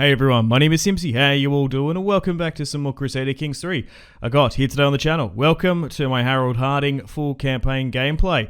Hey everyone, my name is Simpzy. How you all doing? And welcome back to some more Crusader Kings 3 AGOT here today on the channel. Welcome to my Harrold Hardyng full campaign gameplay.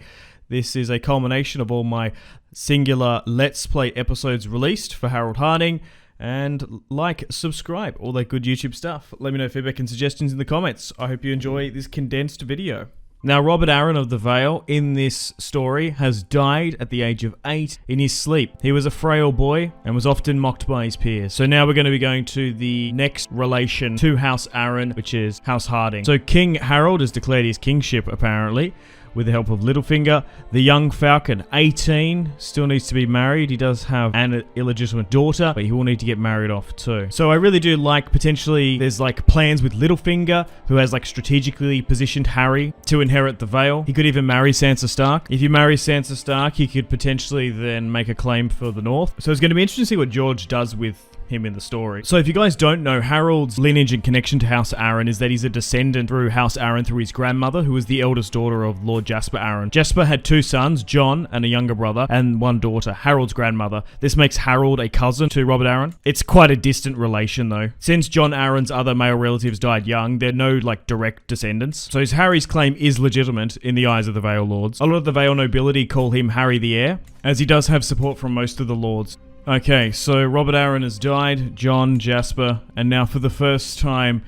This is a culmination of all my singular Let's Play episodes released for Harrold Hardyng. And like, subscribe, all that good YouTube stuff. Let me know feedback and suggestions in the comments. I hope you enjoy this condensed video. Now, Robert Arryn of the Vale in this story has died at the age of 8 in his sleep. He was a frail boy and was often mocked by his peers. So now we're going to be going to the next relation to House Arryn, which is House Hardyng. So King Harrold has declared his kingship, apparently, with the help of Littlefinger. The young falcon, 18, still needs to be married. He does have an illegitimate daughter, but he will need to get married off too. So I really do like, potentially, there's like plans with Littlefinger, who has like strategically positioned Harry to inherit the Vale. He could even marry Sansa Stark. If you marry Sansa Stark, he could potentially then make a claim for the North. So it's going to be interesting to see what George does with him in the story. So if you guys don't know, Harold's lineage and connection to House Arryn is that he's a descendant through House Arryn through his grandmother, who was the eldest daughter of Lord Jasper Arryn. Jasper had 2 sons, John and a younger brother, and 1 daughter, Harold's grandmother. This makes Harold a cousin to Robert Arryn. It's quite a distant relation though. Since John Arryn's other male relatives died young, there are no like direct descendants. So Harry's claim is legitimate in the eyes of the Vale Lords. A lot of the Vale nobility call him Harry the Heir, as he does have support from most of the lords. Okay, so Robert Arryn has died, John, Jasper, and now for the first time,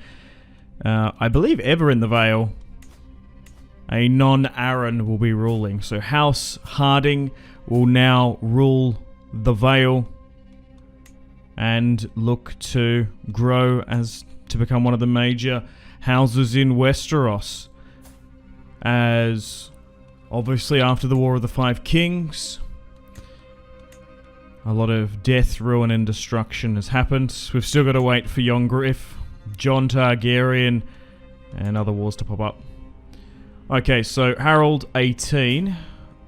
I believe ever in the Vale, a non-Arryn will be ruling. So House Hardyng will now rule the Vale and look to grow as to become one of the major houses in Westeros. As obviously after the War of the Five Kings, a lot of death, ruin, and destruction has happened. We've still got to wait for Yongriff, Jon Targaryen, and other wars to pop up. Okay, so Harold, 18.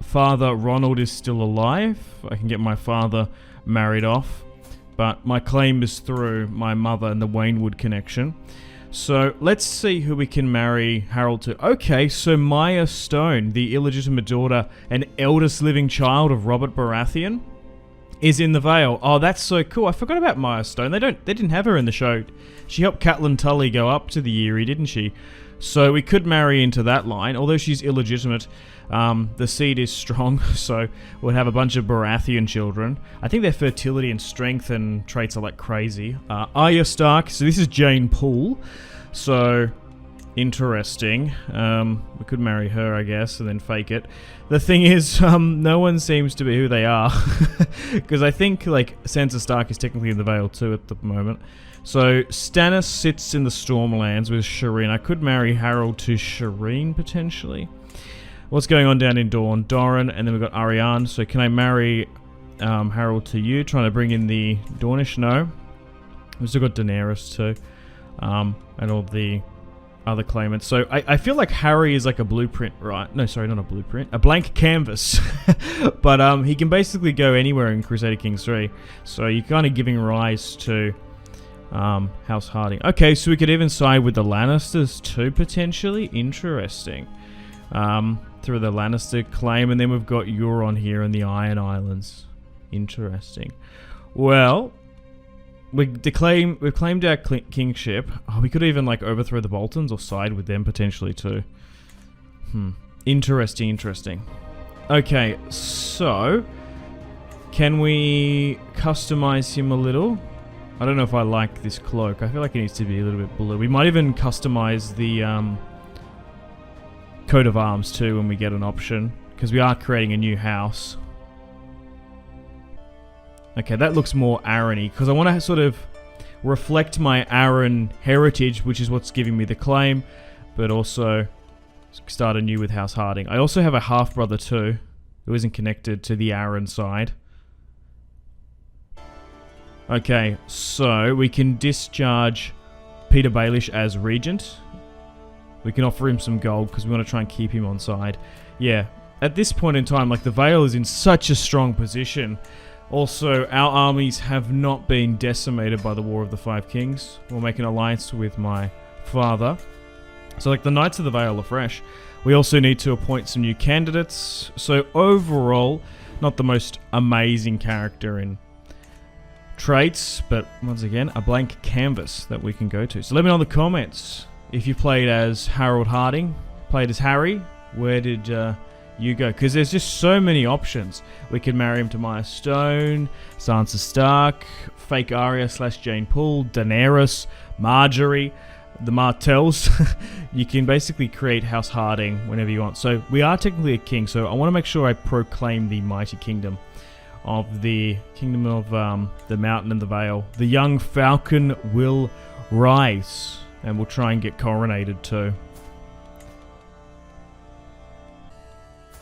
Father Ronald is still alive. I can get my father married off. But my claim is through my mother and the Waynwood connection. So let's see who we can marry Harold to. Okay, so Maya Stone, the illegitimate daughter and eldest living child of Robert Baratheon, is in the Vale. Oh, that's so cool. I forgot about Maya Stone. They didn't have her in the show. She helped Catelyn Tully go up to the Eyrie, didn't she? So we could marry into that line, although she's illegitimate. The seed is strong, so we'll have a bunch of Baratheon children. I think their fertility and strength and traits are like crazy. Arya Stark, so this is Jane Poole. So interesting. We could marry her, I guess, and then fake it. The thing is, no one seems to be who they are. Because I think, like, Sansa Stark is technically in the Vale too at the moment. So, Stannis sits in the Stormlands with Shireen. I could marry Harold to Shireen, potentially. What's going on down in Dorne? Doran, and then we've got Ariane. So, can I marry Harold to you? Trying to bring in the Dornish? No. We've still got Daenerys too. And all the other claimants. So I feel like Harry is like a blueprint, right? No, sorry, not a blueprint. A blank canvas. But he can basically go anywhere in Crusader Kings 3. So you're kind of giving rise to House Hardyng. Okay, so we could even side with the Lannisters too, potentially. Interesting. Through the Lannister claim. And then we've got Euron here in the Iron Islands. Interesting. Well, we've claimed our kingship. Oh, we could even like overthrow the Boltons or side with them potentially too. Interesting. Okay, so can we customize him a little? I don't know if I like this cloak. I feel like it needs to be a little bit blue. We might even customize the coat of arms too when we get an option, because we are creating a new house. Okay, that looks more Arryn-y, because I want to sort of reflect my Arryn heritage, which is what's giving me the claim, but also start anew with House Hardyng. I also have a half-brother too, who isn't connected to the Arryn side. Okay, so we can discharge Peter Baelish as regent. We can offer him some gold, because we want to try and keep him on side. Yeah, at this point in time, like, the Vale is in such a strong position. Also, our armies have not been decimated by the War of the Five Kings. We'll make an alliance with my father. So, like, the Knights of the Vale are fresh. We also need to appoint some new candidates. So, overall, not the most amazing character in traits, but once again, a blank canvas that we can go to. So let me know in the comments if you played as Harrold Hardyng, played as Harry. Where did you go? Because there's just so many options. We could marry him to Maya Stone, Sansa Stark, fake Arya / Jane Poole, Daenerys, Marjorie, the Martells. You can basically create House Hardyng whenever you want. So we are technically a king, so I want to make sure I proclaim the mighty kingdom of the the mountain and the vale. The young falcon will rise, and we'll try and get coronated too.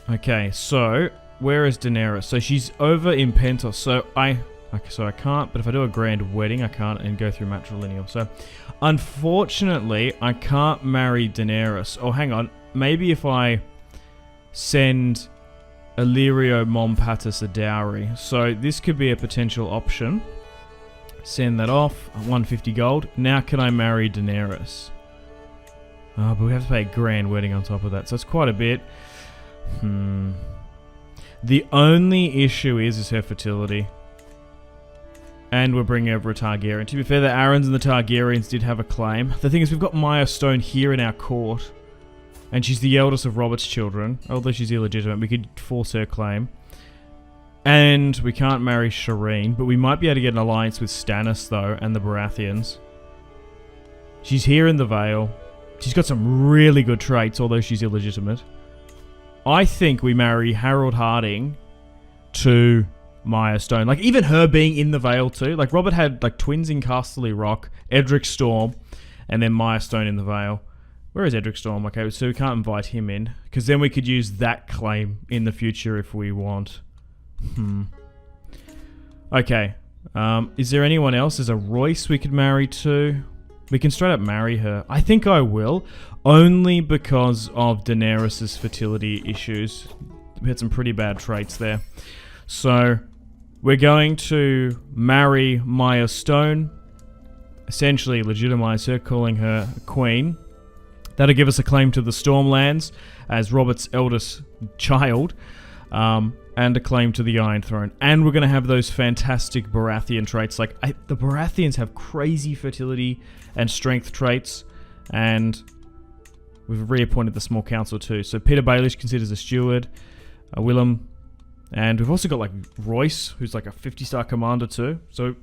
Okay, so where is Daenerys? So she's over in Pentos. So I can't, but if I do a grand wedding, I can't and go through matrilineal. So unfortunately, I can't marry Daenerys. Oh, hang on. Maybe if I send Illyrio Mom Patis a dowry. So this could be a potential option. Send that off. 150 gold. Now can I marry Daenerys? But we have to pay a grand wedding on top of that. So it's quite a bit. The only issue is her fertility. And we're bringing over a Targaryen. To be fair, the Arryns and the Targaryens did have a claim. The thing is, we've got Maya Stone here in our court. And she's the eldest of Robert's children. Although she's illegitimate, we could force her claim. And we can't marry Shireen. But we might be able to get an alliance with Stannis, though, and the Baratheons. She's here in the Vale. She's got some really good traits, although she's illegitimate. I think we marry Harrold Hardyng to Maya Stone. Like, even her being in the Vale too. Like, Robert had, like, twins in Casterly Rock, Edric Storm, and then Maya Stone in the Vale. Where is Edric Storm? Okay, so we can't invite him in. Because then we could use that claim in the future if we want. Okay. Is there anyone else? There's a Royce we could marry to. We can straight up marry her. I think I will. Only because of Daenerys' fertility issues. We had some pretty bad traits there. So, we're going to marry Maya Stone. Essentially legitimize her, calling her a queen. That'll give us a claim to the Stormlands as Robert's eldest child. And a claim to the Iron Throne. And we're going to have those fantastic Baratheon traits. Like, the Baratheons have crazy fertility and strength traits. And we've reappointed the small council too. So Peter Baelish considers a steward. Willem. And we've also got, like, Royce, who's like a 50-star commander too. So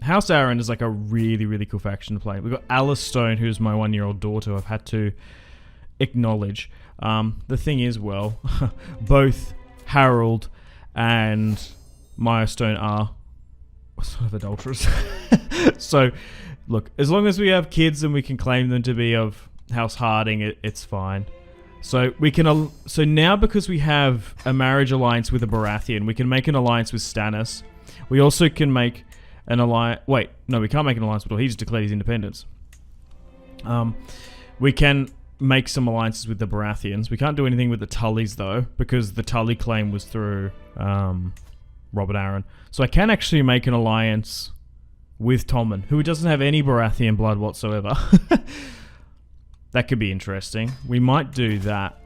House Arryn is like a really, really cool faction to play. We've got Alice Stone, who's my 1-year-old daughter. I've had to acknowledge. The thing is, well, both Harrold and Maya Stone are sort of adulterers. So, look, as long as we have kids and we can claim them to be of House Hardyng, it's fine. So we can. So now, because we have a marriage alliance with a Baratheon, we can make an alliance with Stannis. We also can make an alliance. Wait, no, we can't make an alliance with. He just declared his independence. We can make some alliances with the Baratheons. We can't do anything with the Tullys, though, because the Tully claim was through Robert Arryn. So I can actually make an alliance with Tommen, who doesn't have any Baratheon blood whatsoever. That could be interesting. We might do that.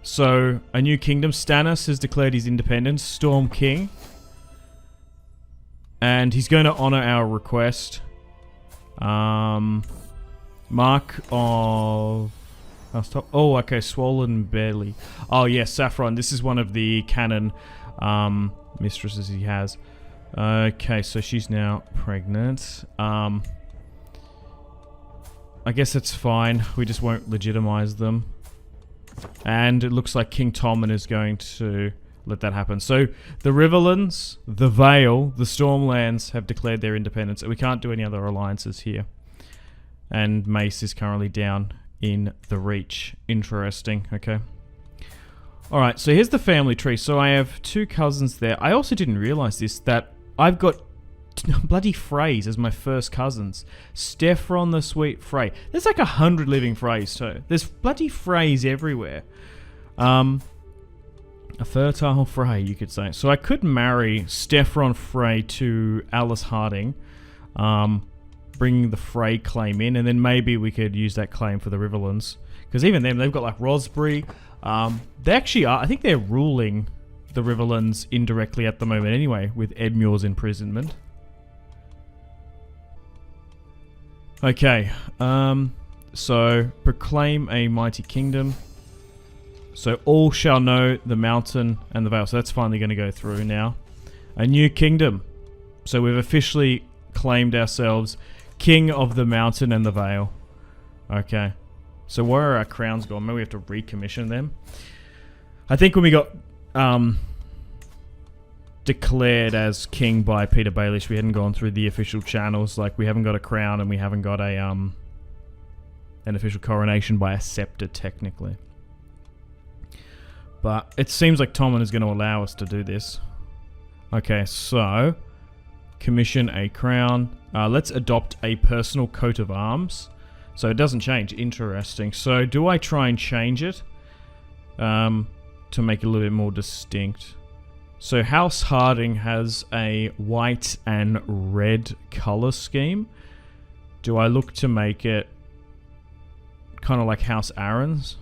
So, a new kingdom. Stannis has declared his independence. Storm King. And he's going to honor our request. Mark of... Oh, okay, Swollen Belly. Oh, yes, Saffron. This is one of the canon mistresses he has. Okay, so she's now pregnant. I guess it's fine. We just won't legitimize them. And it looks like King Tommen is going to let that happen. So, the Riverlands, the Vale, the Stormlands have declared their independence. We can't do any other alliances here. And Mace is currently down in the Reach. Interesting, okay. Alright, so here's the family tree. So I have 2 cousins there. I also didn't realize this, that I've got bloody Freys as my first cousins. Steffron the Sweet Frey. There's like 100 living Freys too. There's bloody Freys everywhere. A fertile Frey, you could say. So I could marry Steffron Frey to Alice Hardyng. Bring the Frey claim in, and then maybe we could use that claim for the Riverlands. Because even them, they've got like Rosbury. They actually are, I think they're ruling the riverlands indirectly at the moment anyway, with Edmure's imprisonment. Okay, so proclaim a mighty kingdom. So all shall know the mountain and the vale. So that's finally going to go through now. A new kingdom. So we've officially claimed ourselves king of the mountain and the vale. Okay. So where are our crowns gone? Maybe we have to recommission them. I think when we got declared as king by Peter Baelish, we hadn't gone through the official channels. Like, we haven't got a crown and we haven't got a an official coronation by a scepter, technically. But it seems like Tommen is going to allow us to do this. Okay, so commission a crown. Let's adopt a personal coat of arms. So it doesn't change. Interesting. So do I try and change it to make it a little bit more distinct? So House Hardyng has a white and red color scheme. Do I look to make it kind of like House Aaron's?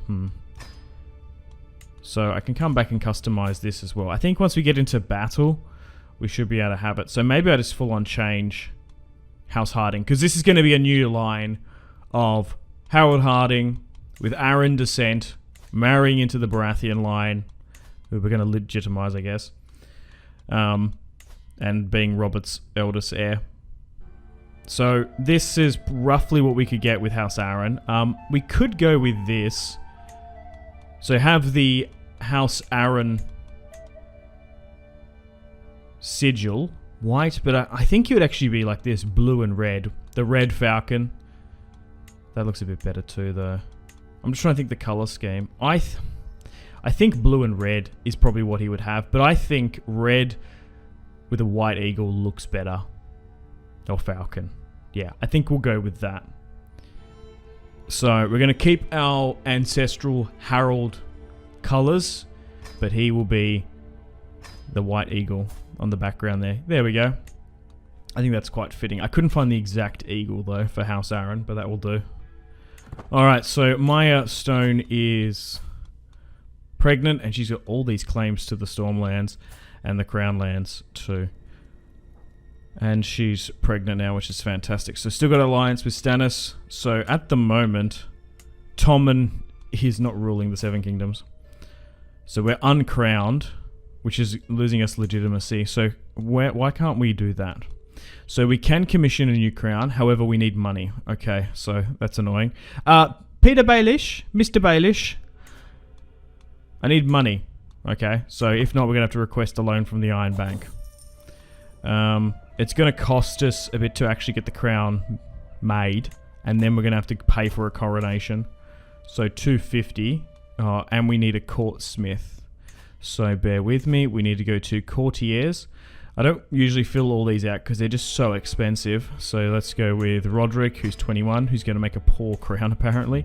So I can come back and customize this as well. I think once we get into battle, we should be able to have it. So maybe I just full on change House Hardyng, because this is going to be a new line of Harrold Hardyng with Aaron descent, marrying into the Baratheon line, who we're going to legitimize, I guess, and being Robert's eldest heir. So this is roughly what we could get with House Aaron. We could go with this. So have the House Aaron sigil, white, but I think it would actually be like this, blue and red. The red falcon. That looks a bit better too, though. I'm just trying to think the color scheme. I think blue and red is probably what he would have, but I think red with a white eagle looks better. Or falcon. Yeah, I think we'll go with that. So we're going to keep our ancestral Harrold colors, but he will be the white eagle on the background there. There we go. I think that's quite fitting. I couldn't find the exact eagle though for House Aaron, but that will do. Alright, so Maya Stone is pregnant, and she's got all these claims to the Stormlands and the Crown Lands too. And she's pregnant now, which is fantastic. So still got alliance with Stannis. So at the moment, Tommen is not ruling the Seven Kingdoms. So we're uncrowned, which is losing us legitimacy. So why can't we do that? So we can commission a new crown. However, we need money. Okay, so that's annoying. Peter Baelish, Mr. Baelish, I need money. Okay, so if not, we're going to have to request a loan from the Iron Bank. It's going to cost us a bit to actually get the crown made, and then we're going to have to pay for a coronation. So 250, and we need a court smith. So bear with me, we need to go to courtiers. I don't usually fill all these out because they're just so expensive. So let's go with Roderick, who's 21, who's going to make a poor crown apparently.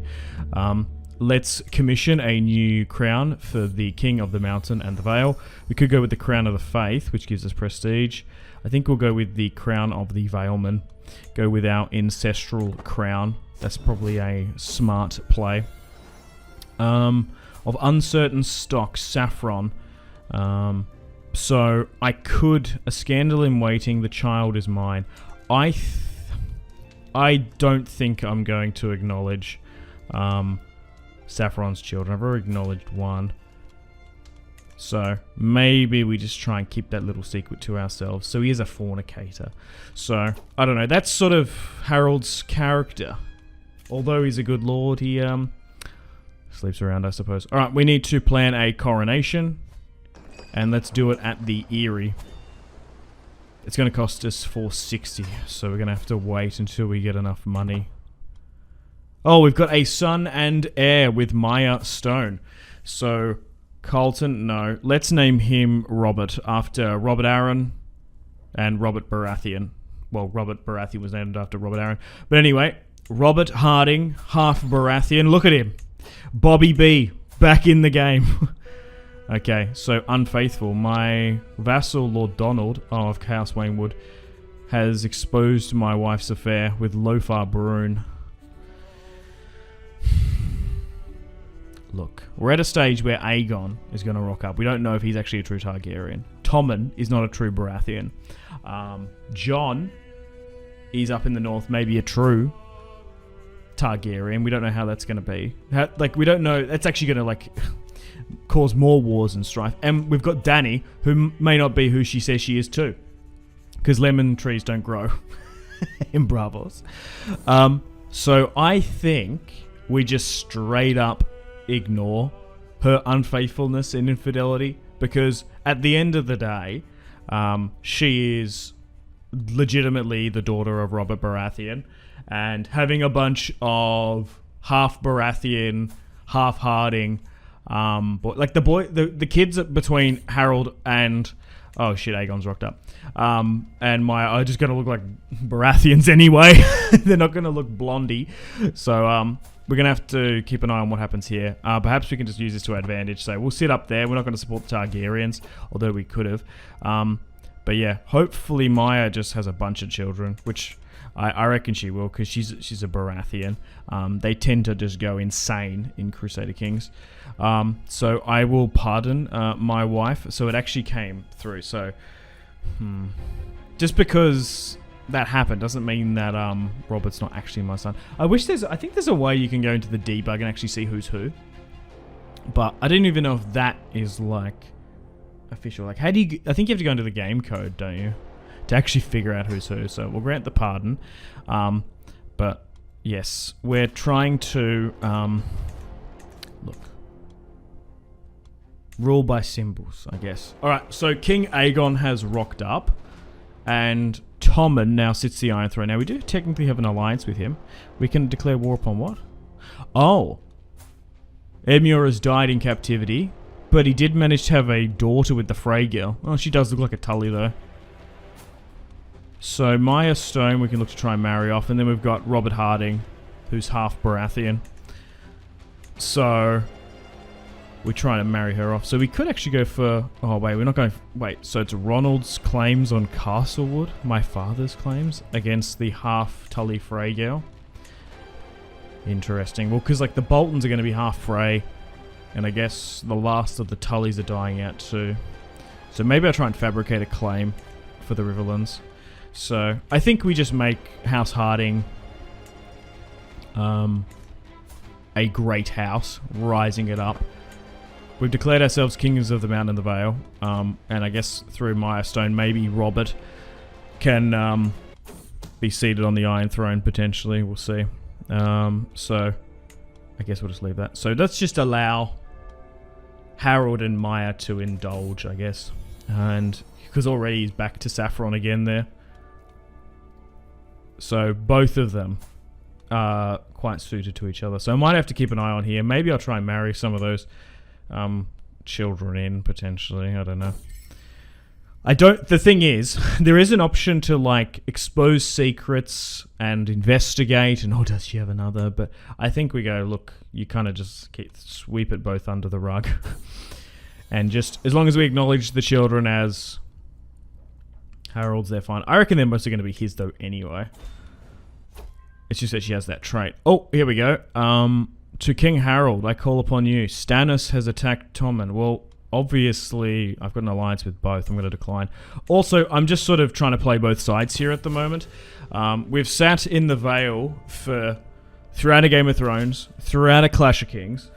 Let's commission a new crown for the King of the Mountain and the Vale. We could go with the Crown of the Faith, which gives us prestige. I think we'll go with the Crown of the Valeman. Go with our ancestral crown. That's probably a smart play. Of uncertain stock, saffron. So I could, a scandal in waiting, the child is mine. I don't think I'm going to acknowledge Saffron's children. I've already acknowledged one. So maybe we just try and keep that little secret to ourselves. So he is a fornicator. So, I don't know. That's sort of Harold's character. Although he's a good lord, he sleeps around, I suppose. Alright, we need to plan a coronation. And let's do it at the Eyrie. It's going to cost us 460. So we're going to have to wait until we get enough money. Oh, we've got a son and heir with Maya Stone. So, Carlton, no. Let's name him Robert, after Robert Aaron and Robert Baratheon. Well, Robert Baratheon was named after Robert Aaron. But anyway, Robert Hardyng, half Baratheon. Look at him. Bobby B, back in the game. Okay, so unfaithful. My vassal, Lord Donald, of House Waynwood, has exposed my wife's affair with Lothar Brune. look, we're at a stage where Aegon is going to rock up. We don't know if he's actually a true Targaryen. Tommen is not a true Baratheon. Jon is up in the north, maybe a true Targaryen. We don't know how that's going to be. We don't know. That's actually going to, cause more wars and strife. And we've got Dany, who may not be who she says she is too. Because lemon trees don't grow in Bravos. So I think we just straight up ignore her unfaithfulness and infidelity. Because at the end of the day, she is legitimately the daughter of Robert Baratheon. And having a bunch of half Baratheon, half Hardyng, the kids between Harrold and oh shit, Aegon's rocked up. And Maya are just gonna look like Baratheons anyway. They're not gonna look blondie. So we're gonna have to keep an eye on what happens here. Perhaps we can just use this to our advantage. So we'll sit up there. We're not gonna support the Targaryens, although we could have. But yeah, hopefully Maya just has a bunch of children, which I reckon she will, because she's a Baratheon. They tend to just go insane in Crusader Kings. So I will pardon my wife. So it actually came through. So just because that happened doesn't mean that Robert's not actually my son. I think there's a way you can go into the debug and actually see who's who. But I didn't even know if that is official. How do you? I think you have to go into the game code, don't you? To actually figure out who's who. So we'll grant the pardon. But yes, we're trying to rule by symbols, I guess. Alright, so King Aegon has rocked up, and Tommen now sits the Iron Throne. Now we do technically have an alliance with him. We can declare war upon what? Oh, Edmure has died in captivity, but he did manage to have a daughter with the Frey girl. Oh, she does look like a Tully though. So Maya Stone we can look to try and marry off, and then we've got Robert Hardyng, who's half Baratheon. So we're trying to marry her off. So we could actually go for... Oh wait, we're not going... Wait, so it's Ronald's claims on Castlewood, my father's claims, against the half Tully Frey girl. Interesting. Well, because the Boltons are going to be half Frey, and I guess the last of the Tullys are dying out too. So maybe I'll try and fabricate a claim for the Riverlands. So I think we just make House Hardyng a great house, rising it up. We've declared ourselves kings of the Mountain and the Vale, and I guess through Maya Stone, maybe Robert can be seated on the Iron Throne potentially. We'll see. So I guess we'll just leave that. So let's just allow Harrold and Maya to indulge, I guess, and because already he's back to Saffron again there. So both of them are quite suited to each other. So I might have to keep an eye on here. Maybe I'll try and marry some of those children in, potentially. I don't know. The thing is, there is an option to, expose secrets and investigate, and, does she have another? But I think we go, look, you kind of just sweep it both under the rug. And just, as long as we acknowledge the children as Harold's, they're fine. I reckon they're mostly going to be his, though, anyway. It's just that she has that trait. Oh, here we go. To King Harrold, I call upon you. Stannis has attacked Tommen. Well, obviously, I've got an alliance with both. I'm going to decline. Also, I'm just sort of trying to play both sides here at the moment. We've sat in the Vale throughout a Game of Thrones, throughout a Clash of Kings,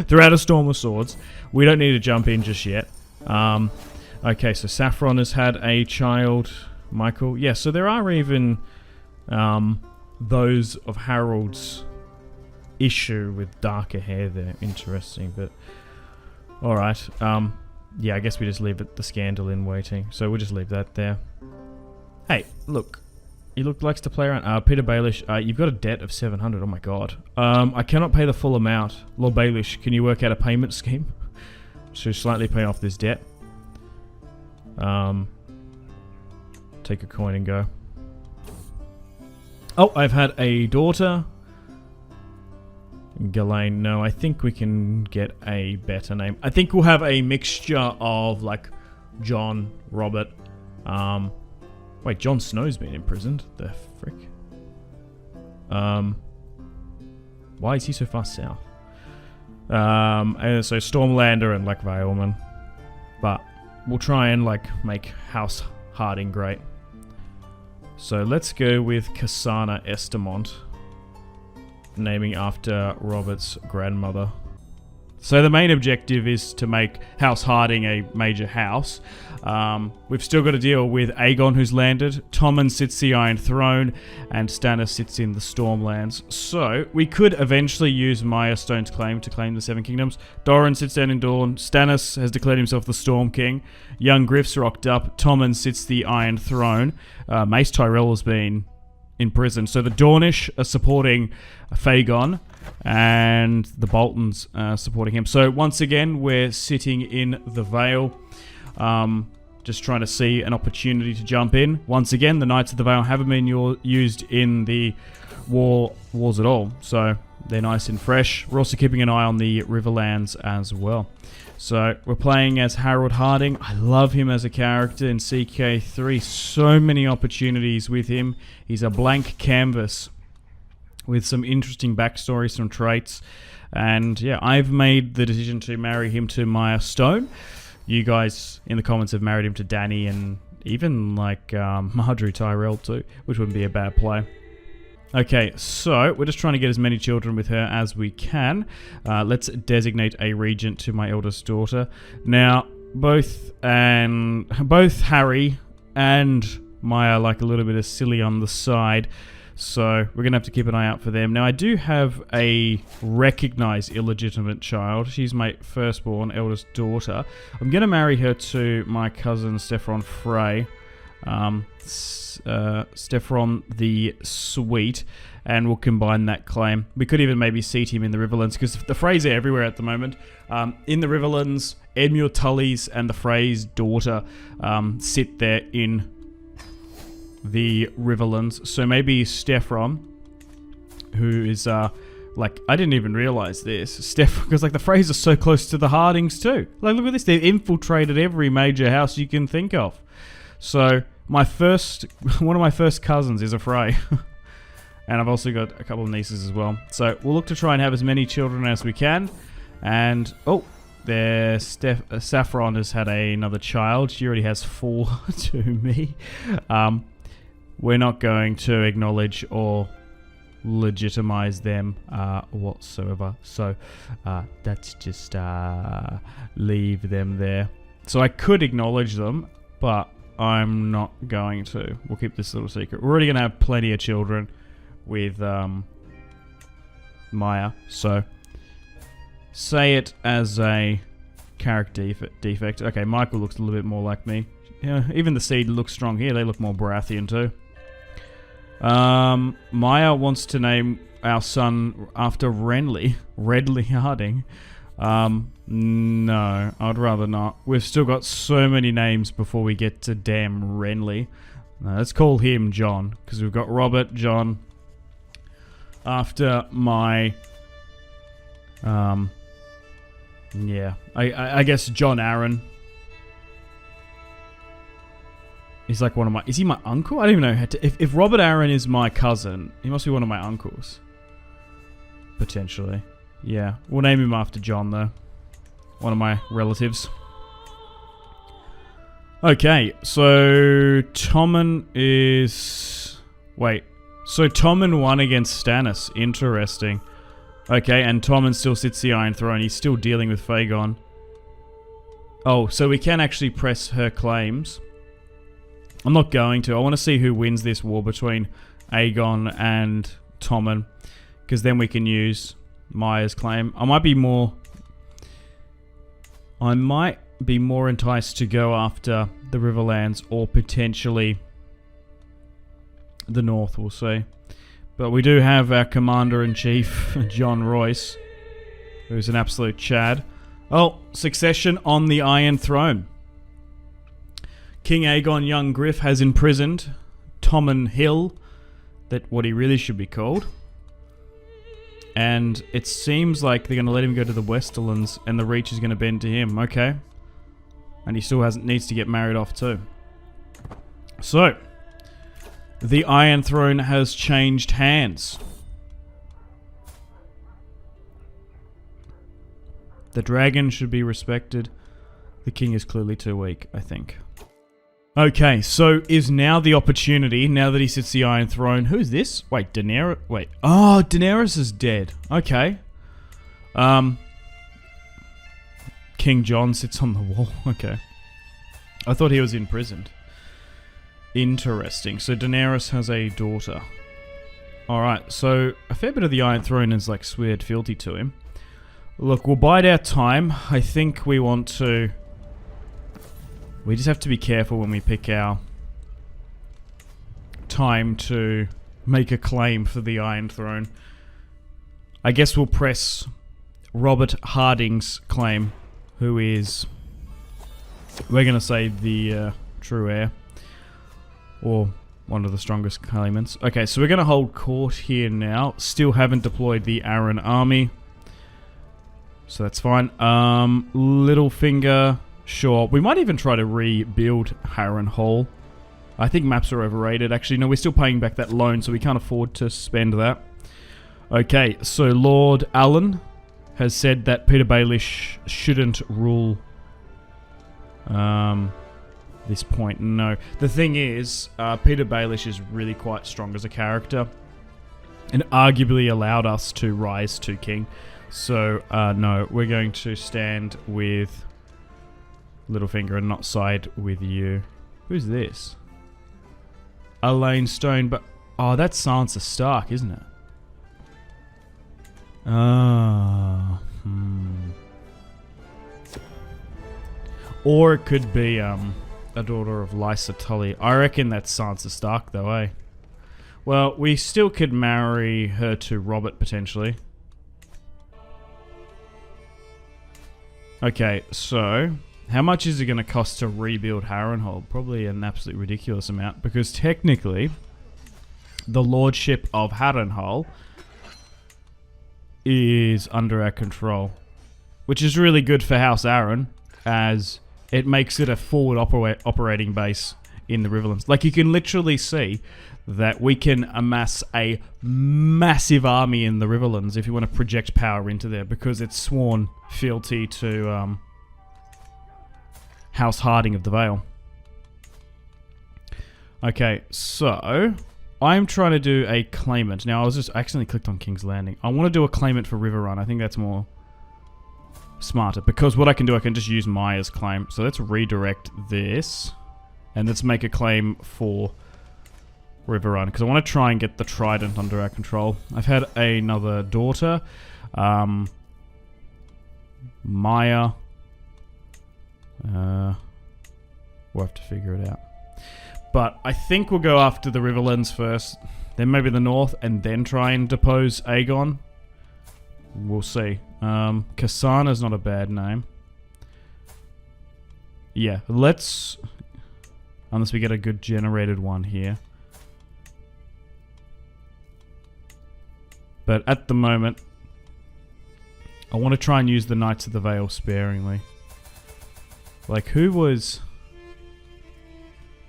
throughout a Storm of Swords. We don't need to jump in just yet. Okay, so Saffron has had a child, Michael. Yeah, so there are even those of Harold's issue with darker hair there. Interesting, but alright. Yeah, I guess we just leave the scandal in waiting. So we'll just leave that there. Hey, look. He likes to play around. Peter Baelish, you've got a debt of 700. Oh my god. I cannot pay the full amount. Lord Baelish, can you work out a payment scheme to slightly pay off this debt? Take a coin and go. Oh, I've had a daughter. Ghislaine, no, I think we can get a better name. I think we'll have a mixture of, John, Robert. Wait, Jon Snow's been imprisoned. The frick? Why is he so far south? And so Stormlander and like Valeman. But we'll try and like make House Hardyng great. So let's go with Cassana Estamont, naming after Robert's grandmother. So the main objective is to make House Hardyng a major house. We've still got to deal with Aegon, who's landed. Tommen sits the Iron Throne, and Stannis sits in the Stormlands. So we could eventually use Maya Stone's claim to claim the Seven Kingdoms. Doran sits down in Dorne. Stannis has declared himself the Storm King. Young Griff's rocked up. Tommen sits the Iron Throne. Mace Tyrell has been in prison. So the Dornish are supporting Aegon, and the Boltons supporting him. So once again, we're sitting in the Vale, just trying to see an opportunity to jump in. Once again, the Knights of the Vale haven't been used in the wars at all, so they're nice and fresh. We're also keeping an eye on the Riverlands as well. So we're playing as Harrold Hardyng. I love him as a character in CK3. So many opportunities with him. He's a blank canvas with some interesting backstory, some traits. And yeah, I've made the decision to marry him to Maya Stone. You guys in the comments have married him to Dany and even like Marjorie Tyrell too, which wouldn't be a bad play. Okay, so we're just trying to get as many children with her as we can. Let's designate a regent to my eldest daughter. Now, both Harry and Maya like a little bit of silly on the side, so we're going to have to keep an eye out for them. Now, I do have a recognized illegitimate child. She's my firstborn eldest daughter. I'm going to marry her to my cousin Steffron Frey. Steffron the Sweet, and we'll combine that claim. We could even maybe seat him in the Riverlands, because the Freys are everywhere at the moment. In the Riverlands, Edmure Tully's and the Frey's daughter sit there in the Riverlands. So maybe Steffron, who is like, I didn't even realize this, because like the Freys are so close to the Hardings too. Like, look at this, they've infiltrated every major house you can think of. So one of my first cousins is a Frey. And I've also got a couple of nieces as well. So we'll look to try and have as many children as we can. And, oh, there, Saffron has had another child. She already has 4 to me. We're not going to acknowledge or legitimize them whatsoever. So let's just leave them there. So I could acknowledge them, but I'm not going to. We'll keep this little secret. We're already going to have plenty of children with Maya. So say it as a character defect. Okay, Michael looks a little bit more like me. Yeah, even the seed looks strong here. They look more Baratheon too. Maya wants to name our son after Renly Hardyng. No, I'd rather not. We've still got so many names before we get to damn Renly. No, let's call him John, because we've got Robert, John, after my, yeah, I guess John Aaron. He's like one of my, is he my uncle? I don't even know how to, if Robert Aaron is my cousin, he must be one of my uncles. Potentially. Yeah, we'll name him after John though. One of my relatives. Okay, so Tommen is... Wait. So Tommen won against Stannis. Interesting. Okay, and Tommen still sits the Iron Throne. He's still dealing with Aegon. Oh, so we can actually press her claims. I'm not going to. I want to see who wins this war between Aegon and Tommen, because then we can use Maya's claim. I might be more enticed to go after the Riverlands or potentially the North, we'll see. But we do have our Commander-in-Chief, John Royce, who's an absolute Chad. Oh, succession on the Iron Throne. King Aegon Young Griff has imprisoned Tommen Hill, that what he really should be called. And it seems like they're going to let him go to the Westerlands, and the Reach is going to bend to him. Okay. And he still needs to get married off too. So, the Iron Throne has changed hands. The dragon should be respected. The king is clearly too weak, I think. Okay, so is now the opportunity, now that he sits the Iron Throne. Who's this? Wait, Daenerys? Wait. Oh, Daenerys is dead. Okay. King John sits on the wall. Okay. I thought he was imprisoned. Interesting. So Daenerys has a daughter. Alright, so a fair bit of the Iron Throne is like sweared fealty to him. Look, we'll bide our time. I think we want to... We just have to be careful when we pick our time to make a claim for the Iron Throne. I guess we'll press Robert Hardyng's claim, who is, we're going to say, the true heir, or one of the strongest claimants. Okay, so we're going to hold court here now. Still haven't deployed the Arryn army, so that's fine. Littlefinger... Sure, we might even try to rebuild Harrenhal. I think maps are overrated. Actually, no, we're still paying back that loan, so we can't afford to spend that. Okay, so Lord Allen has said that Peter Baelish shouldn't rule this point. No. The thing is, Peter Baelish is really quite strong as a character, and arguably allowed us to rise to king. So, no, we're going to stand with Littlefinger and not side with you. Who's this? Elaine Stone, but... Oh, that's Sansa Stark, isn't it? Or it could be a daughter of Lysa Tully. I reckon that's Sansa Stark, though, eh? Well, we still could marry her to Robert, potentially. Okay, so... How much is it going to cost to rebuild Harrenhal? Probably an absolutely ridiculous amount, because technically, the lordship of Harrenhal is under our control, which is really good for House Arryn, as it makes it a forward operating base in the Riverlands. Like, you can literally see that we can amass a massive army in the Riverlands if you want to project power into there, because it's sworn fealty to... House Hardyng of the Vale. Okay, so I'm trying to do a claimant. Now, I was just accidentally clicked on King's Landing. I want to do a claimant for River Run. I think that's more smarter, because what I can do, I can just use Maya's claim. So let's redirect this, and let's make a claim for River Run, because I want to try and get the Trident under our control. I've had another daughter, Maya. We'll have to figure it out. But I think we'll go after the Riverlands first, then maybe the north, and then try and depose Aegon. We'll see. Kasana's not a bad name. Yeah, let's... Unless we get a good generated one here. But at the moment, I want to try and use the Knights of the Vale sparingly. Like, who was...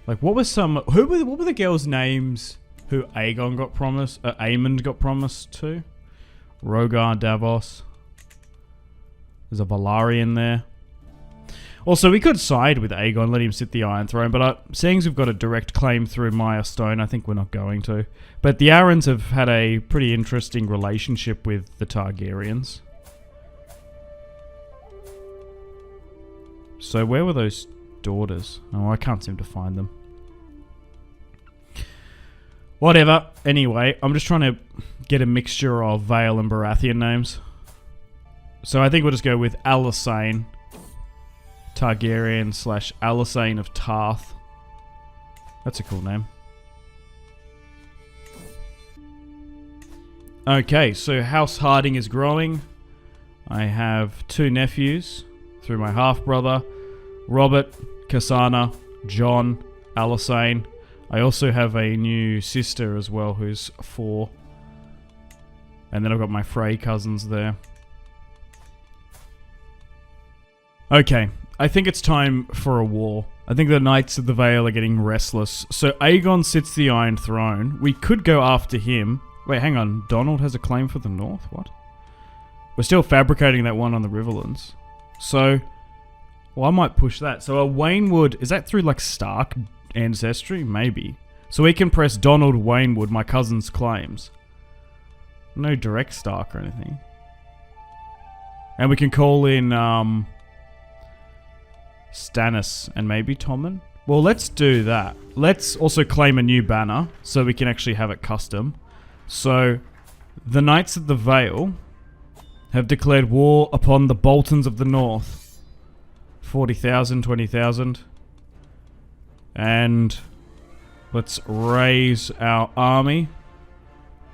Like, what was some... What were the girls' names who Aegon got promised... Aemond got promised to? Rhaegar Davos. There's a Valyrian there. Also, we could side with Aegon, let him sit the Iron Throne, but seeing as we've got a direct claim through Maya Stone, I think we're not going to. But the Arryns have had a pretty interesting relationship with the Targaryens. So where were those daughters? Oh, I can't seem to find them. Whatever. Anyway, I'm just trying to get a mixture of Vale and Baratheon names. So I think we'll just go with Alysanne Targaryen / Alysanne of Tarth. That's a cool name. Okay, so House Hardyng is growing. I have 2 nephews through my half-brother, Robert, Kasana, John, Alysanne. I also have a new sister as well, who's 4. And then I've got my Frey cousins there. Okay, I think it's time for a war. I think the Knights of the Vale are getting restless. So Aegon sits the Iron Throne. We could go after him. Wait, hang on. Donald has a claim for the North? What? We're still fabricating that one on the Riverlands. So, well, I might push that. So a Waynwood, is that through like Stark ancestry? Maybe. So we can press Donald Waynwood, my cousin's claims. No direct Stark or anything. And we can call in Stannis and maybe Tommen. Well, let's do that. Let's also claim a new banner so we can actually have it custom. So, the Knights of the Vale have declared war upon the Boltons of the North. 40,000, 20,000. And let's raise our army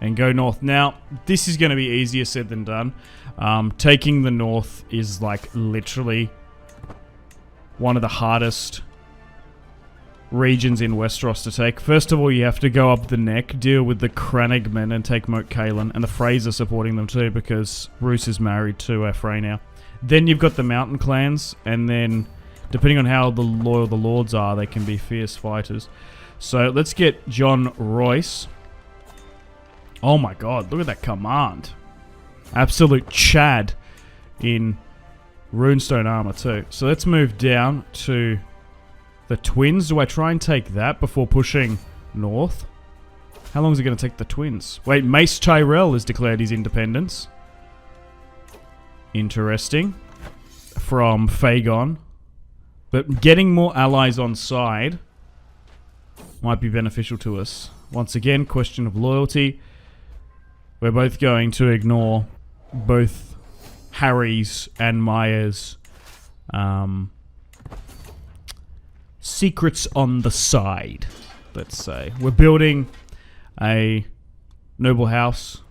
and go north. Now, this is going to be easier said than done. Taking the north is like literally one of the hardest regions in Westeros to take. First of all, you have to go up the neck, deal with the Crannogmen and take Moat Cailin, and the Freys are supporting them too because Roose is married to a Frey now. Then you've got the Mountain Clans, and then depending on how loyal the Lords are, they can be fierce fighters. So let's get John Royce. Oh my god, look at that command. Absolute Chad in runestone armor too. So let's move down to the Twins. Do I try and take that before pushing north? How long is it going to take the Twins? Wait, Mace Tyrell has declared his independence. Interesting. From Fagon. But getting more allies on side might be beneficial to us. Once again, question of loyalty. We're both going to ignore both Harry's and Maya's secrets on the side, let's say. We're building a noble house.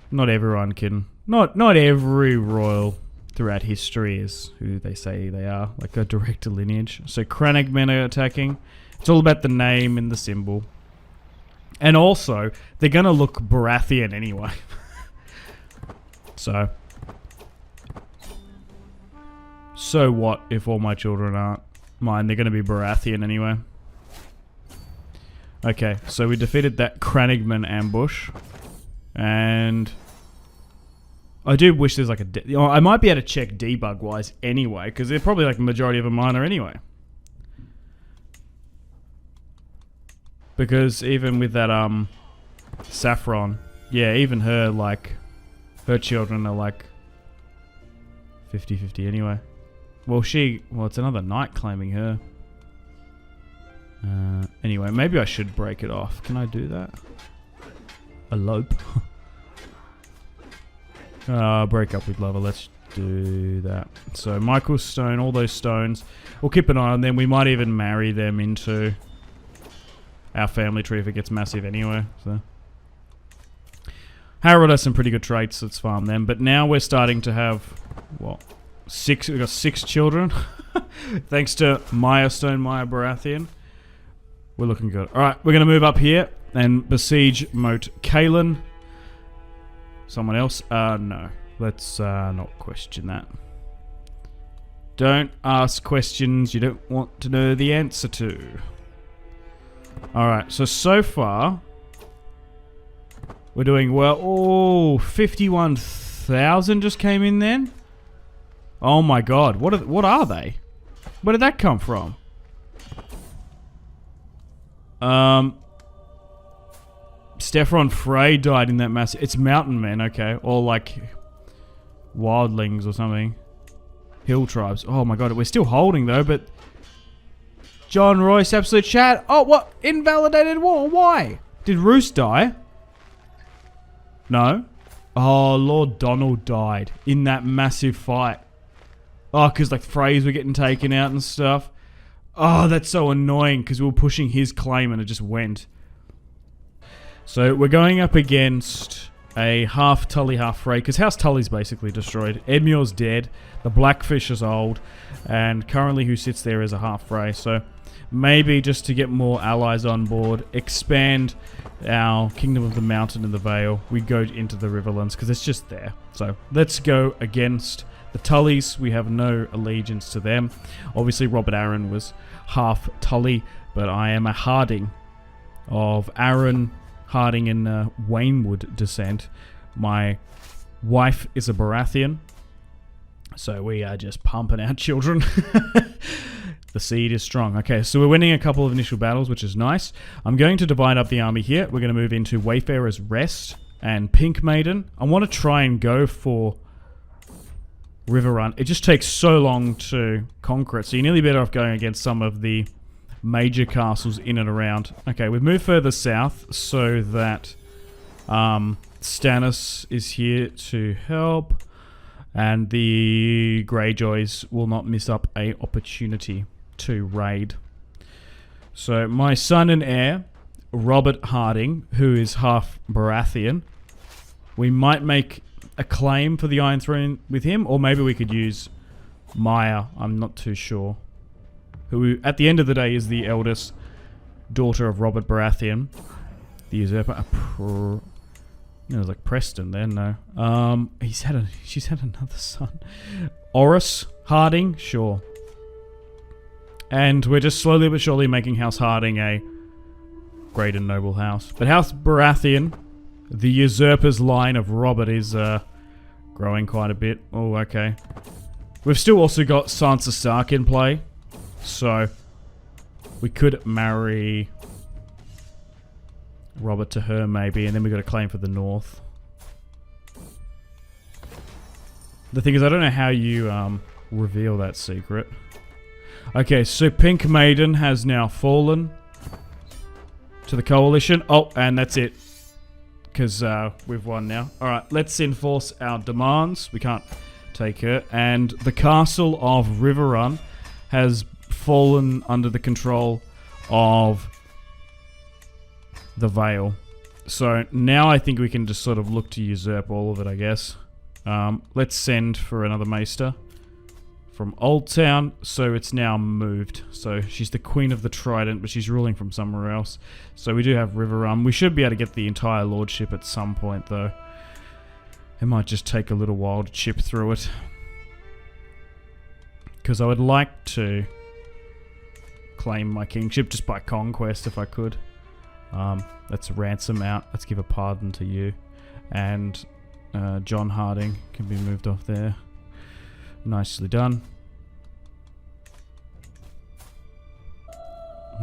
Not everyone can... Not every royal throughout history is who they say they are, like a direct lineage. So Crannogmen are attacking. It's all about the name and the symbol. And also, they're going to look Baratheon anyway. So what if all my children aren't mine? They're going to be Baratheon anyway. Okay, so we defeated that Crannogman ambush. And I do wish there's like a... I might be able to check debug-wise anyway, because they're probably like the majority of them minor anyway. Because even with that Saffron, yeah, even her, like, her children are like 50-50 anyway. Well, it's another knight claiming her. Anyway, maybe I should break it off. Can I do that? Elope. Break up with lover. Let's do that. So Michael's stone, all those stones. We'll keep an eye on them. We might even marry them into our family tree if it gets massive anyway. So Harrold has some pretty good traits. Let's farm them. But now we're starting to have what? We've got 6 children. Thanks to Maya Stone, Maya Baratheon. We're looking good. Alright, we're going to move up here and besiege Moat Cailin. Someone else? No. Let's not question that. Don't ask questions you don't want to know the answer to. Alright, so far we're doing well. Oh, 51,000 just came in then? Oh my god, what are they? Where did that come from? Stefan Frey died in that mass. It's mountain men, okay. Or like wildlings or something. Hill tribes. Oh my god, we're still holding though, but John Royce, absolute chat. Oh, what? Invalidated war. Why? Did Roose die? No. Oh, Lord Donald died in that massive fight. Oh, because like Freys were getting taken out and stuff. Oh, that's so annoying because we were pushing his claim and it just went. So we're going up against a half Tully, half Frey, because House Tully's basically destroyed. Edmure's dead, the Blackfish is old, and currently who sits there is a half Frey. So maybe just to get more allies on board, expand our Kingdom of the Mountain and the Vale, we go into the Riverlands, because it's just there. So let's go against the Tullys. We have no allegiance to them. Obviously Robert Arryn was half Tully, but I am a Hardyng of Arryn, Hardyng and Waynwood descent. My wife is a Baratheon. So we are just pumping out children. The seed is strong. Okay, so we're winning a couple of initial battles, which is nice. I'm going to divide up the army here. We're going to move into Wayfarer's Rest and Pink Maiden. I want to try and go for Riverrun. It just takes so long to conquer it, so you're nearly better off going against some of the major castles in and around. Okay, we've moved further south so that Stannis is here to help, and the Greyjoys will not miss up a opportunity to raid. So my son and heir, Robert Hardyng, who is half Baratheon, we might make a claim for the Iron Throne with him, or maybe we could use Maya, I'm not too sure, who at the end of the day is the eldest daughter of Robert Baratheon, the usurper. No, it was like Preston then, no. She's had another son. Oris Hardyng, sure. And we're just slowly but surely making House Hardyng a great and noble house. But House Baratheon, the usurper's line of Robert, is growing quite a bit. Oh, okay. We've still also got Sansa Stark in play. So we could marry Robert to her maybe, and then we got a claim for the north. The thing is, I don't know how you reveal that secret. Okay, so Pink Maiden has now fallen to the coalition. Oh, and that's it, because we've won now. Alright, let's enforce our demands. We can't take her. And the castle of Riverrun has fallen under the control of the Vale. So now I think we can just sort of look to usurp all of it, I guess. Let's send for another maester from Old Town. So it's now moved. So she's the Queen of the Trident, but she's ruling from somewhere else. So we do have Riverrun. We should be able to get the entire lordship at some point, though. It might just take a little while to chip through it, because I would like to claim my kingship just by conquest if I could. Let's ransom out. Let's give a pardon to you. And John Hardyng can be moved off there. Nicely done.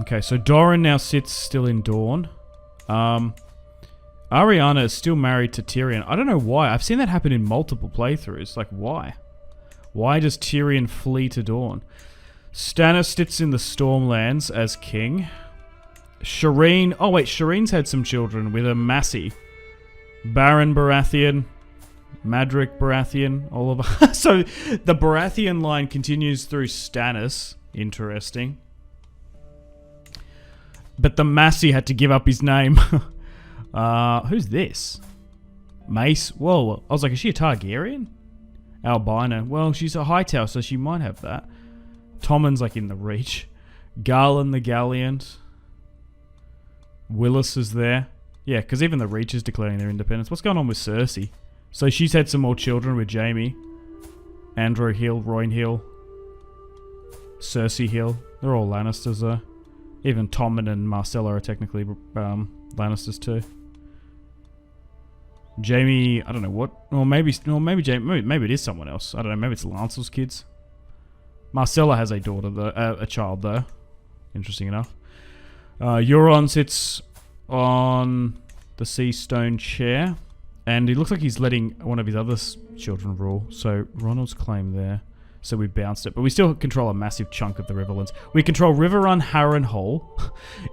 Okay, so Doran now sits still in Dorne. Ariana is still married to Tyrion. I don't know why. I've seen that happen in multiple playthroughs. Like, why? Why does Tyrion flee to Dorne? Stannis sits in the Stormlands as king. Shireen... Oh, wait. Shireen's had some children with a Massey. Baron Baratheon. Madrick Baratheon. All of us. So, the Baratheon line continues through Stannis. Interesting. But the Massey had to give up his name. Who's this? Mace? Whoa. I was like, is she a Targaryen? Albina. Well, she's a Hightower, so she might have that. Tommen's like in the Reach. Garland the Gallant. Willis is there. Yeah, because even the Reach is declaring their independence. What's going on with Cersei? So she's had some more children with Jaime. Andrew Hill, Royne Hill. Cersei Hill. They're all Lannisters though. Even Tommen and Marcella are technically Lannisters too. Jaime, I don't know what. Or maybe Jaime, maybe it is someone else. I don't know. Maybe it's Lancel's kids. Marcella has a daughter though, a child though. Interesting enough. Euron sits on the Sea Stone chair, and it looks like he's letting one of his other children rule. So Ronald's claim there. So we bounced it, but we still control a massive chunk of the Riverlands. We control Riverrun, Harrenhal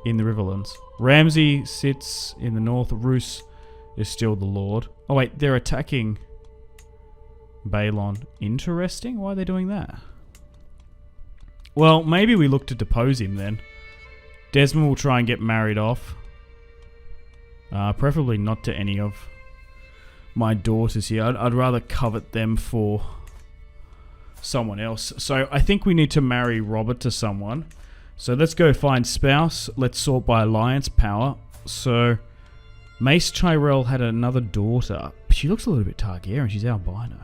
in the Riverlands. Ramsay sits in the north. Roose is still the Lord. Oh wait, they're attacking Balon. Interesting. Why are they doing that? Well, maybe we look to depose him then. Desmond will try and get married off. Preferably not to any of my daughters here. I'd rather covet them for someone else. So I think we need to marry Robert to someone. So let's go find spouse. Let's sort by alliance power. So Mace Tyrell had another daughter. She looks a little bit Targaryen. She's albino.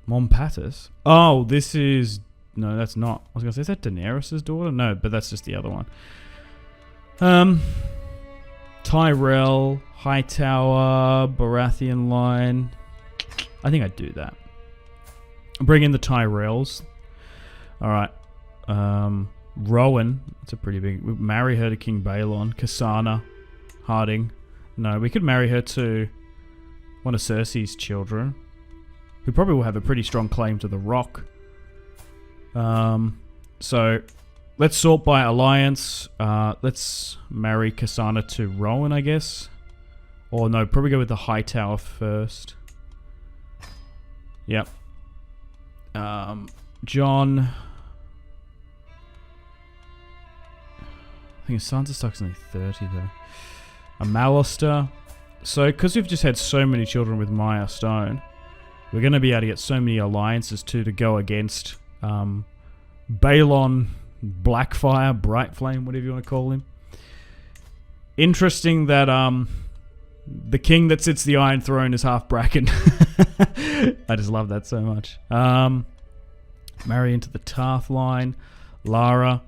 Mompatis? Oh, this is... No, that's not. I was going to say, is that Daenerys' daughter? No, but that's just the other one. Tyrell, Hightower, Baratheon line. I think I'd do that. Bring in the Tyrells. Alright. Rowan. That's a pretty big... We'd marry her to King Baelon. Cassana. Hardyng. No, we could marry her to one of Cersei's children, who probably will have a pretty strong claim to the Rock. So, let's sort by alliance. Let's marry Cassana to Rowan, I guess. Or no, probably go with the Hightower first. Yep. John. I think Sansa Stark's only 30 though. A Mallister. So, because we've just had so many children with Maya Stone, we're going to be able to get so many alliances too to go against Baelon, Blackfire, Brightflame, whatever you want to call him. Interesting that the king that sits the Iron Throne is half Bracken. I just love that so much. Marry into the Tarth line. Lara.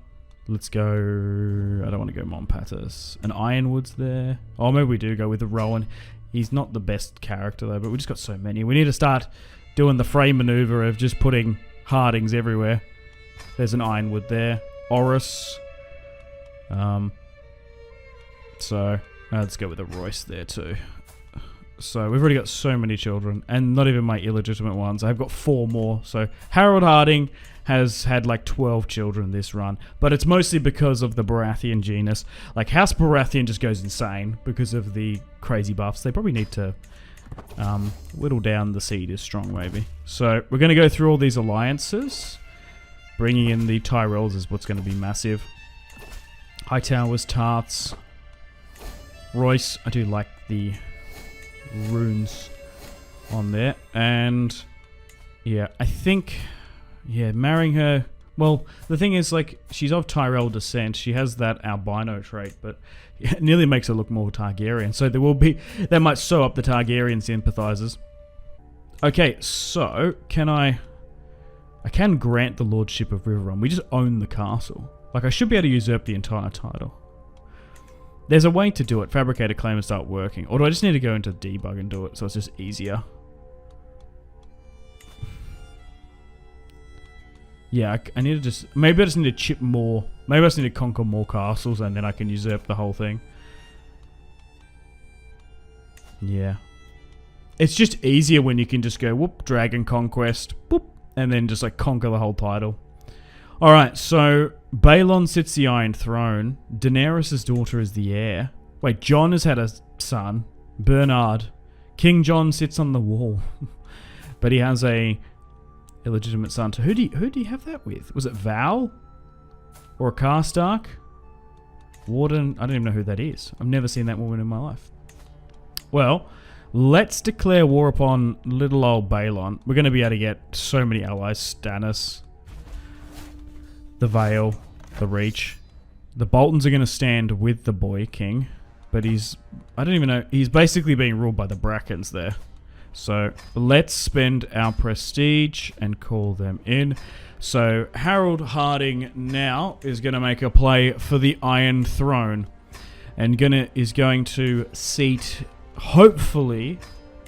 Let's go... I don't want to go Monpatis. And Ironwood's there. Oh, maybe we do go with the Rowan. He's not the best character though, but we just got so many. We need to start doing the Frey maneuver of just putting Hardings everywhere. There's an Ironwood there. Oris. So, let's go with a Royce there too. So, we've already got so many children, and not even my illegitimate ones. I've got 4 more. So, Harrold Hardyng has had like 12 children this run, but it's mostly because of the Baratheon genus. Like, House Baratheon just goes insane because of the crazy buffs. They probably need to whittle down the seed is strong, maybe. So, we're going to go through all these alliances. Bringing in the Tyrells is what's going to be massive. Hightowers, Tarths. Royce, I do like the runes on there. And yeah, I think, yeah, marrying her, well, the thing is, like, she's of Tyrell descent. She has that albino trait, but it nearly makes her look more Targaryen. So there will be, that might sew up the Targaryen sympathizers. Okay, so I can grant the lordship of Riverrun. We just own the castle. Like, I should be able to usurp the entire title. There's a way to do it. Fabricate a claim and start working. Or do I just need to go into debug and do it so it's just easier? Yeah, I need to just... Maybe I just need to chip more. Maybe I just need to conquer more castles and then I can usurp the whole thing. Yeah. It's just easier when you can just go, whoop, Dragon Conquest, boop, and then just like conquer the whole title. Alright, so Baelon sits the Iron Throne. Daenerys' daughter is the heir. Wait, Jon has had a son. Bernard. King Jon sits on the wall. But he has a illegitimate son. So who do you have that with? Was it Val? Or a Karstark? Warden? I don't even know who that is. I've never seen that woman in my life. Well, let's declare war upon little old Baelon. We're going to be able to get so many allies. Stannis. The Vale, the Reach. The Boltons are going to stand with the boy king, but he's, I don't even know, he's basically being ruled by the Brackens there. So let's spend our prestige and call them in. So Harrold Hardyng now is going to make a play for the Iron Throne and is going to seat, hopefully,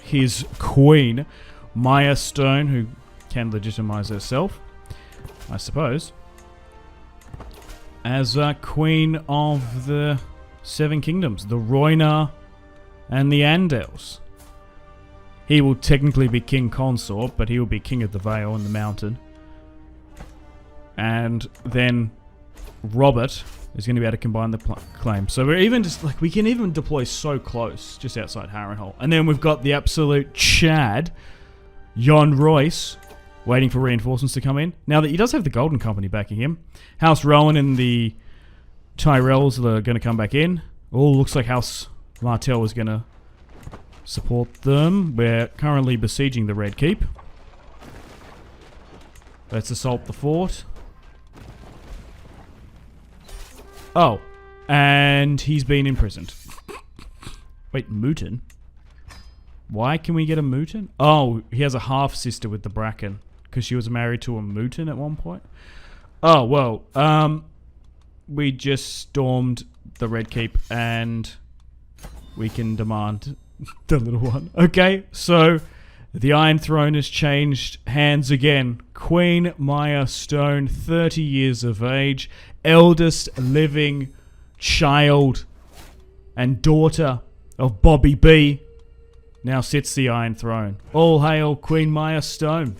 his queen, Maya Stone, who can legitimize herself, I suppose, as queen of the Seven Kingdoms, the Rhoynar and the Andals. He will technically be king consort, but he will be king of the Vale and the Mountain. And then Robert is going to be able to combine the claim. So we're even just like, we can even deploy so close, just outside Harrenhal. And then we've got the absolute Chad, Jon Royce, waiting for reinforcements to come in. Now that he does have the Golden Company backing him. House Rowan and the Tyrells are going to come back in. Oh, looks like House Martell is going to support them. We're currently besieging the Red Keep. Let's assault the fort. Oh, and he's been imprisoned. Wait, Mooten? Why can we get a Mooten? Oh, he has a half-sister with the Bracken. Because she was married to a Mooten at one point. Oh, well, we just stormed the Red Keep, and we can demand the little one. Okay, so the Iron Throne has changed hands again. Queen Maya Stone, 30 years of age, eldest living child and daughter of Bobby B, now sits the Iron Throne. All hail Queen Maya Stone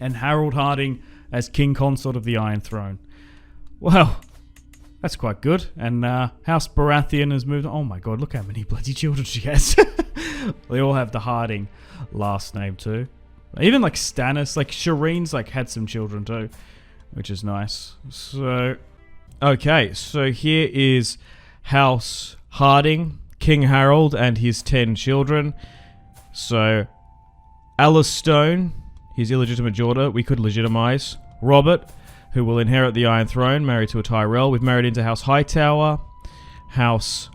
and Harrold Hardyng as King Consort of the Iron Throne. Well, that's quite good. And House Baratheon has moved on. Oh my god, look how many bloody children she has. They all have the Hardyng last name too. Even like Stannis, like Shireen's like had some children too, which is nice. So, okay, so here is House Hardyng, King Harrold and his 10 children. So, Alice Stone, his illegitimate daughter, we could legitimize. Robert, who will inherit the Iron Throne, married to a Tyrell. We've married into House Hightower, House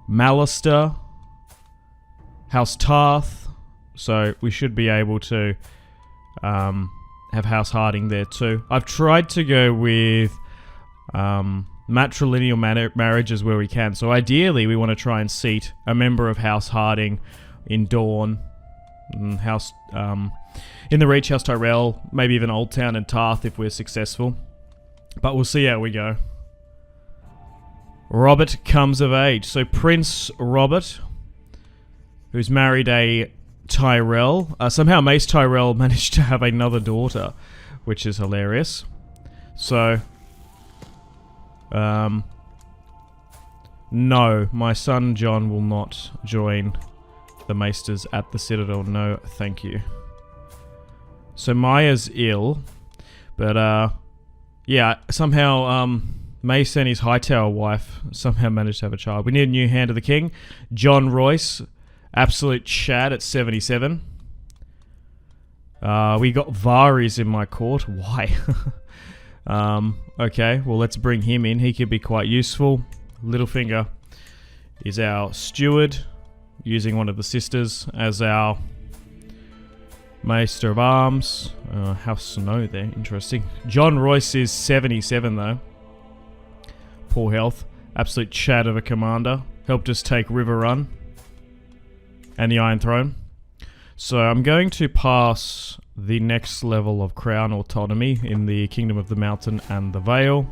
Mallister, House Tarth. So we should be able to have House Hardyng there too. I've tried to go with matrilineal marriages where we can. So ideally, we want to try and seat a member of House Hardyng in Dorne, House in the Reach, House Tyrell, maybe even Old Town and Tarth if we're successful. But we'll see how we go. Robert comes of age. So Prince Robert, who's married a Tyrell. Somehow Mace Tyrell managed to have another daughter, which is hilarious. So, no, my son John will not join the Maesters at the Citadel. No, thank you. So Maya's ill, but yeah, somehow Mace and his Hightower wife somehow managed to have a child. We need a new Hand of the King. John Royce, absolute Chad at 77. We got Varys in my court. Why? Okay, well let's bring him in. He could be quite useful. Littlefinger is our steward, using one of the sisters as our Maester of Arms. House Snow there, interesting. John Royce is 77 though. Poor health. Absolute Chad of a commander. Helped us take River Run and the Iron Throne. So I'm going to pass the next level of crown autonomy in the Kingdom of the Mountain and the Vale,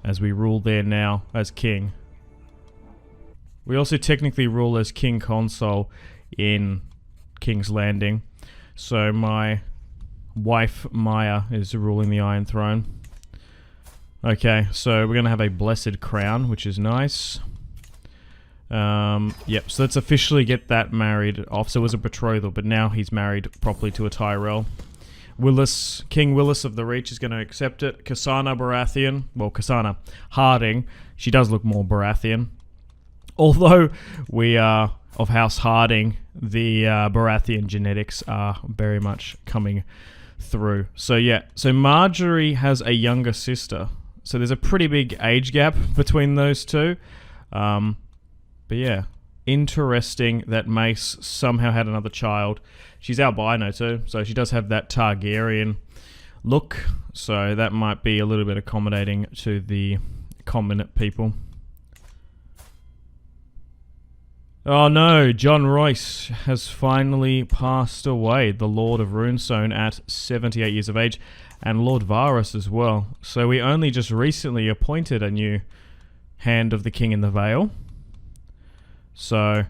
as we rule there now as king. We also technically rule as King Console in King's Landing. So my wife Maya is ruling the Iron Throne. Okay, so we're going to have a blessed crown, which is nice. Yep, so let's officially get that married off. So it was a betrothal, but now he's married properly to a Tyrell. Willis, King Willis of the Reach is going to accept it. Kasana Baratheon, well, Kasana Hardyng, she does look more Baratheon. Although we are of House Hardyng, the Baratheon genetics are very much coming through. So yeah, so Marjorie has a younger sister. So there's a pretty big age gap between those two. But yeah, interesting that Mace somehow had another child. She's albino too, so she does have that Targaryen look. So that might be a little bit accommodating to the common people. Oh no, John Royce has finally passed away, the Lord of Runestone at 78 years of age, and Lord Varys as well. So we only just recently appointed a new Hand of the King in the Vale. So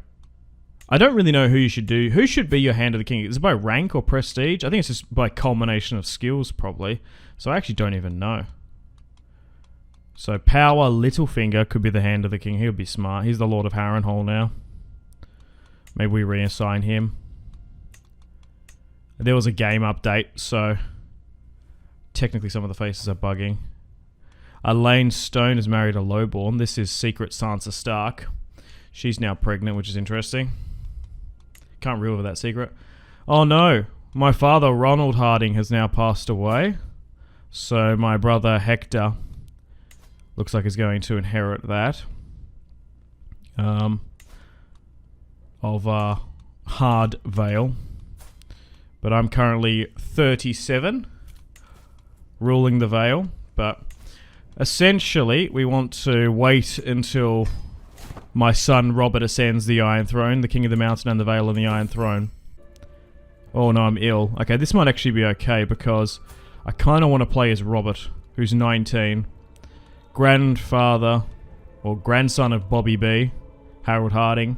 I don't really know who you should do. Who should be your Hand of the King? Is it by rank or prestige? I think it's just by culmination of skills probably. So I actually don't even know. So Power Littlefinger could be the Hand of the King. He'll be smart. He's the Lord of Harrenhal now. Maybe we reassign him. There was a game update, so technically some of the faces are bugging. Elaine Stone is married a lowborn. This is Secret Sansa Stark. She's now pregnant, which is interesting. Can't reel over that secret. Oh no, my father Ronald Hardyng has now passed away. So my brother Hector looks like he's going to inherit that. Of Hard Vale. But I'm currently 37, ruling the Vale. But essentially, we want to wait until my son Robert ascends the Iron Throne, the King of the Mountain and the Vale and the Iron Throne. Oh no, I'm ill. Okay, this might actually be okay because I kind of want to play as Robert, who's 19. Grandfather, or grandson of Bobby B, Harrold Hardyng.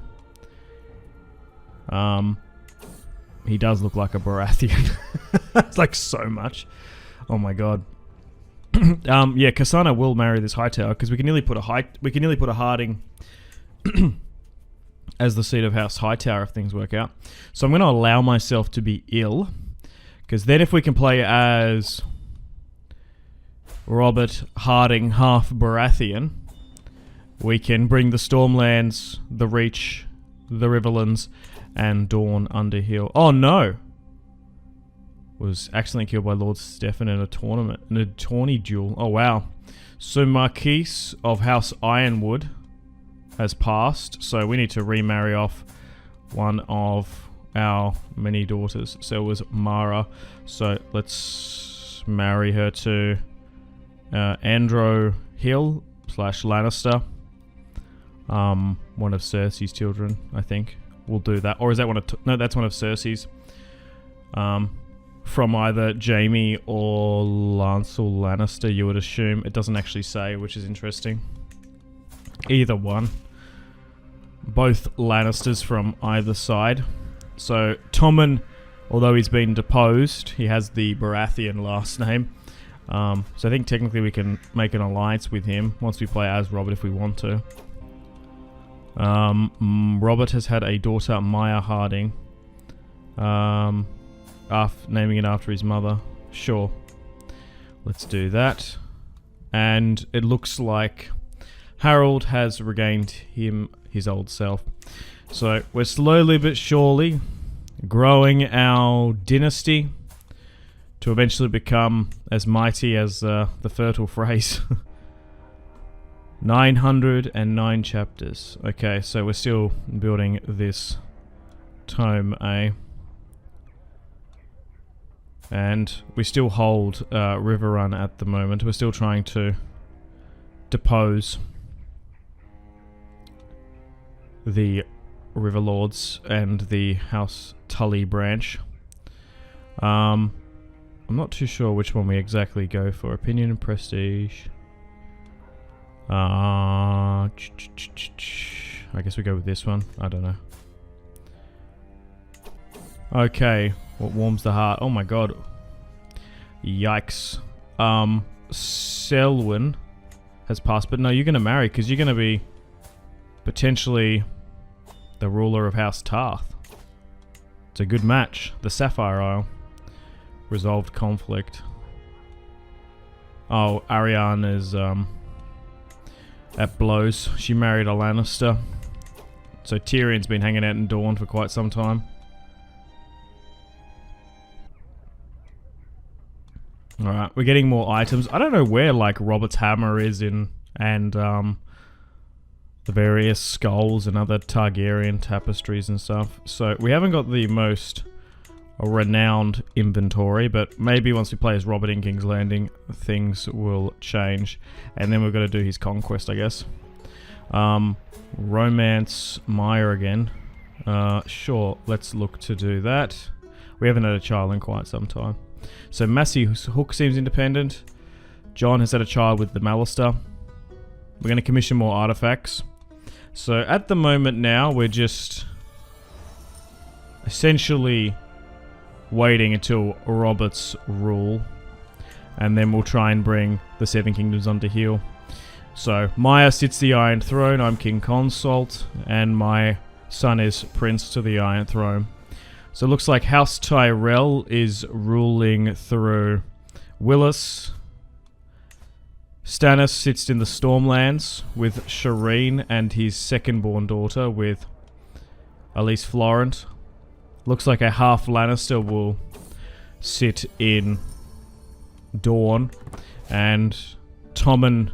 He does look like a Baratheon. It's like so much. Oh my god. Yeah, Kasana will marry this Hightower because we can nearly put a Hardyng as the seat of House Hightower if things work out. So I'm going to allow myself to be ill because then if we can play as Robert Hardyng, half Baratheon, we can bring the Stormlands, the Reach, the Riverlands, and Dorne under heel. Oh no! Was accidentally killed by Lord Stefan in a tournament, in a tourney duel. Oh wow. So Marquise of House Ironwood has passed, so we need to remarry off one of our many daughters. So it was Mara. So let's marry her to Andro Hill / Lannister. One of Cersei's children, I think. We'll do that. Or is that one of... no, that's one of Cersei's. From either Jaime or Lancel Lannister, you would assume. It doesn't actually say, which is interesting. Either one. Both Lannisters from either side. So, Tommen, although he's been deposed, he has the Baratheon last name. So I think technically we can make an alliance with him once we play as Robert if we want to. Robert has had a daughter, Maya Hardyng. Naming it after his mother. Sure. Let's do that. And it looks like Harrold has regained his old self. So we're slowly but surely growing our dynasty to eventually become as mighty as the fertile phrase. 909 chapters. Okay, so we're still building this tome, and we still hold Riverrun at the moment. We're still trying to depose the Riverlords and the House Tully branch. I'm not too sure which one we exactly go for. Opinion and prestige. I guess we go with this one. I don't know. Okay, what warms the heart? Oh my god. Yikes. Selwyn has passed, but no, you're gonna marry because you're gonna be potentially the ruler of House Tarth. It's a good match. The Sapphire Isle. Resolved conflict. Oh, Ariane is at blows. She married a Lannister. So Tyrion's been hanging out in Dorne for quite some time. Alright, we're getting more items. I don't know where, like, Robert's hammer is in, and, the various skulls and other Targaryen tapestries and stuff. So, we haven't got the most renowned inventory, but maybe once we play as Robert in King's Landing, things will change. And then we're going to do his conquest, I guess. Romance Maya again. Sure, let's look to do that. We haven't had a child in quite some time. So Massey Hook seems independent. John has had a child with the Mallister. We're going to commission more artifacts. So at the moment now, we're just essentially waiting until Robert's rule, and then we'll try and bring the Seven Kingdoms onto heel. So Maya sits the Iron Throne, I'm King Consult, and my son is Prince to the Iron Throne. So it looks like House Tyrell is ruling through Willis. Stannis sits in the Stormlands with Shireen and his second-born daughter with Elise Florent. Looks like a half Lannister will sit in Dorne, and Tommen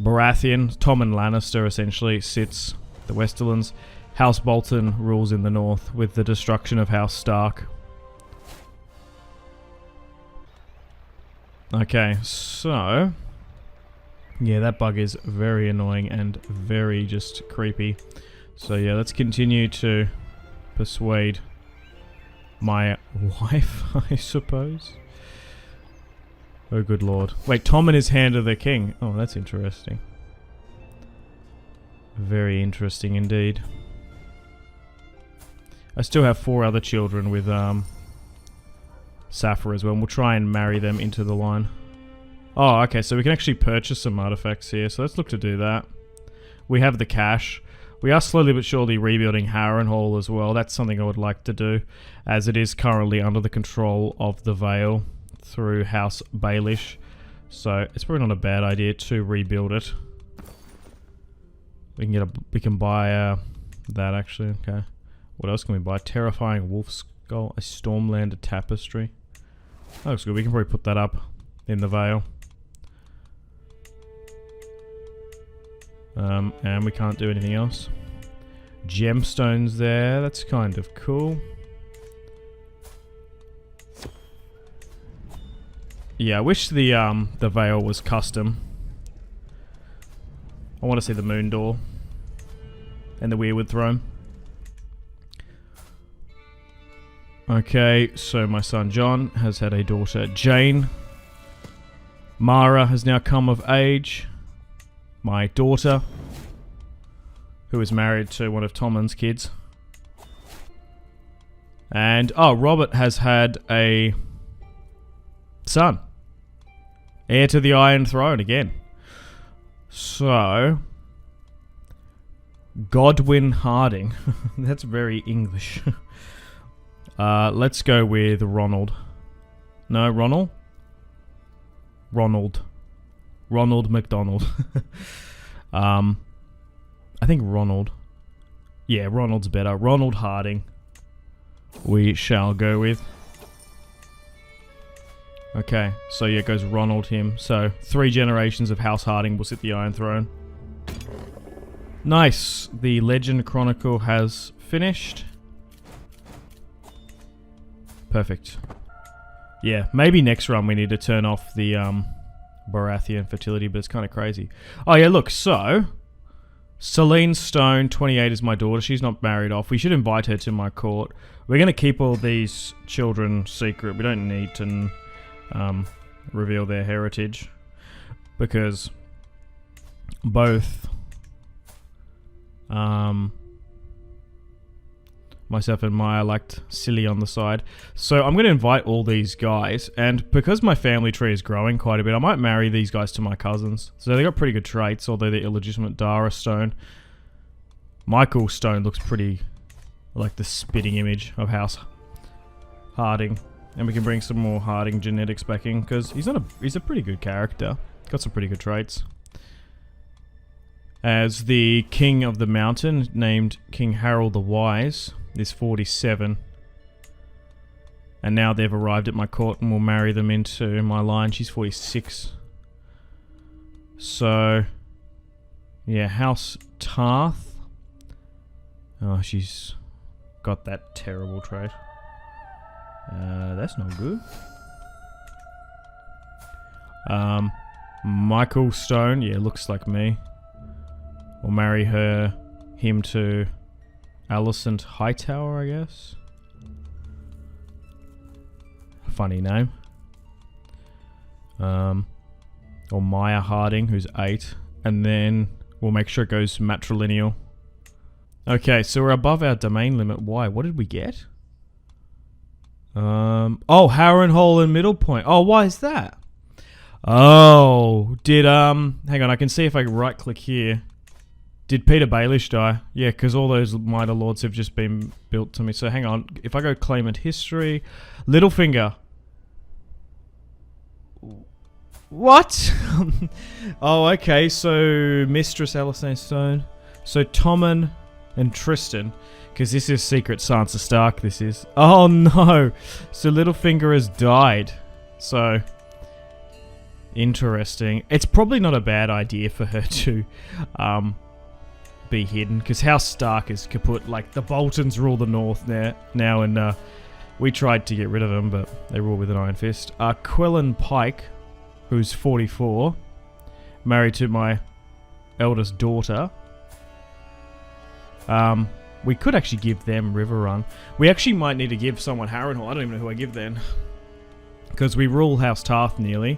Baratheon, Tommen Lannister essentially, sits the Westerlands. House Bolton rules in the north with the destruction of House Stark. Okay, so Yeah, that bug is very annoying and very just creepy. So yeah, let's continue to persuade my wife, I suppose. Oh, good lord. Wait, Tommen is hand of the king. Oh, that's interesting. Very interesting indeed. I still have 4 other children with Sappho as well, and we'll try and marry them into the line. Oh, okay, so we can actually purchase some artifacts here, so let's look to do that. We have the cash. We are slowly but surely rebuilding Harrenhal as well. That's something I would like to do, as it is currently under the control of the Vale through House Baelish. So it's probably not a bad idea to rebuild it. We can buy that actually. Okay. What else can we buy? Terrifying Wolf Skull, a Stormlander Tapestry. That looks good. We can probably put that up in the Vale. And we can't do anything else. Gemstones there. That's kind of cool. Yeah, I wish the Vale was custom. I want to see the Moon Door and the Weirwood Throne. Okay, so my son John has had a daughter, Jane. Mara has now come of age. My daughter, who is married to one of Tommen's kids. And, oh, Robert has had a son. Heir to the Iron Throne again. So, Godwin Harding. That's very English. Let's go with Ronald. No, Ronald? Ronald. Ronald McDonald. I think Ronald. Yeah, Ronald's better. Ronald Harding. We shall go with. Okay, so yeah, it goes Ronald him. So, 3 generations of House Harding will sit the Iron Throne. Nice. The Legend Chronicle has finished. Perfect. Yeah, maybe next run we need to turn off the Baratheon fertility, but it's kind of crazy. Oh yeah, look, so Celine Stone, 28, is my daughter. She's not married off. We should invite her to my court. We're going to keep all these children secret. We don't need to reveal their heritage, because both myself and Maya liked silly on the side. So I'm going to invite all these guys, and because my family tree is growing quite a bit, I might marry these guys to my cousins. So they got pretty good traits, although they're illegitimate. Dara Stone. Michael Stone looks pretty like the spitting image of House Harding. And we can bring some more Harding genetics back in, because he's a pretty good character. Got some pretty good traits. As the King of the Mountain, named King Harrold the Wise, is 47. And now they've arrived at my court and we'll marry them into my line. She's 46. So, yeah, House Tarth. Oh, she's got that terrible trait. That's not good. Michael Stone, yeah, looks like me. We'll marry him to Alicent Hightower, I guess. Funny name. Or Maya Harding, who's 8. And then we'll make sure it goes matrilineal. Okay, so we're above our domain limit. Why? What did we get? Oh, Harrenhal and Middle Point. Oh, why is that? Oh, hang on, I can see if I right click here. Did Peter Baelish die? Yeah, because all those Mitre Lords have just been built to me. So hang on, if I go claimant history, Littlefinger. What? Oh, okay, so Mistress Alicent Stone. So Tommen and Tristan. Because this is Secret Sansa Stark, this is. Oh no! So Littlefinger has died. So, interesting. It's probably not a bad idea for her to be hidden. Because House Stark is kaput. Like, the Boltons rule the North now, and we tried to get rid of them, but they rule with an iron fist. Quillan Pike, who's 44. married to my eldest daughter. We could actually give them Riverrun. We actually might need to give someone Harrenhal. I don't even know who I give then. Because we rule House Tarth nearly.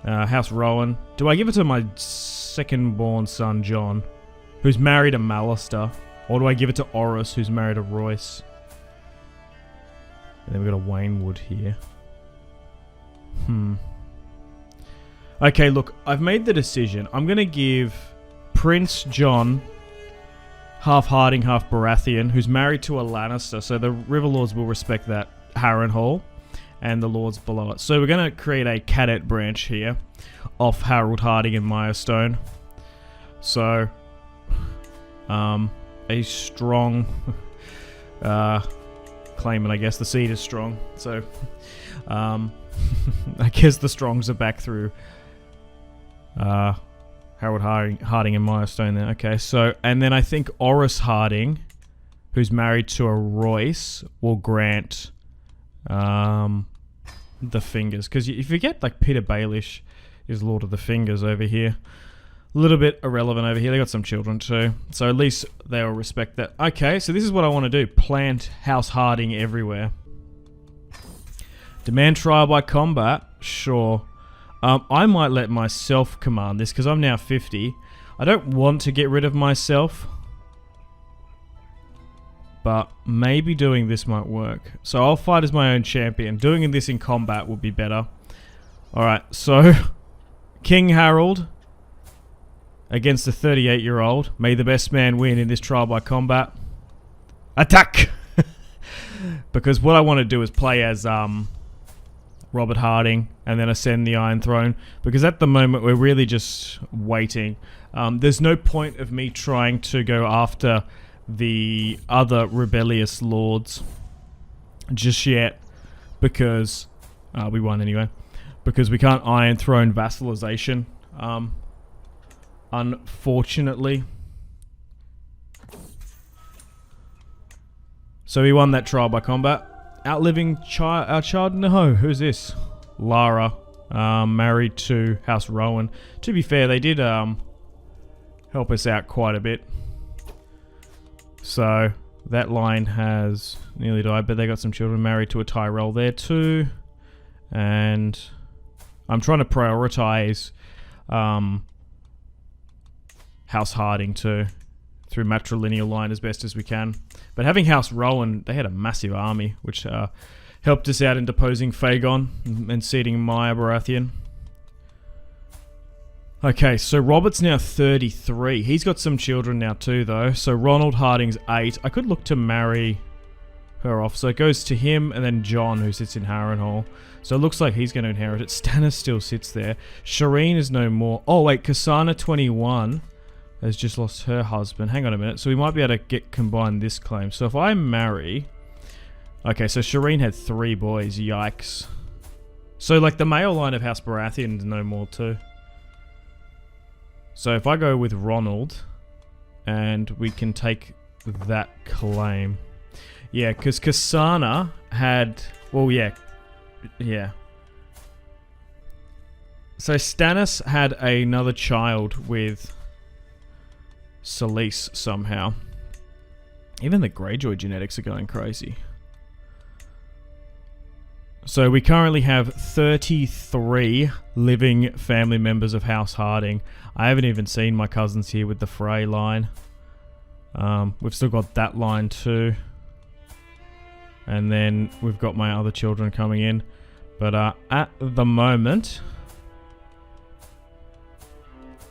House Rowan. Do I give it to my second-born son, John, who's married to Mallister? Or do I give it to Oris, who's married to Royce? And then we've got a Waynwood here. Okay, look, I've made the decision. I'm going to give Prince John, half Hardyng, half Baratheon, who's married to a Lannister, so the Riverlords will respect that, Harrenhal, and the lords below it. So we're going to create a cadet branch here of Harrold Hardyng and Milestone. So, a strong claimant, I guess. The seed is strong. So, I guess the Strongs are back through Harrold Hardyng and Milestone there. Okay, so, and then I think Oris Hardyng, who's married to a Royce, will grant the Fingers. Because if you get, like, Peter Baelish is Lord of the Fingers over here. A little bit irrelevant over here. They got some children too. So at least they'll respect that. Okay, so this is what I want to do. Plant House Hardyng everywhere. Demand trial by combat. Sure. I might let myself command this because I'm now 50. I don't want to get rid of myself. But maybe doing this might work. So I'll fight as my own champion. Doing this in combat would be better. Alright, so King Harrold against the 38-year-old. May the best man win in this trial by combat. Attack! Because what I want to do is play as Robert Hardyng and then ascend the Iron Throne. Because at the moment we're really just waiting. There's no point of me trying to go after the other rebellious lords just yet. Because we won anyway. Because we can't Iron Throne vassalization. Unfortunately. So we won that trial by combat. Outliving our child? No. Who's this? Lara. Married to House Rowan. To be fair, they did help us out quite a bit. So that line has nearly died, but they got some children. Married to a Tyrell there too. And I'm trying to prioritize House Hardyng too, through matrilineal line as best as we can. But having House Rowan, they had a massive army, which helped us out in deposing Fagon and seating Maya Baratheon. Okay, so Robert's now 33. He's got some children now too, though. So Ronald Harding's 8. I could look to marry her off. So it goes to him and then John, who sits in Harrenhal. So it looks like he's going to inherit it. Stannis still sits there. Shireen is no more. Oh, wait, Kasana 21 has just lost her husband. Hang on a minute. So we might be able to combine this claim. So if I marry... Okay, so Shireen had 3 boys. Yikes. So, like, the male line of House Baratheon is no more, too. So if I go with Ronald, and we can take that claim. Yeah, because Kasana had... Well, yeah. Yeah. So Stannis had another child with Selyse somehow. Even the Greyjoy genetics are going crazy. So we currently have 33 living family members of House Hardyng. I haven't even seen my cousins here with the Frey line. We've still got that line too. And then we've got my other children coming in. But at the moment,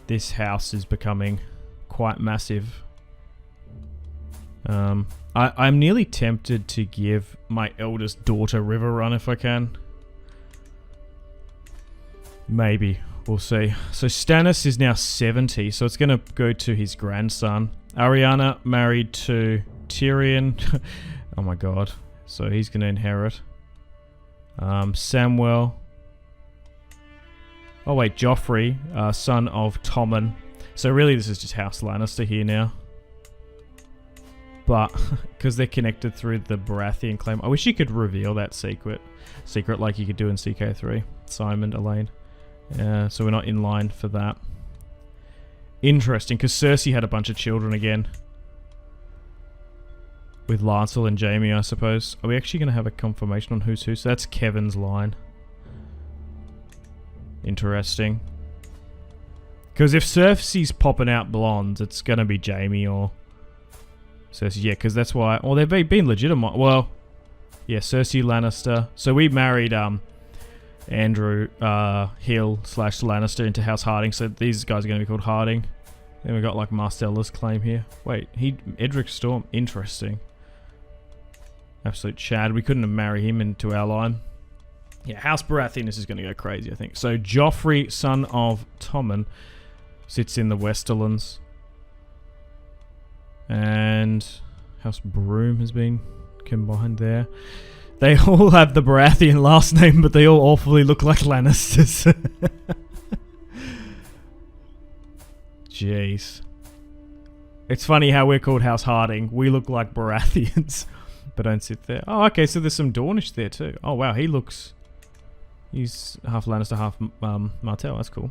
this house is becoming quite massive. I'm nearly tempted to give my eldest daughter Riverrun if I can. Maybe. We'll see. So Stannis is now 70, so it's going to go to his grandson. Ariana married to Tyrion. Oh my god. So he's going to inherit. Samwell. Oh wait, Joffrey, son of Tommen. So really this is just House Lannister here now. But, because they're connected through the Baratheon claim. I wish you could reveal that secret like you could do in CK3. Simon, Elaine. So we're not in line for that. Interesting, because Cersei had a bunch of children again. With Lancel and Jaime, I suppose. Are we actually going to have a confirmation on who's who? So that's Kevin's line. Interesting. Because if Cersei's popping out blondes, it's going to be Jaime or Cersei. Yeah, because that's why... Well, they've been legitimate. Well, yeah, Cersei Lannister. So we married Andrew Hill / Lannister into House Hardyng. So these guys are going to be called Hardyng. Then we got like Marstella's claim here. Wait, Edric Storm. Interesting. Absolute Chad. We couldn't have married him into our line. Yeah, House Baratheon, this is going to go crazy, I think. So Joffrey, son of Tommen, sits in the Westerlands. And House Broom has been combined there. They all have the Baratheon last name, but they all awfully look like Lannisters. Jeez. It's funny how we're called House Hardyng. We look like Baratheons, but don't sit there. Oh, okay, so there's some Dornish there too. Oh, wow, he's half Lannister, half Martell. That's cool.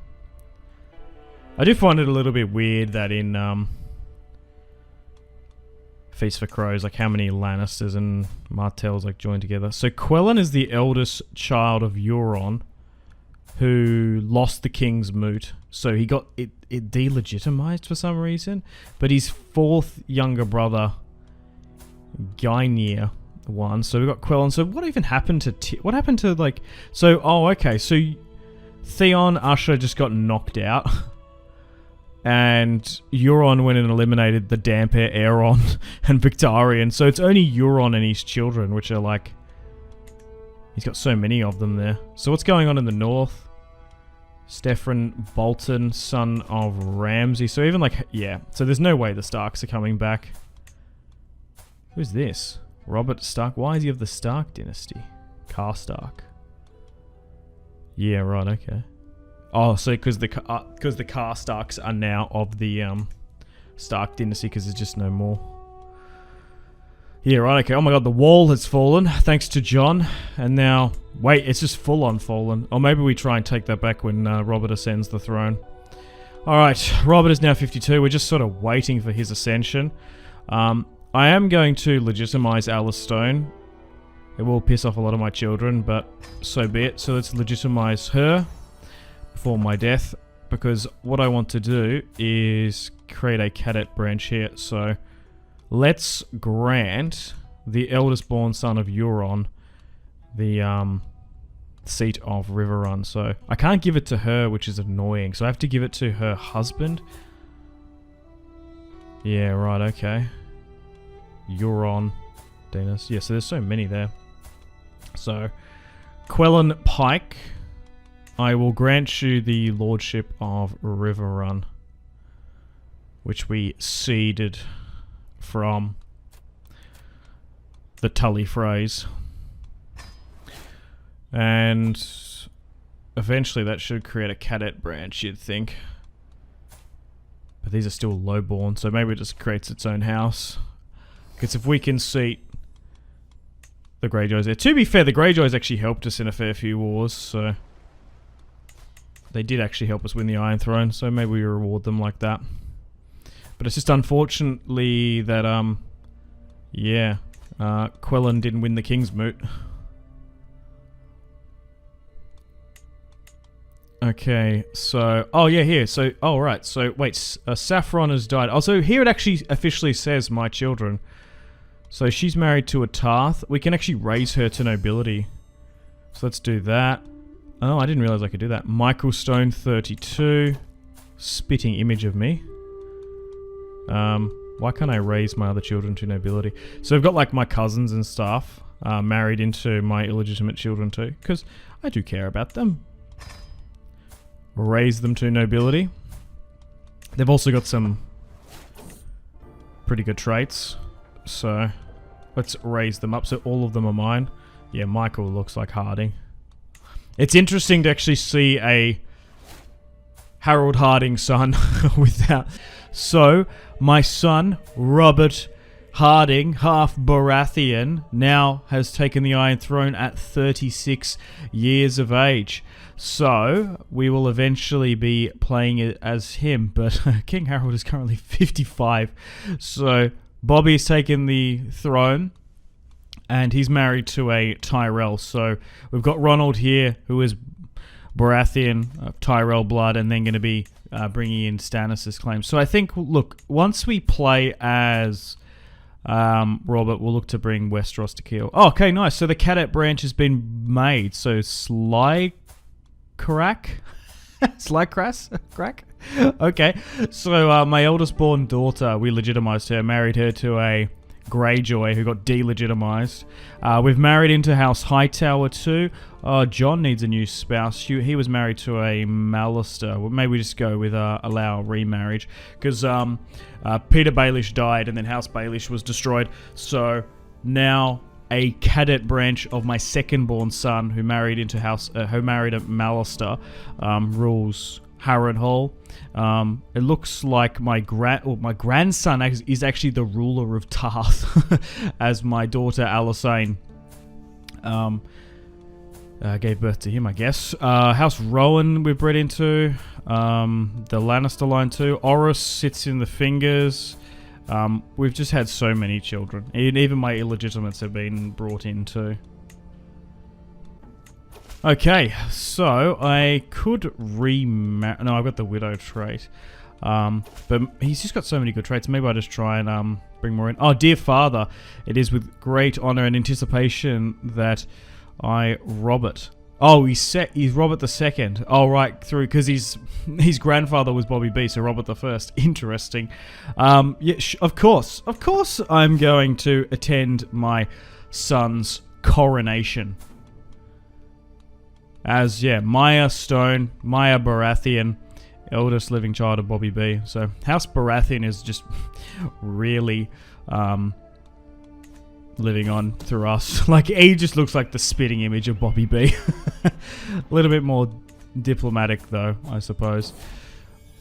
I do find it a little bit weird that in Feast for Crows, like how many Lannisters and Martells like joined together. So Quellin is the eldest child of Euron, who lost the king's moot. So he got it delegitimized for some reason. But his fourth younger brother, Gynir, won. So we got Quellin. So what even happened to what happened to like? So okay. So Theon Usher just got knocked out. And Euron went and eliminated the Damper, Aeron, and Victarion. So it's only Euron and his children, which are like... He's got so many of them there. So what's going on in the north? Stefan Bolton, son of Ramsay. So even like... Yeah. So there's no way the Starks are coming back. Who's this? Robert Stark. Why is he of the Stark dynasty? Karstark. Yeah, right, okay. Oh, so because the Karstarks are now of the Stark dynasty because there's just no more. Yeah, right, okay. Oh my god, the wall has fallen thanks to Jon. And now, wait, it's just full on fallen. Or maybe we try and take that back when Robert ascends the throne. Alright, Robert is now 52. We're just sort of waiting for his ascension. I am going to legitimize Alice Stone. It will piss off a lot of my children, but so be it. So let's legitimize her before my death, because what I want to do is create a cadet branch here. So let's grant the eldest born son of Euron the seat of Riverrun. So I can't give it to her, which is annoying. So I have to give it to her husband. Yeah, right, okay. Euron, Daenerys. Yeah, so there's so many there. So Quellin Pike, I will grant you the lordship of Riverrun, which we ceded from the Tully Freys. And eventually that should create a cadet branch, you'd think. But these are still lowborn, so maybe it just creates its own house. Because if we can seat the Greyjoys there. To be fair, the Greyjoys actually helped us in a fair few wars, so... They did actually help us win the Iron Throne, so maybe we reward them like that. But it's just unfortunately that, Quellin didn't win the King's Moot. Okay, so... Oh, yeah, here. So, oh, right. So, wait, Saffron has died. Also, here it actually officially says my children. So, she's married to a Tarth. We can actually raise her to nobility. So, let's do that. Oh, I didn't realize I could do that. Michael Stone, 32. Spitting image of me. Why can't I raise my other children to nobility? So I've got like my cousins and stuff married into my illegitimate children too. Because I do care about them. Raise them to nobility. They've also got some pretty good traits. So let's raise them up. So all of them are mine. Yeah, Michael looks like Hardyng. It's interesting to actually see a Harrold Hardyng son without... So, my son, Robert Hardyng, half Baratheon, now has taken the Iron Throne at 36 years of age. So, we will eventually be playing it as him, but King Harrold is currently 55. So, Bobby's taken the throne, and he's married to a Tyrell. So, we've got Ronald here, who is Baratheon, Tyrell blood, and then going to be bringing in Stannis' claim. So, I think, look, once we play as Robert, we'll look to bring Westeros to kill. Oh, okay, nice. So, the cadet branch has been made. So, Crack? Crack? Okay. So, my eldest born daughter, we legitimized her, married her to a Greyjoy who got delegitimized. We've married into House Hightower too. John needs a new spouse. He was married to a Lannister. Well, maybe we just go with allow remarriage. Because Peter Baelish died and then House Baelish was destroyed. So, now a cadet branch of my second-born son, who married into who married a Lannister, rules Harrenhal. It looks like my grandson is actually the ruler of Tarth, as my daughter Alysanne gave birth to him, I guess. House Rowan we've bred into. The Lannister line too. Oris sits in the Fingers. We've just had so many children. Even my illegitimates have been brought in too. Okay, so I could remarry. No, I've got the widow trait. But he's just got so many good traits. Maybe I'll just try and bring more in. Oh, dear father, it is with great honor and anticipation that Robert. Oh, he's Robert II. Oh, right, through, because his grandfather was Bobby B, so Robert I. Interesting. Yeah, of course, I'm going to attend my son's coronation. As, yeah, Maya Stone, Maya Baratheon, eldest living child of Bobby B. So, House Baratheon is just really living on through us. Like, he just looks like the spitting image of Bobby B. A little bit more diplomatic, though, I suppose.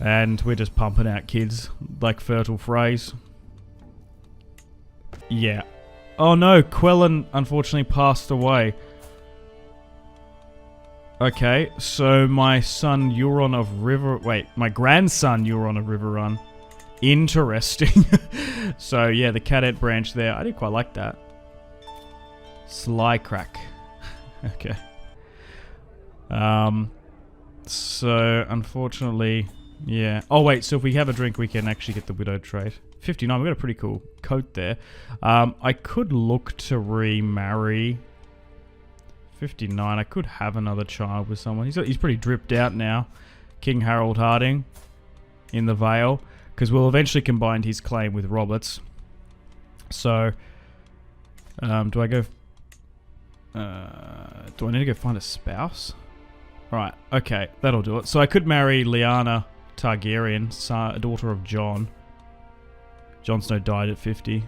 And we're just pumping out kids, like fertile phrase. Yeah. Oh no, Quellen unfortunately passed away. Okay, so my son Euron of River... Wait, my grandson Euron of Riverrun. Interesting. So, yeah, the cadet branch there. I did quite like that. Sly crack. Okay. So, unfortunately, yeah. Oh, wait, so if we have a drink, we can actually get the widow trait. 59, we've got a pretty cool coat there. I could look to remarry... 59, I could have another child with someone. He's pretty dripped out now. King Harrold Hardyng in the Vale. Because we'll eventually combine his claim with Robert's. So, do I go... do I need to go find a spouse? Right, okay, that'll do it. So I could marry Lyanna Targaryen, a daughter of Jon. Jon Snow died at 50.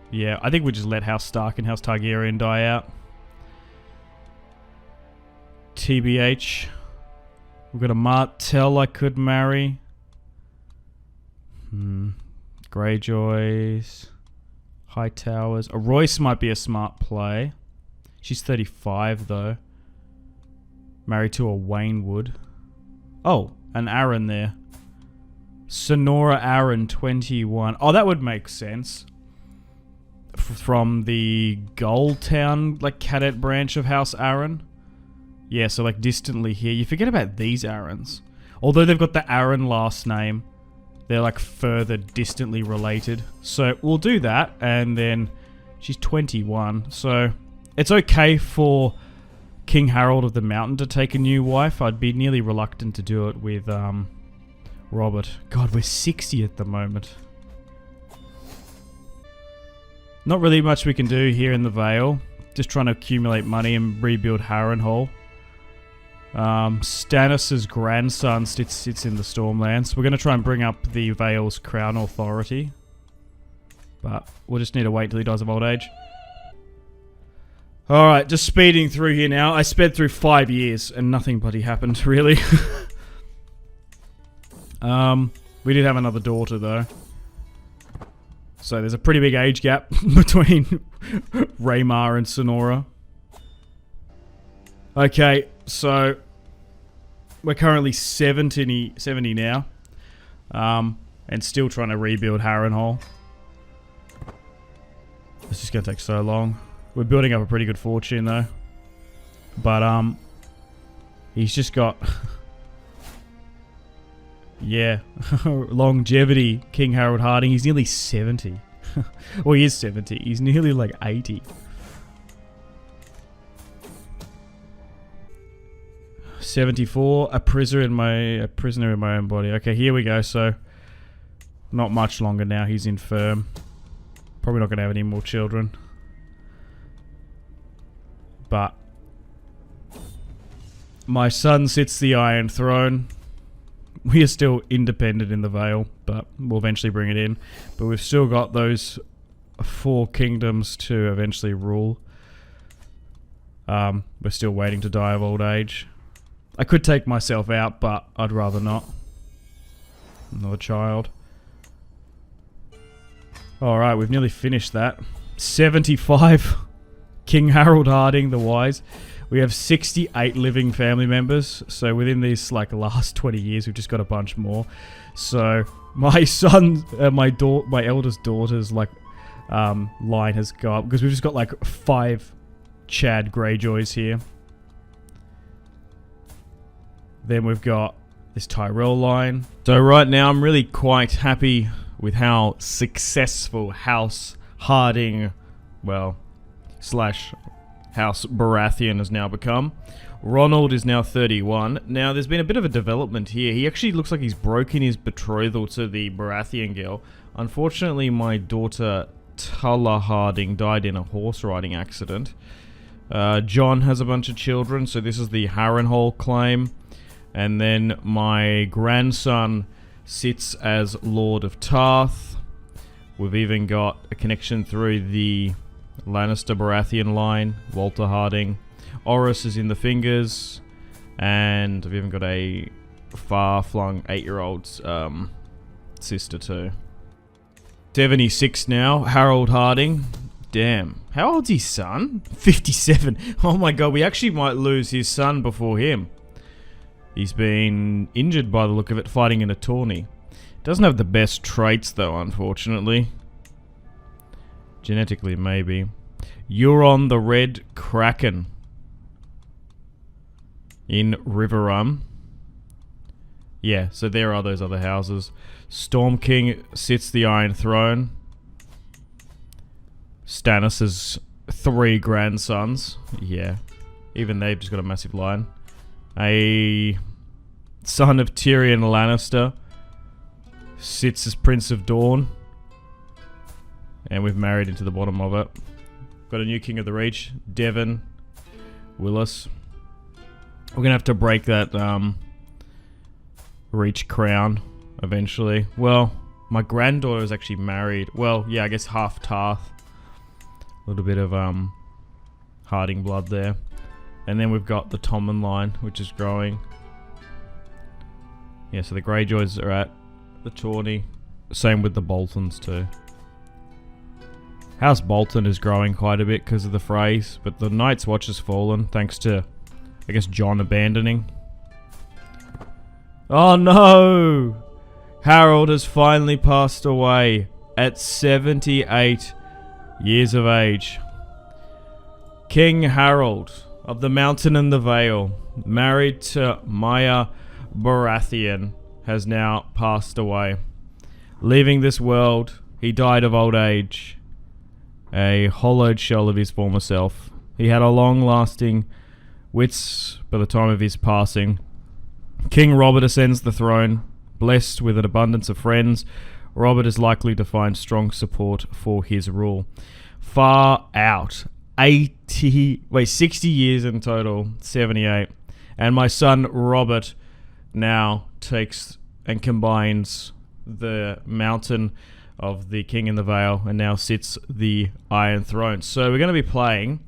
Yeah, I think we just let House Stark and House Targaryen die out. TBH. We've got a Martell I could marry. Greyjoys. Hightowers. A Royce might be a smart play. She's 35 though. Married to a Waynwood. Oh, an Aaron there. Sonora Aaron, 21. Oh, that would make sense. From the Goldtown, like, cadet branch of House Aaron. Yeah, so like distantly here. You forget about these Aarons. Although they've got the Aaron last name, they're like further distantly related. So we'll do that, and then she's 21. So it's okay for King Harrold of the Mountain to take a new wife. I'd be nearly reluctant to do it with Robert. God, we're 60 at the moment. Not really much we can do here in the Vale. Just trying to accumulate money and rebuild Harrenhal. Stannis' grandson sits in the Stormlands. We're going to try and bring up the Vale's crown authority. But we'll just need to wait till he dies of old age. Alright, just speeding through here now. I sped through 5 years and nothing bloody happened, really. We did have another daughter, though. So there's a pretty big age gap between Rhaemar and Sonora. Okay, so we're currently 70 now. And still trying to rebuild Harrenhal. This is going to take so long. We're building up a pretty good fortune though. But he's just got yeah, longevity. King Harrold Hardyng, he's nearly 70. Well, he is 70. He's nearly like 80. $74. A prisoner in my own body. Okay, here we go. So not much longer now. He's infirm. Probably not going to have any more children. But my son sits the Iron Throne. We are still independent in the Vale, but we'll eventually bring it in. But we've still got those 4 kingdoms to eventually rule. We're still waiting to die of old age. I could take myself out, but I'd rather not. Another child. Alright, we've nearly finished that. 75. King Harrold Hardyng the Wise. We have 68 living family members. So within these like last 20 years, we've just got a bunch more. So my son, my eldest daughter's like line has got, because we've just got like 5 Chad Greyjoys here. Then we've got this Tyrell line. So right now I'm really quite happy with how successful House Hardyng, well, slash House Baratheon has now become. Ronald is now 31. Now, there's been a bit of a development here. He actually looks like he's broken his betrothal to the Baratheon girl. Unfortunately, my daughter Tulla Hardyng died in a horse riding accident. John has a bunch of children, so this is the Harrenhal claim. And then my grandson sits as Lord of Tarth. We've even got a connection through the Lannister Baratheon line, Walter Hardyng. Oris is in the fingers, and we've even got a far-flung 8-year-old sister too. 76 now, Harrold Hardyng. Damn, how old's his son? 57. Oh my god, we actually might lose his son before him. He's been injured by the look of it, fighting in a tourney. Doesn't have the best traits though, unfortunately. Genetically, maybe. Euron the Red Kraken in Riverrun. Yeah, so there are those other houses. Storm King sits the Iron Throne. Stannis' 3 grandsons. Yeah, even they've just got a massive line. A son of Tyrion Lannister sits as Prince of Dorne. And we've married into the bottom of it. Got a new King of the Reach, Devon Willis. We're going to have to break that Reach crown eventually. Well, my granddaughter is actually married. Well, yeah, I guess half Tarth. A little bit of Hardyng blood there. And then we've got the Tommen line, which is growing. Yeah, so the Greyjoys are at the tourney. Same with the Boltons too. House Bolton is growing quite a bit because of the Freys, but the Night's Watch has fallen thanks to, I guess, Jon abandoning. Oh no! Harold has finally passed away at 78 years of age. King Harold of the Mountain and the Vale, married to Maya Baratheon, has now passed away. Leaving this world, he died of old age. A hollowed shell of his former self. He had a long-lasting wits by the time of his passing. King Robert ascends the throne, blessed with an abundance of friends. Robert is likely to find strong support for his rule. Far out. 60 years in total. 78. And my son Robert now takes and combines the mountain of the King in the Vale and now sits the Iron Throne. So we're going to be playing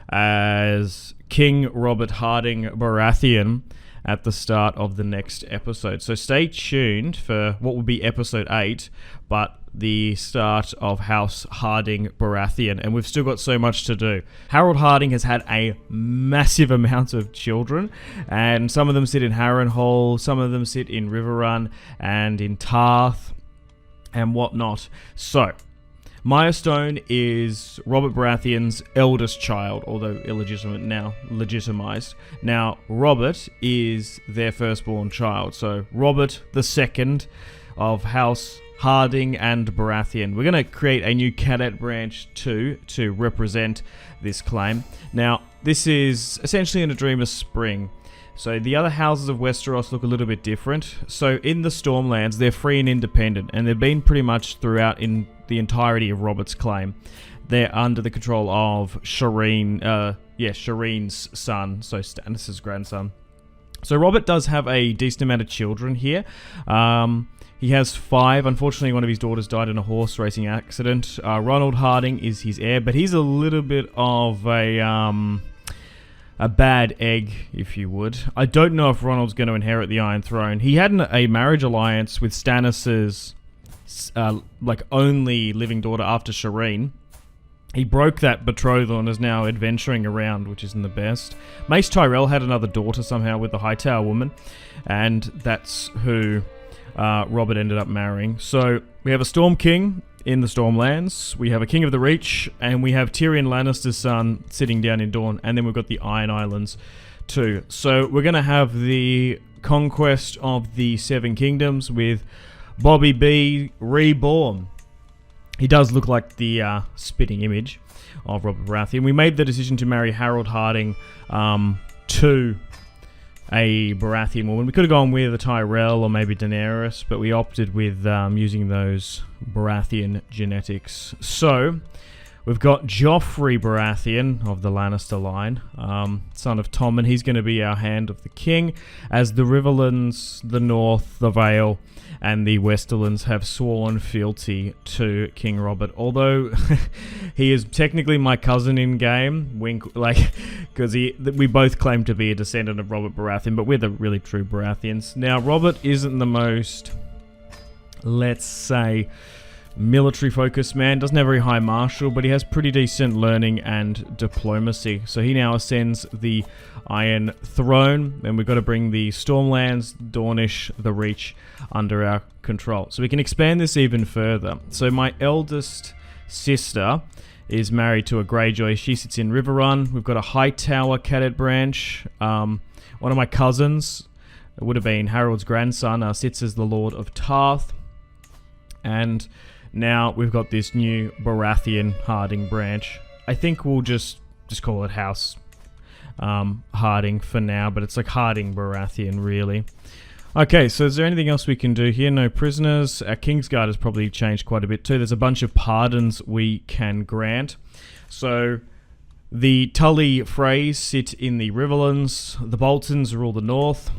as King Robert Hardyng Baratheon at the start of the next episode. So stay tuned for what will be episode 8, but the start of House Hardyng Baratheon, and we've still got so much to do. Harrold Hardyng has had a massive amount of children, and some of them sit in Harrenhal, some of them sit in Riverrun and in Tarth and whatnot. So Maya Stone is Robert Baratheon's eldest child, although illegitimate now, legitimized. Now, Robert is their firstborn child, so Robert the second of House Hardyng and Baratheon. We're going to create a new cadet branch too to represent this claim. Now, this is essentially in A Dream of Spring. So the other houses of Westeros look a little bit different. So in the Stormlands, they're free and independent, and they've been pretty much throughout in the entirety of Robert's claim. They're under the control of Shireen's son, so Stannis' grandson. So Robert does have a decent amount of children here. He has 5. Unfortunately, one of his daughters died in a horse racing accident. Ronald Hardyng is his heir, but he's a little bit of a bad egg, if you would. I don't know if Ronald's going to inherit the Iron Throne. He had a marriage alliance with Stannis's only living daughter after Shireen. He broke that betrothal and is now adventuring around, which isn't the best. Mace Tyrell had another daughter somehow with the Hightower woman, and that's who Robert ended up marrying. So we have a Storm King in the Stormlands, we have a King of the Reach, and we have Tyrion Lannister's son sitting down in Dorne, and then we've got the Iron Islands too. So we're going to have the conquest of the Seven Kingdoms with Bobby B reborn. He does look like the spitting image of Robert Baratheon. We made the decision to marry Harrold Hardyng to a Baratheon woman. We could have gone with a Tyrell or maybe Daenerys, but we opted with using those Baratheon genetics. So we've got Joffrey Baratheon of the Lannister line, son of Tommen. He's going to be our Hand of the King, as the Riverlands, the North, the Vale, and the Westerlands have sworn fealty to King Robert. Although he is technically my cousin in game, wink, because we both claim to be a descendant of Robert Baratheon, but we're the really true Baratheons. Now, Robert isn't the most, let's say, military-focused man. Doesn't have very high martial, but he has pretty decent learning and diplomacy. So he now ascends the Iron Throne, and we've got to bring the Stormlands, Dornish, the Reach under our control. So we can expand this even further. So my eldest sister is married to a Greyjoy. She sits in Riverrun. We've got a Hightower cadet branch. One of my cousins, it would have been Harold's grandson, sits as the Lord of Tarth. And now we've got this new Baratheon Hardyng branch. I think we'll just call it House Hardyng for now, but it's like Hardyng Baratheon, really. Okay, so is there anything else we can do here? No prisoners. Our Kingsguard has probably changed quite a bit too. There's a bunch of pardons we can grant. So the Tully Freys sit in the Riverlands. The Boltons rule the North.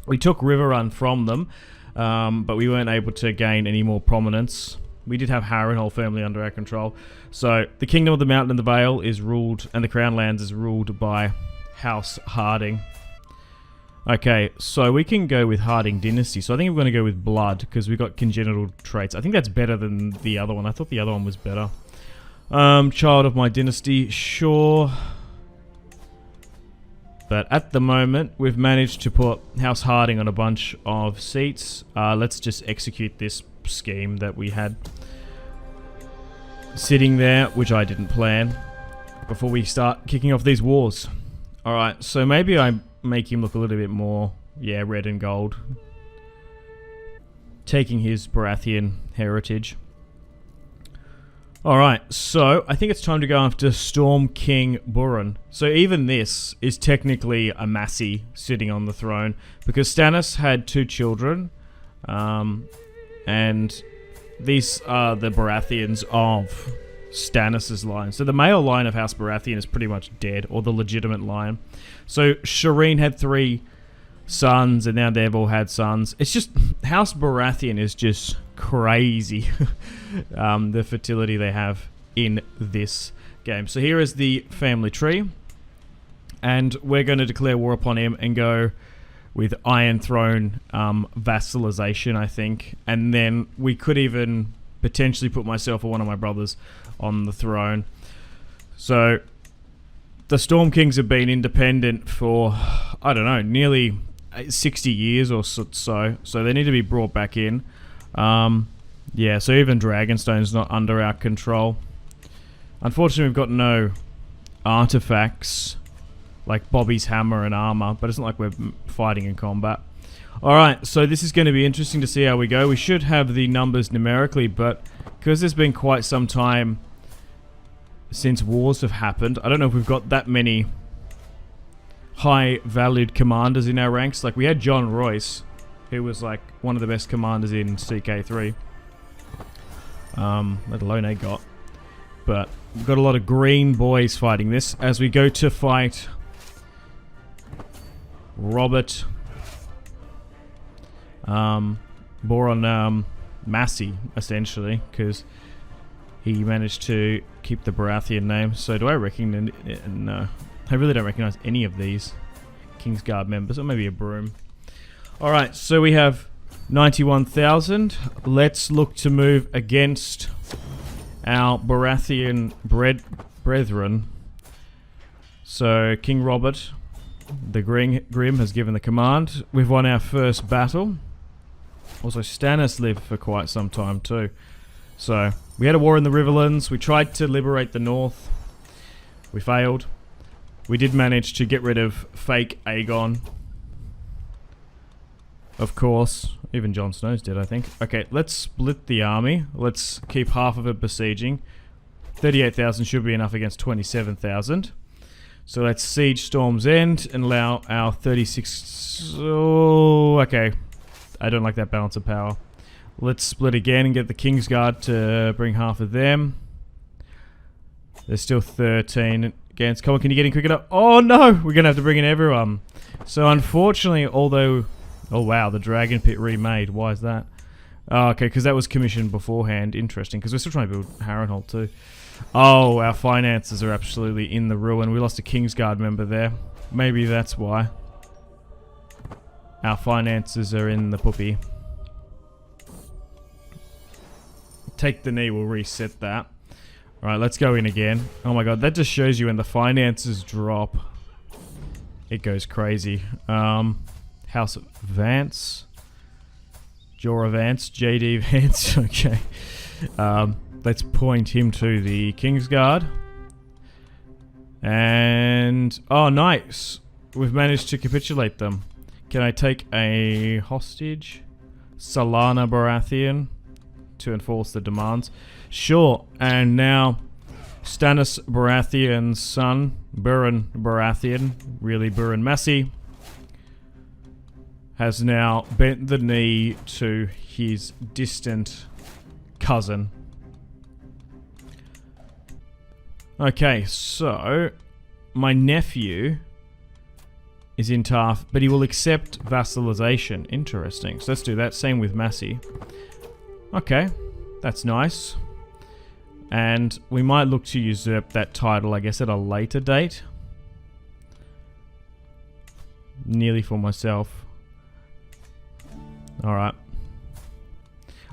We took Riverrun from them, but we weren't able to gain any more prominence. We did have Harrenhal firmly under our control. So the Kingdom of the Mountain and the Vale is ruled, and the Crown Lands is ruled by House Hardyng. Okay, so we can go with Hardyng Dynasty. So I think we're going to go with Blood, because we've got congenital traits. I think that's better than the other one. I thought the other one was better. Child of my dynasty, sure. But at the moment, we've managed to put House Hardyng on a bunch of seats. Let's just execute this scheme that we had sitting there, which I didn't plan, before we start kicking off these wars. Alright, so maybe I make him look a little bit more, red and gold. Taking his Baratheon heritage. Alright, so I think it's time to go after Storm King Buran. So even this is technically a Massey sitting on the throne, because Stannis had 2 children, and these are the Baratheons of Stannis' line. So the male line of House Baratheon is pretty much dead, or the legitimate line. So Shireen had 3 sons, and now they've all had sons. It's just, House Baratheon is just crazy, the fertility they have in this game. So here is the family tree, and we're going to declare war upon him and go with Iron Throne vassalization, I think. And then we could even potentially put myself or one of my brothers on the throne. So the Storm Kings have been independent for, I don't know, nearly 60 years or so. So they need to be brought back in. Yeah, so even Dragonstone's not under our control. Unfortunately, we've got no artifacts like Bobby's hammer and armor, but it's not like we're fighting in combat. Alright, so this is going to be interesting to see how we go. We should have the numbers numerically, but because there's been quite some time since wars have happened, I don't know if we've got that many high-valued commanders in our ranks. Like, we had John Royce, who was like one of the best commanders in CK3. Let alone AGOT. But we've got a lot of green boys fighting this as we go to fight Robert Massey, essentially, because he managed to keep the Baratheon name. So do I recognize... No. I really don't recognize any of these Kingsguard members, or maybe a broom. Alright, so we have 91,000. Let's look to move against our Baratheon brethren. So, King Robert, the Grim, has given the command. We've won our first battle. Also, Stannis lived for quite some time too. So, we had a war in the Riverlands. We tried to liberate the north. We failed. We did manage to get rid of fake Aegon. Of course. Even Jon Snow's did, I think. Okay, let's split the army. Let's keep half of it besieging. 38,000 should be enough against 27,000. So let's siege Storm's End and allow our 36... Oh, okay. I don't like that balance of power. Let's split again and get the Kingsguard to bring half of them. There's still 13 against... Come on, can you get in quick enough? Oh no! We're going to have to bring in everyone. So unfortunately, although... Oh wow, the Dragon Pit remade. Why is that? Oh, okay, because that was commissioned beforehand. Interesting, because we're still trying to build Harrenhal too. Oh, our finances are absolutely in the ruin. We lost a Kingsguard member there. Maybe that's why. Our finances are in the poopy. Take the knee, we'll reset that. Alright, let's go in again. Oh my god, that just shows you when the finances drop. It goes crazy. House Vance. Jorah Vance. JD Vance. Okay. Let's point him to the Kingsguard. And... Oh, nice. We've managed to capitulate them. Can I take a hostage? Salana Baratheon to enforce the demands. Sure. And now Stannis Baratheon's son, Buren Baratheon, really Buren Massey, has now bent the knee to his distant cousin. Okay, so my nephew is in Tarth, but he will accept vassalization. Interesting. So let's do that. Same with Massey. Okay, that's nice. And we might look to usurp that title, I guess, at a later date. Nearly for myself. Alright.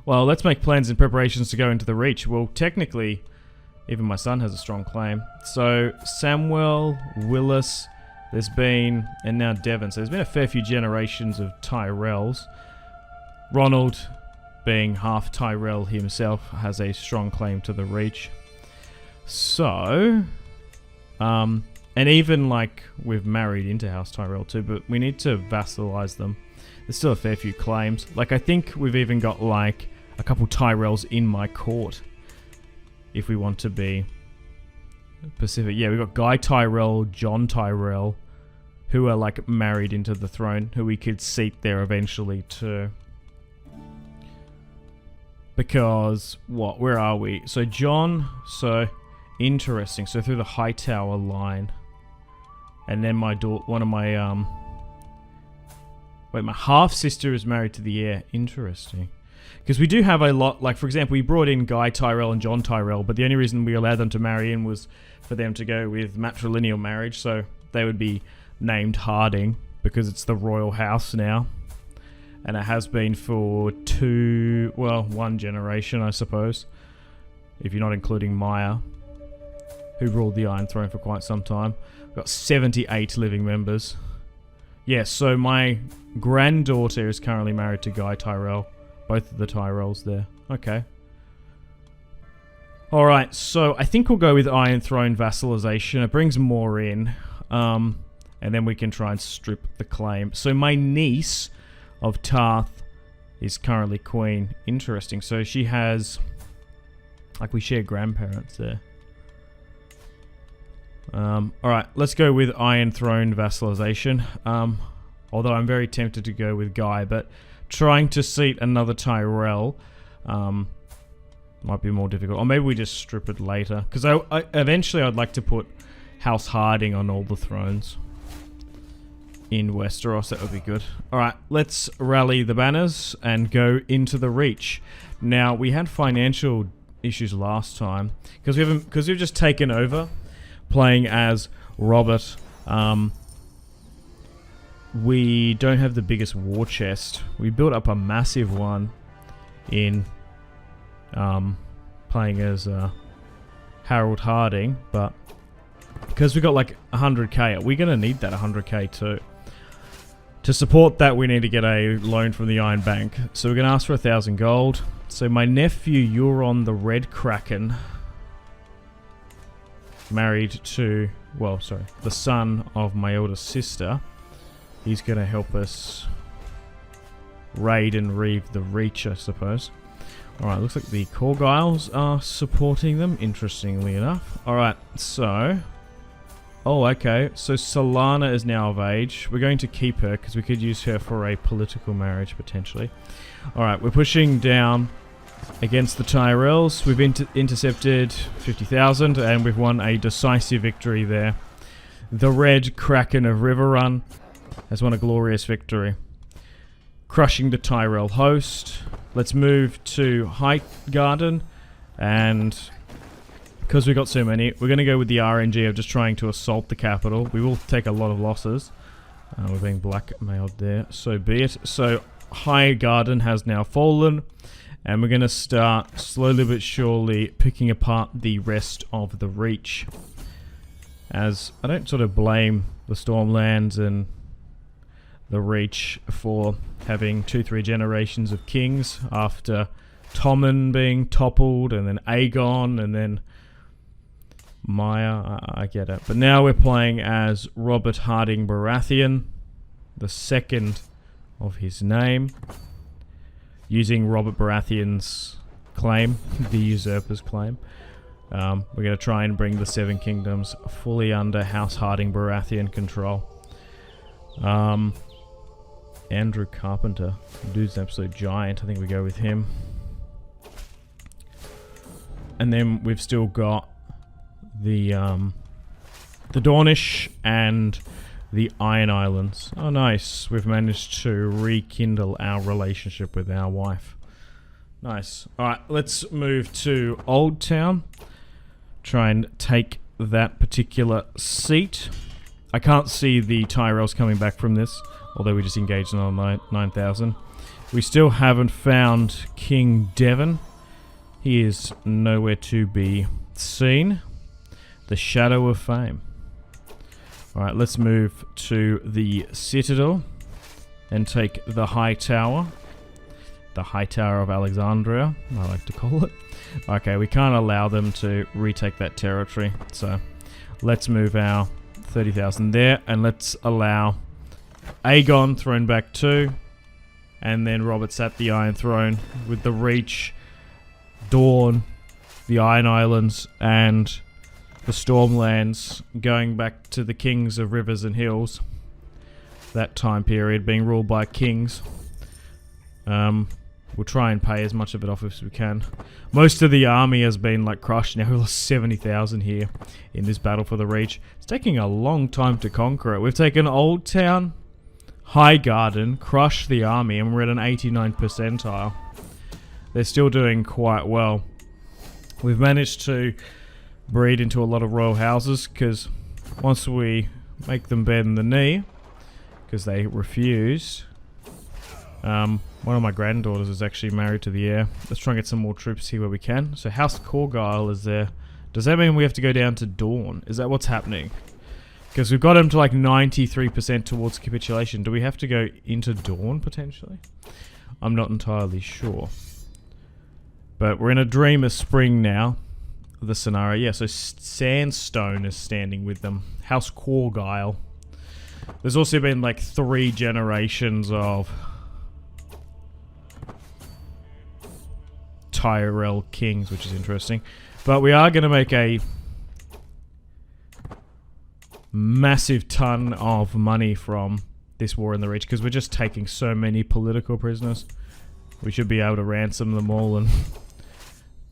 Well, let's make plans and preparations to go into the Reach. Well, technically, even my son has a strong claim. So, Samwell, Willis, there's been, and now Devon. So there's been a fair few generations of Tyrells. Ronald, being half Tyrell himself, has a strong claim to the Reach. So, and even like we've married into House Tyrell too, but we need to vassalize them. There's still a fair few claims. Like I think we've even got like a couple Tyrells in my court. If we want to be Pacific. Yeah, we've got Guy Tyrell, John Tyrell, who are like married into the throne, who we could seat there eventually too. Because, what, where are we? So John, so, interesting. So through the Hightower line. And then my daughter, one of my, wait, my half-sister is married to the heir. Interesting. Because we do have a lot, like for example, we brought in Guy Tyrell and John Tyrell, but the only reason we allowed them to marry in was for them to go with matrilineal marriage, so they would be named Harding. because it's the royal house now. And it has been for one generation, I suppose. If you're not including Maya, who ruled the Iron Throne for quite some time. We've got 78 living members. Yeah, so my granddaughter is currently married to Guy Tyrell. Both of the Tyrells there. Okay. Alright, so I think we'll go with Iron Throne vassalization. It brings more in. And then we can try and strip the claim. So my niece of Tarth is currently queen. Interesting. So she has... Like, we share grandparents there. Alright, let's go with Iron Throne vassalization. Although I'm very tempted to go with Guy, but trying to seat another Tyrell might be more difficult. Or maybe we just strip it later. Because eventually I'd like to put House Hardyng on all the thrones in Westeros. That would be good. Alright, let's rally the banners and go into the Reach. Now, we had financial issues last time because we've just taken over playing as Robert. We don't have the biggest war chest. We built up a massive one in playing as Harrold Hardyng, but because we got like 100k, we're gonna need that 100k too. To support that, we need to get a loan from the Iron Bank. So we're gonna ask for 1,000 gold. So my nephew Euron the Red Kraken, married to, the son of my older sister. He's going to help us raid and reeve the Reach, I suppose. Alright, looks like the Corgyles are supporting them, interestingly enough. Alright, so... Oh, okay. So Solana is now of age. We're going to keep her because we could use her for a political marriage, potentially. Alright, we're pushing down against the Tyrells. We've intercepted 50,000 and we've won a decisive victory there. The Red Kraken of Riverrun has won a glorious victory, crushing the Tyrell host. Let's move to Highgarden, and because we got so many, we're going to go with the RNG of just trying to assault the capital. We will take a lot of losses. We're being blackmailed there, so be it. So Highgarden has now fallen, and we're going to start slowly but surely picking apart the rest of the Reach. As I don't sort of blame the Stormlands and the Reach for having 2-3 generations of kings after Tommen being toppled, and then Aegon, and then Maya. I get it. But now we're playing as Robert Hardyng Baratheon, the second of his name, using Robert Baratheon's claim, the usurper's claim. We're going to try and bring the Seven Kingdoms fully under House Hardyng Baratheon control. Andrew Carpenter, dude's an absolute giant. I think we go with him. And then we've still got the Dornish and the Iron Islands. Oh, nice. We've managed to rekindle our relationship with our wife. Nice. Alright, let's move to Old Town. Try and take that particular seat. I can't see the Tyrells coming back from this, although we just engaged on 9,000. We still haven't found King Devon. He is nowhere to be seen. The Shadow of Fame. Alright, let's move to the Citadel and take the High Tower. The High Tower of Alexandria, I like to call it. Okay, we can't allow them to retake that territory, so let's move our 30,000 there, and let's allow Aegon thrown back too, and then Robert sat the Iron Throne with the Reach, Dawn, the Iron Islands, and the Stormlands going back to the kings of rivers and hills. That time period being ruled by kings. We'll try and pay as much of it off as we can. Most of the army has been like crushed. Now we lost 70,000 here in this battle for the Reach. It's taking a long time to conquer it. We've taken Old Town, Highgarden, crushed the army, and we're at an 89th percentile. They're still doing quite well. We've managed to breed into a lot of royal houses, because once we make them bend the knee, because they refused. One of my granddaughters is actually married to the heir. Let's try and get some more troops here where we can. So House Corgyle is there. Does that mean we have to go down to Dawn? Is that what's happening? Because we've got him to like 93% towards capitulation. Do we have to go into Dawn potentially? I'm not entirely sure. But we're in a dream of spring now. The scenario. Yeah, so Sandstone is standing with them. House Corgyle. There's also been like 3 generations of Tyrell kings, which is interesting. But we are going to make a massive ton of money from this war in the Reach, because we're just taking so many political prisoners. We should be able to ransom them all and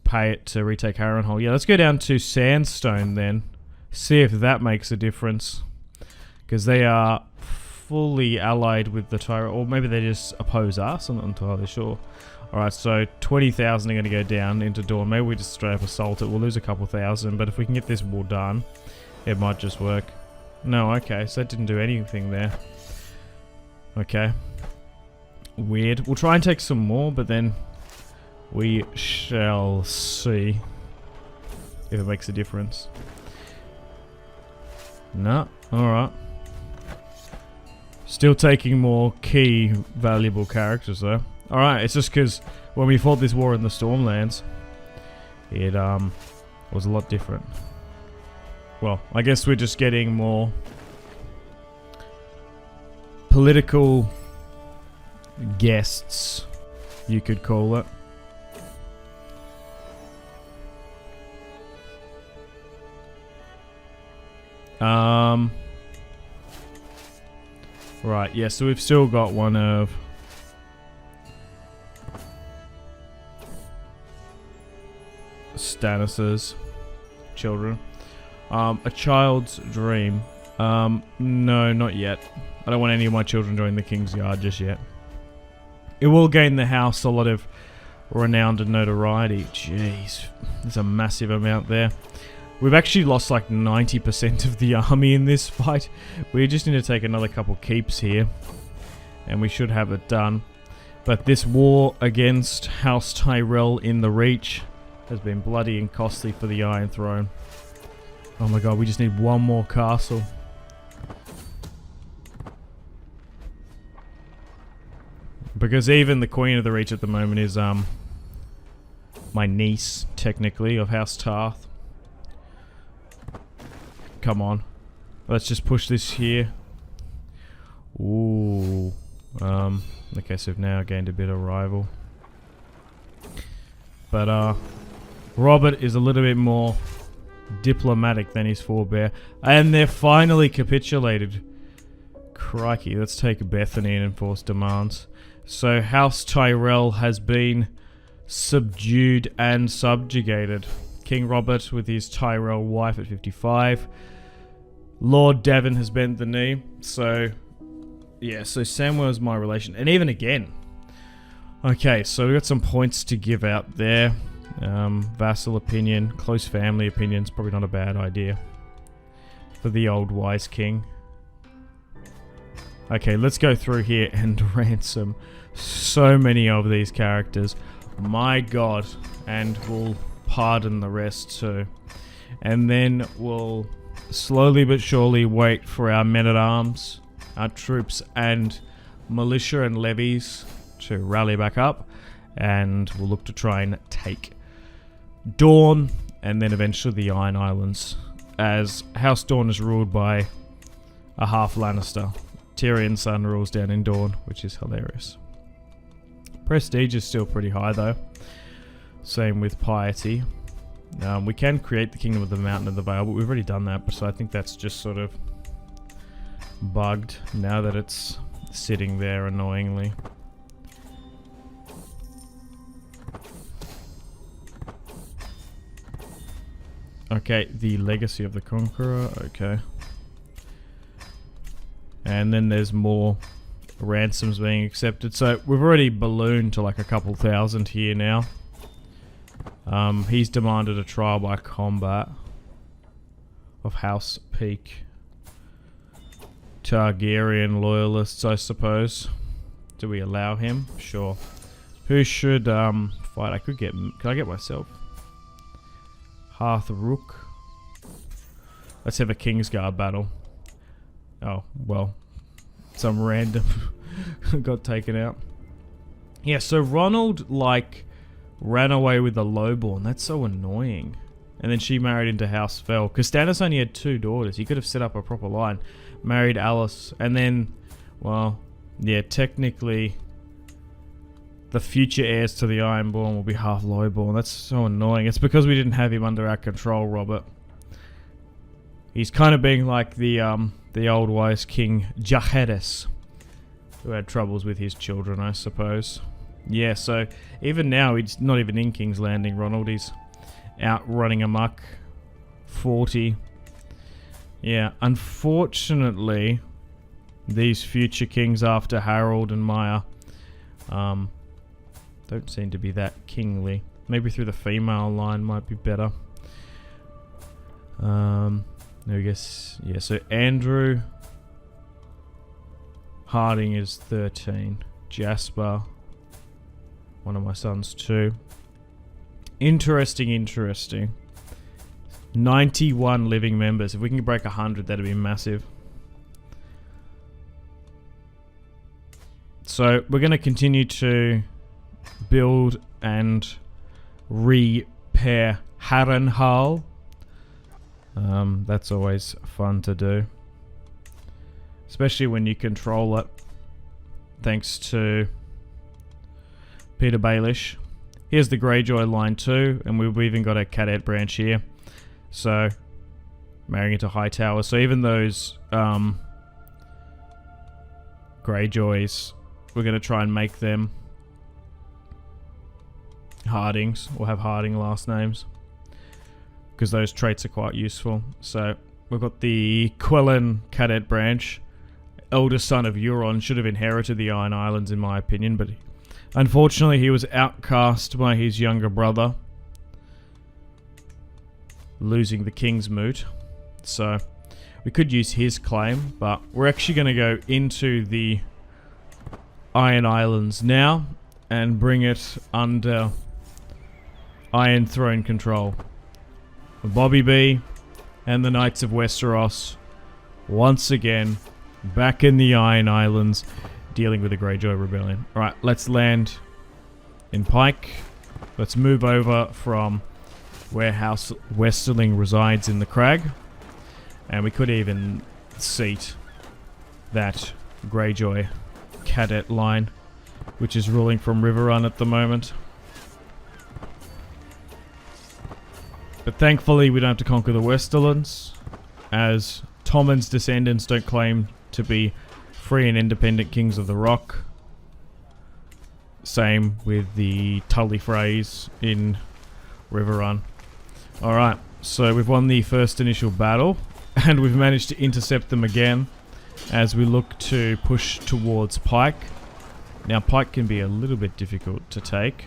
pay it to retake Harrenhal. Yeah, let's go down to Sandstone then. See if that makes a difference. Because they are fully allied with the Tyrell. Or maybe they just oppose us. I'm not entirely sure. Alright, so 20,000 are going to go down into Dawn. Maybe we just straight up assault it. We'll lose a couple thousand. But if we can get this war done, it might just work. No, okay. So that didn't do anything there. Okay. Weird. We'll try and take some more, but then we shall see if it makes a difference. No. Alright. Still taking more key valuable characters though. Alright, it's just because when we fought this war in the Stormlands, it was a lot different. Well, I guess we're just getting more political guests, you could call it. Right, yeah, so we've still got one of Stannis's children. A child's dream. No, not yet. I don't want any of my children joining the King's Guard just yet. It will gain the house a lot of renown and notoriety. Jeez, there's a massive amount there. We've actually lost like 90% of the army in this fight. We just need to take another couple keeps here, and we should have it done. But this war against House Tyrell in the Reach has been bloody and costly for the Iron Throne. Oh my god, we just need one more castle. Because even the Queen of the Reach at the moment is my niece, technically, of House Tarth. Come on. Let's just push this here. Ooh. Okay, so we've now gained a bit of rival. But Robert is a little bit more diplomatic than his forebear. And they're finally capitulated. Crikey, let's take Bethany and enforce demands. So House Tyrell has been subdued and subjugated. King Robert with his Tyrell wife at 55. Lord Devon has bent the knee. So, yeah, so Samwell's my relation. And even again. Okay, so we've got some points to give out there. Vassal opinion, close family opinion is probably not a bad idea for the old wise king. Okay, let's go through here and ransom so many of these characters. My god. And we'll pardon the rest too. And then we'll slowly but surely wait for our men-at-arms, our troops and militia and levies to rally back up. And we'll look to try and take Dawn and then eventually the Iron Islands, as House Dawn is ruled by a half Lannister. Tyrion's son rules down in Dawn, which is hilarious. Prestige is still pretty high though. Same with piety. We can create the Kingdom of the Mountain and the Vale, but we've already done that, so I think that's just sort of bugged now that it's sitting there annoyingly. Okay, the Legacy of the Conqueror, okay. And then there's more ransoms being accepted. So we've already ballooned to like a couple thousand here now. He's demanded a trial by combat of House Peak Targaryen loyalists, I suppose. Do we allow him? Sure. Who should fight? Can I get myself? Hearth Rook. Let's have a Kingsguard battle. Oh, well. Some random got taken out. Yeah, so Ronald, like, ran away with the lowborn. That's so annoying. And then she married into House Fell. Because Stannis only had 2 daughters. He could have set up a proper line. Married Alice. And then, well, yeah, technically, the future heirs to the Ironborn will be half lowborn. That's so annoying. It's because we didn't have him under our control, Robert. He's kind of being like the old wise king Jaehaerys, who had troubles with his children, I suppose. Yeah, so even now, he's not even in King's Landing, Ronald. He's out running amok. 40. Yeah, unfortunately, these future kings after Harrold and Maya don't seem to be that kingly. Maybe through the female line might be better. I guess, yeah, so Andrew Hardyng is 13. Jasper, one of my sons too. Interesting. 91 living members. If we can break 100, that'd be massive. So we're going to continue to build and repair Harrenhal. That's always fun to do, especially when you control it, thanks to Peter Baelish. Here's the Greyjoy line too, and we've even got a cadet branch here, so marrying into Hightower. So even those Greyjoys, we're going to try and make them Hardings, or have Harding last names, because those traits are quite useful. So we've got the Quellen cadet branch. Eldest son of Euron, should have inherited the Iron Islands in my opinion, but unfortunately he was outcast by his younger brother, losing the King's Moot. So we could use his claim, but we're actually going to go into the Iron Islands now and bring it under Iron Throne control. Bobby B and the Knights of Westeros once again back in the Iron Islands dealing with the Greyjoy Rebellion. Alright, let's land in Pike. Let's move over from where House Westerling resides in the Crag. And we could even seat that Greyjoy cadet line, which is ruling from Riverrun at the moment. But thankfully we don't have to conquer the Westerlands, as Tommen's descendants don't claim to be free and independent kings of the Rock. Same with the Tully Freys in Riverrun. Alright, so we've won the first initial battle, and we've managed to intercept them again as we look to push towards Pike. Now Pike can be a little bit difficult to take,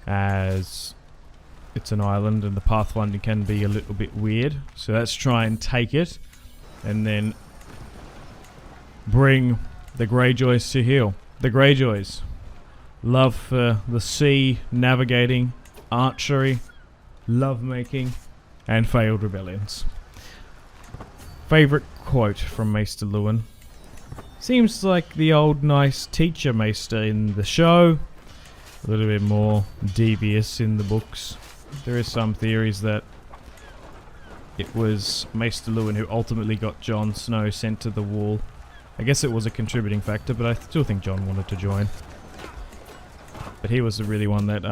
as it's an island and the pathfinding can be a little bit weird. So let's try and take it and then bring the Greyjoys to heel. The Greyjoys, love for the sea, navigating, archery, lovemaking, and failed rebellions. Favourite quote from Maester Luwin. Seems like the old nice teacher Maester in the show. A little bit more devious in the books. There is some theories that it was Maester Luwin who ultimately got Jon Snow sent to the Wall. I guess it was a contributing factor, but I still think Jon wanted to join. But he was the really one that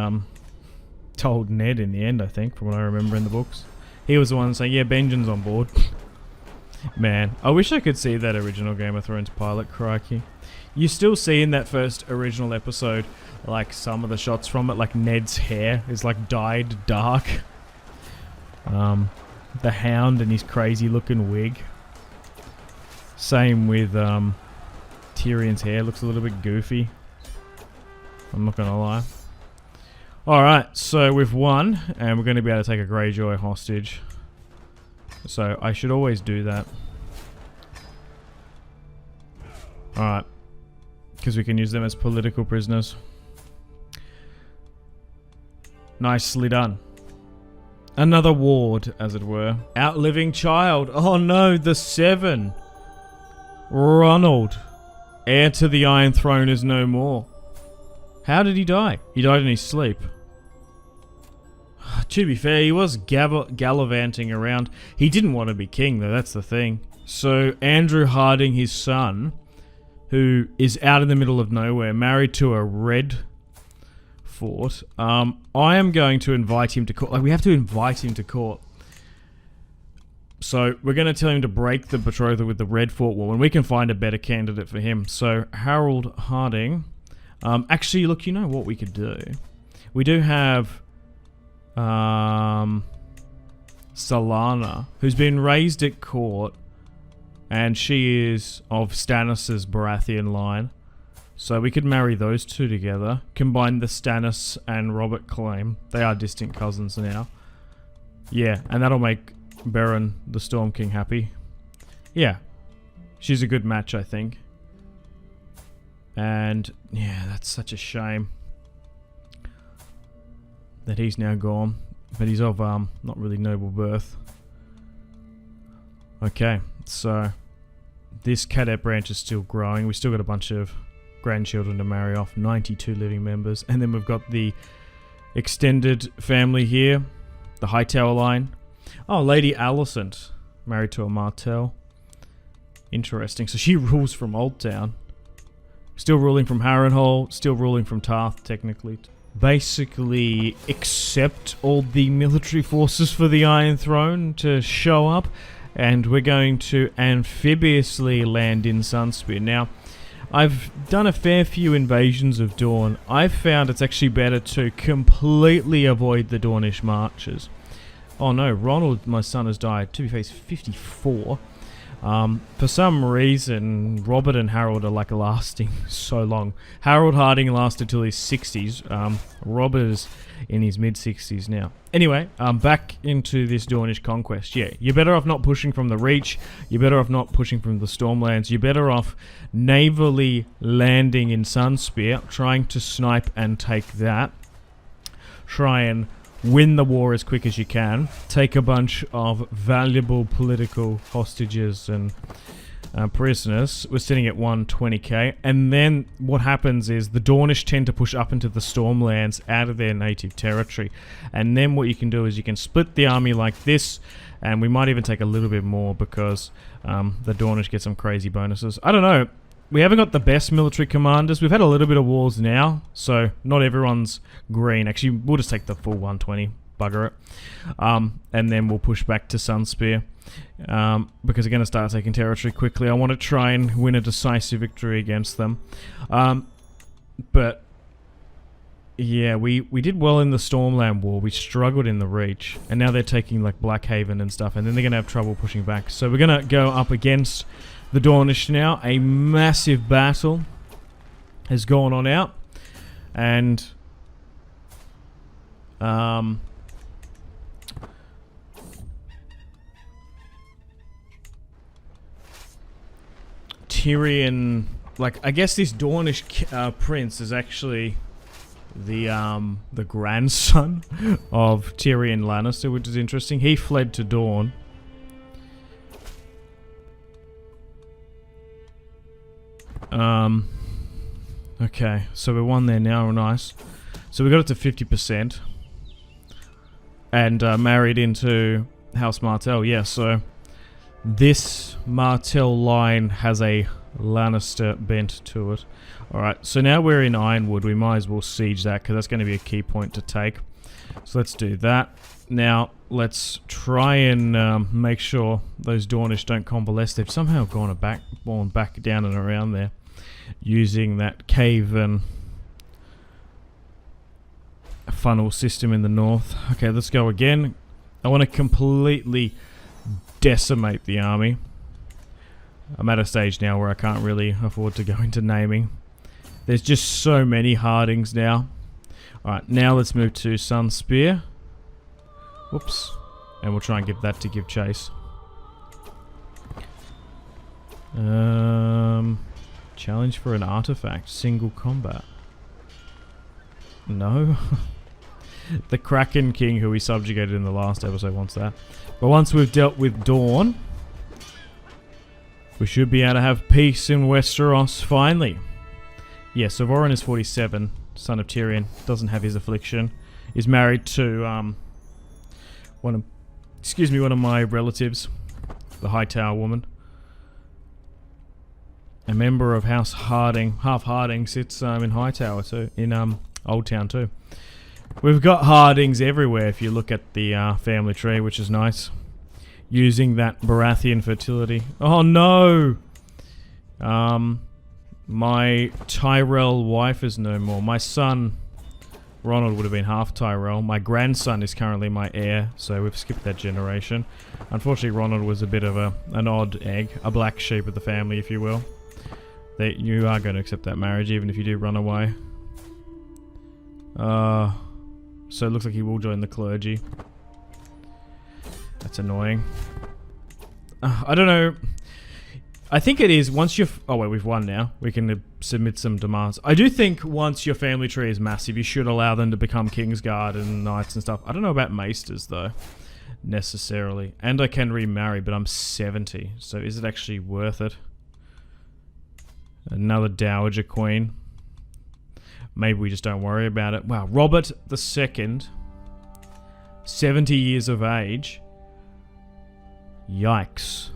told Ned in the end, I think, from what I remember in the books. He was the one saying, yeah, Benjen's on board. Man, I wish I could see that original Game of Thrones pilot, crikey. You still see in that first original episode, like, some of the shots from it, like Ned's hair is, like, dyed dark. The Hound and his crazy looking wig. Same with Tyrion's hair, looks a little bit goofy. I'm not gonna lie. Alright, so we've won, and we're going to be able to take a Greyjoy hostage. So I should always do that. Alright. Because we can use them as political prisoners. Nicely done. Another ward, as it were. Outliving child. Oh no, the 7. Ronald. Heir to the Iron Throne is no more. How did he die? He died in his sleep. To be fair, he was gallivanting around. He didn't want to be king, though, that's the thing. So, Andrew Hardyng, his son, who is out in the middle of nowhere, married to a red fort. I am going to invite him to court. Like, we have to invite him to court. So, we're going to tell him to break the betrothal with the red fort wall, and we can find a better candidate for him. So, Harrold Hardyng. Actually, look, you know what we could do? We do have Solana, who's been raised at court, and she is of Stannis' Baratheon line. So we could marry those two together, combine the Stannis and Robert claim. They are distant cousins now. Yeah, and that'll make Beren the Storm King happy. Yeah, she's a good match, I think. And yeah, that's such a shame that he's now gone. But he's of not really noble birth. Okay, so this cadet branch is still growing. We've still got a bunch of grandchildren to marry off. 92 living members. And then we've got the extended family here. The Hightower line. Oh, Lady Alicent. Married to a Martell. Interesting. So she rules from Old Town. Still ruling from Harrenhal. Still ruling from Tarth, technically. Basically, accept all the military forces for the Iron Throne to show up. And we're going to amphibiously land in Sunspear. Now, I've done a fair few invasions of Dorne. I've found it's actually better to completely avoid the Dornish marches. Oh no, Ronald, my son, has died. To be fair, he's 54. For some reason, Robert and Harrold are like lasting so long. Harrold Hardyng lasted till his 60s. Robert is in his mid-60s now. Anyway, back into this Dornish conquest. Yeah, you're better off not pushing from the Reach. You're better off not pushing from the Stormlands. You're better off navally landing in Sunspear, trying to snipe and take that. Try and win the war as quick as you can. Take a bunch of valuable political hostages and prisoners. We're sitting at 120k. And then what happens is the Dornish tend to push up into the Stormlands out of their native territory. And then what you can do is you can split the army like this. And we might even take a little bit more because the Dornish get some crazy bonuses. I don't know. We haven't got the best military commanders. We've had a little bit of wars now, so not everyone's green. Actually, we'll just take the full 120, bugger it. And then we'll push back to Sunspear, because we're going to start taking territory quickly. I want to try and win a decisive victory against them. But, yeah, we did well in the Stormland War. We struggled in the Reach, and now they're taking, like, Blackhaven and stuff, and then they're going to have trouble pushing back. So we're going to go up against the Dornish now. A massive battle has gone on out, and Tyrion, like, I guess this Dornish prince is actually the grandson of Tyrion Lannister, which is interesting. He fled to Dorne. Okay, so we won there now, nice. So we got it to 50%. And married into House Martell, yeah, so this Martell line has a Lannister bent to it. Alright, so now we're in Ironwood. We might as well siege that, because that's going to be a key point to take. So let's do that. Now, let's try and make sure those Dornish don't convalesce. They've somehow gone back down and around there, using that cave and funnel system in the north. Okay, let's go again. I want to completely decimate the army. I'm at a stage now where I can't really afford to go into naming. There's just so many Hardings now. Alright, now let's move to Sunspear. Whoops. And we'll try and give that to give chase. Challenge for an artifact. Single combat. No. The Kraken King, who we subjugated in the last episode, wants that. But once we've dealt with Dawn, we should be able to have peace in Westeros, finally. Yeah, so Voron is 47, son of Tyrion, doesn't have his affliction. Is married to, one of my relatives, the Hightower woman. A member of House Hardyng, half Hardyng, sits in Hightower too, in Old Town too. We've got Hardings everywhere if you look at the family tree, which is nice. Using that Baratheon fertility. Oh no! My Tyrell wife is no more. My son, Ronald, would have been half Tyrell. My grandson is currently my heir, so we've skipped that generation. Unfortunately, Ronald was a bit of an odd egg, a black sheep of the family, if you will. You are going to accept that marriage, even if you do run away. So it looks like he will join the clergy. That's annoying. I don't know. I think it is once you've... Oh, wait, we've won now. We can submit some demands. I do think once your family tree is massive, you should allow them to become Kingsguard and Knights and stuff. I don't know about Maesters, though, necessarily. And I can remarry, but I'm 70. So is it actually worth it? Another Dowager Queen. Maybe we just don't worry about it. Wow, Robert II, 70 years of age. Yikes.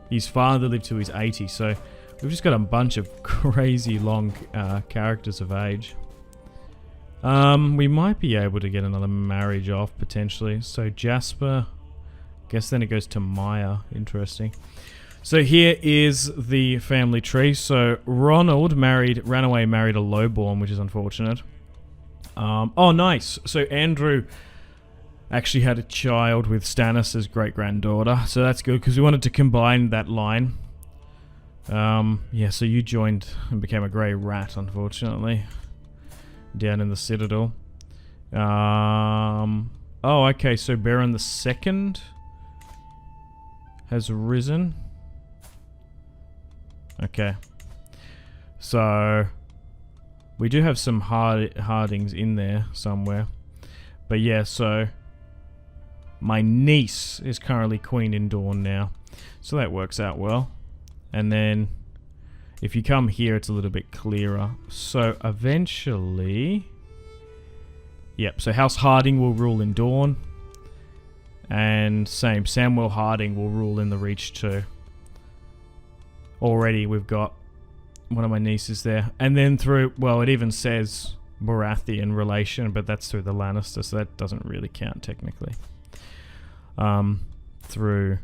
His father lived till he's 80, so we've just got a bunch of crazy long characters of age. We might be able to get another marriage off, potentially. So Jasper, guess then it goes to Maya. Interesting. So here is the family tree. So Ronald ran away, married a lowborn, which is unfortunate. Oh, nice. So Andrew actually had a child with Stannis' great-granddaughter. So that's good, because we wanted to combine that line. Yeah, so you joined and became a grey rat, unfortunately. Down in the Citadel. Oh, okay, so Baron II has risen. Okay. So we do have some Hardings in there somewhere. But yeah, so my niece is currently Queen in Dawn now. So that works out well. And then if you come here, it's a little bit clearer. So eventually... Yep, so House Hardyng will rule in Dawn. And same, Samwell Hardyng will rule in the Reach too. Already we've got one of my nieces there. And then through, well, it even says Baratheon relation, but that's through the Lannister, so that doesn't really count technically. Through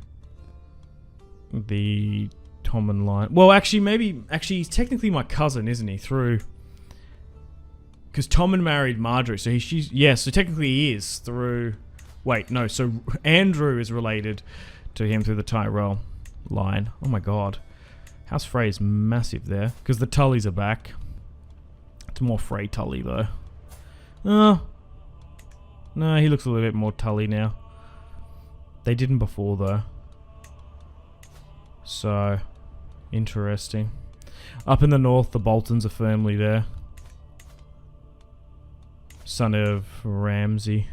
the Tommen line. Well, actually, he's technically my cousin, isn't he? Through... Because Tommen married Marjorie, so so technically he is through... Wait, no, so Andrew is related to him through the Tyrell line. Oh my god. House Frey is massive there, because the Tullys are back. It's more Frey Tully, though. No, he looks a little bit more Tully now. They didn't before, though. So, interesting. Up in the north, the Boltons are firmly there. Son of Ramsay.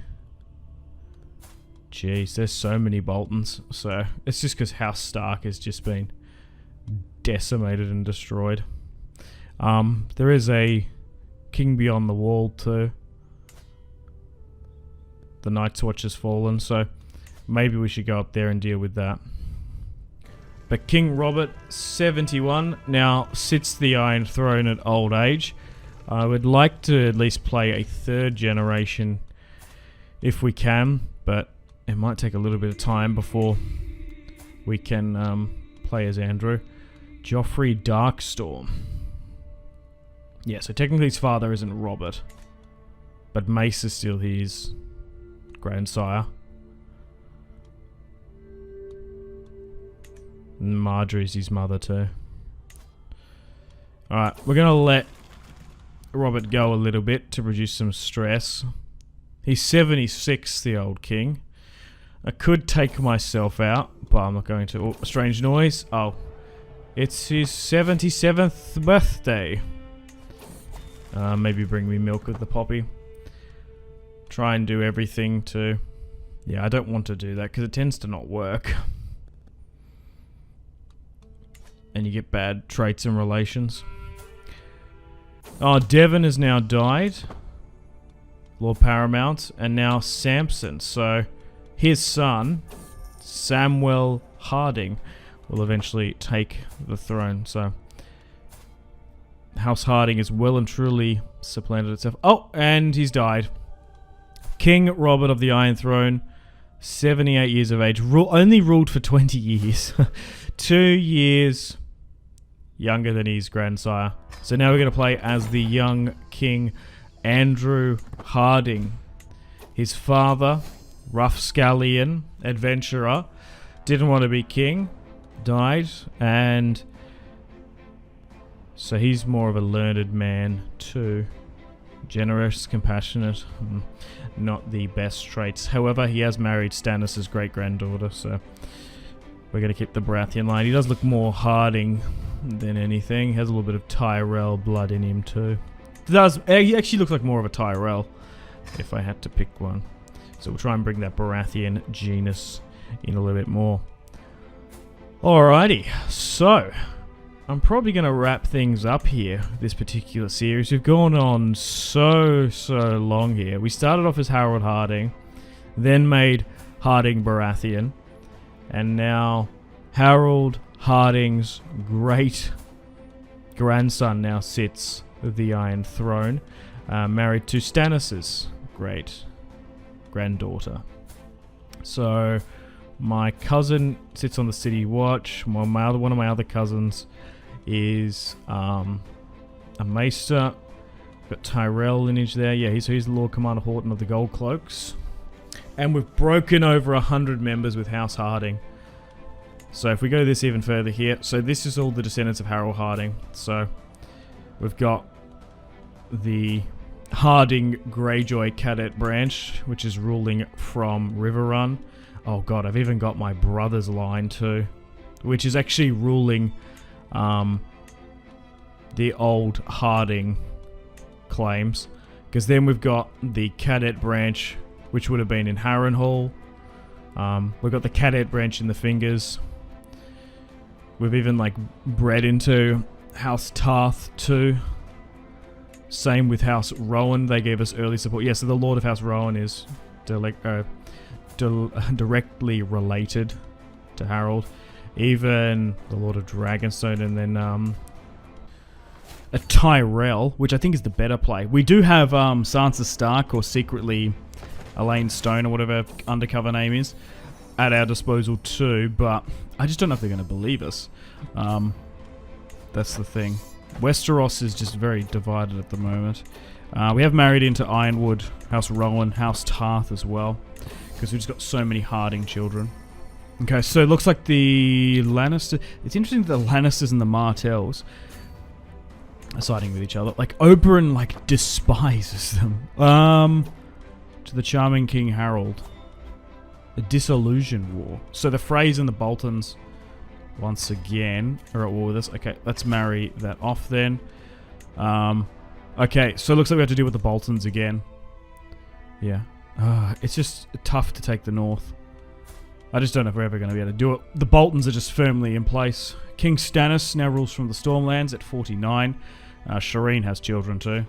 Jeez, there's so many Boltons. So, it's just because House Stark has just been decimated and destroyed. There is a King Beyond the Wall too. The Night's Watch has fallen, so maybe we should go up there and deal with that. But King Robert, 71, now sits the Iron Throne at old age. I would like to at least play a third generation if we can, but it might take a little bit of time before we can play as Andrew. Joffrey Darkstorm. Yeah, so technically his father isn't Robert, but Mace is still his grandsire. And Marjorie's his mother too. Alright, we're going to let Robert go a little bit to reduce some stress. He's 76, the old king. I could take myself out, but I'm not going to. Oh, a strange noise. Oh. It's his 77th birthday. Maybe bring me milk with the poppy. Try and do everything to... Yeah, I don't want to do that because it tends to not work. And you get bad traits and relations. Oh, Devon has now died. Lord Paramount. And now Samson. So, his son, Samuel Hardyng, will eventually take the throne. So, House Hardyng is well and truly supplanted itself. Oh, and he's died. King Robert of the Iron Throne, 78 years of age. Only ruled for 20 years. 2 years younger than his grandsire. So now we're going to play as the young King Andrew Hardyng. His father, rough scallion, adventurer, didn't want to be king, died, and so he's more of a learned man too. Generous, compassionate, not the best traits. However, he has married Stannis' great-granddaughter, so we're going to keep the Baratheon line. He does look more Hardyng than anything. He has a little bit of Tyrell blood in him too. He actually looks like more of a Tyrell, if I had to pick one. So we'll try and bring that Baratheon genus in a little bit more. Alrighty, so I'm probably going to wrap things up here, this particular series. We've gone on so long here. We started off as Harrold Hardyng, then made Hardyng Baratheon, and now Harrold Hardyng's great grandson now sits at the Iron Throne, married to Stannis' great granddaughter. So my cousin sits on the city watch. One of my other cousins is a maester. Got Tyrell lineage there. Yeah, he's the Lord Commander Horton of the Gold Cloaks. And we've broken over 100 members with House Hardyng. So if we go this even further here, so this is all the descendants of Harrold Hardyng. So we've got the Hardyng Greyjoy cadet branch, which is ruling from Riverrun. Oh god, I've even got my brother's line too, which is actually ruling the old Hardyng claims. Because then we've got the cadet branch, which would have been in Harrenhal. We've got the cadet branch in the Fingers. We've even like bred into House Tarth too. Same with House Rowan. They gave us early support. Yeah, so the Lord of House Rowan is directly related to Harrold. Even the Lord of Dragonstone, and then a Tyrell, which I think is the better play. We do have Sansa Stark, or secretly Elaine Stone, or whatever undercover name is, at our disposal too, but I just don't know if they're going to believe us. That's the thing. Westeros is just very divided at the moment. We have married into Ironwood, House Rowan, House Tarth as well, because we've just got so many Hardyng children. Okay, so it looks like the Lannister... It's interesting that the Lannisters and the Martells are siding with each other. Like, Oberyn, like, despises them. To the charming King Harold. A disillusion war. So the Freys and the Boltons, once again, are at war with us. Okay, let's marry that off then. Okay, so it looks like we have to deal with the Boltons again. Yeah. It's just tough to take the North. I just don't know if we're ever going to be able to do it. The Boltons are just firmly in place. King Stannis now rules from the Stormlands at 49. Shireen has children too.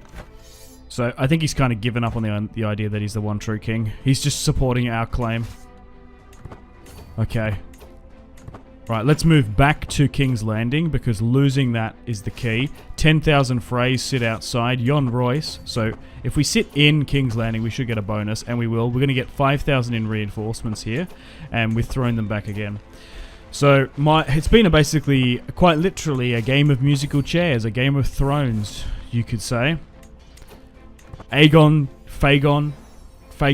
So I think he's kind of given up on the idea that he's the one true king. He's just supporting our claim. Okay. Right, let's move back to King's Landing, because losing that is the key. 10,000 Freys sit outside. Yon Royce. So if we sit in King's Landing, we should get a bonus, and we will. We're going to get 5,000 in reinforcements here, and we've thrown them back again. So it's been basically, quite literally, a game of musical chairs, a Game of Thrones, you could say. Fake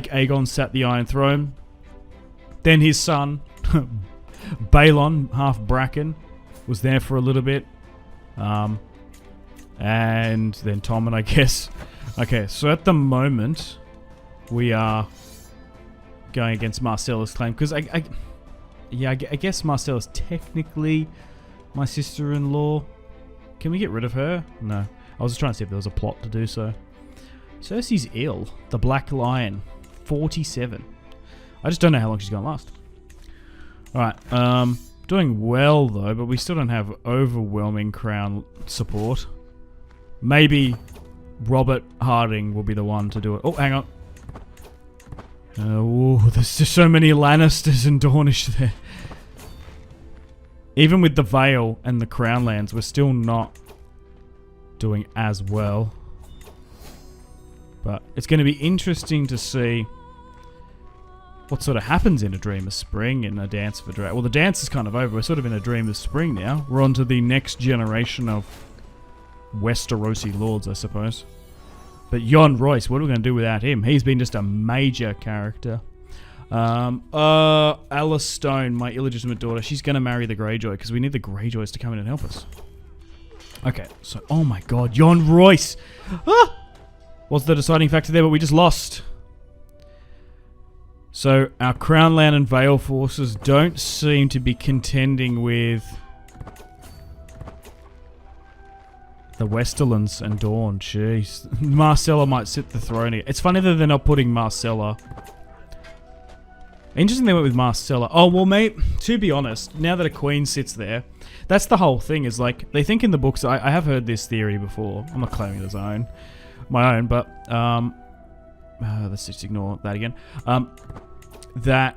Aegon sat the Iron Throne. Then his son... Balon, half Bracken, was there for a little bit. And then Tommen, I guess. Okay, so at the moment, we are going against Marcella's claim. Because, I guess Marcella's technically My sister-in-law. Can we get rid of her? No. I was just trying to see if there was a plot to do so. Cersei's ill. The Black Lion. 47. I just don't know how long she's going to last. Alright, doing well though, but we still don't have overwhelming crown support. Maybe Robert Hardyng will be the one to do it. Oh, hang on. Oh, there's just so many Lannisters and Dornish there. Even with the Vale and the Crown lands, we're still not doing as well. But it's going to be interesting to see what sort of happens in A Dream of Spring and A Dance for Dragons. Well, the dance is kind of over. We're sort of in A Dream of Spring now. We're on to the next generation of Westerosi lords, I suppose. But Jon Royce, what are we going to do without him? He's been just a major character. Alice Stone, my illegitimate daughter, she's going to marry the Greyjoy because we need the Greyjoys to come in and help us. Okay, so, oh my god, Jon Royce! Ah! What's the deciding factor there? But we just lost. So, our Crown Land and Vale forces don't seem to be contending with the Westerlands and Dorne. Jeez. Marcella might sit the throne again. It's funny that they're not putting Marcella. Interesting they went with Marcella. Oh, well, mate, to be honest, now that a queen sits there, that's the whole thing, is like, they think in the books, I have heard this theory before. I'm not claiming it as my own, but, let's just ignore that again. That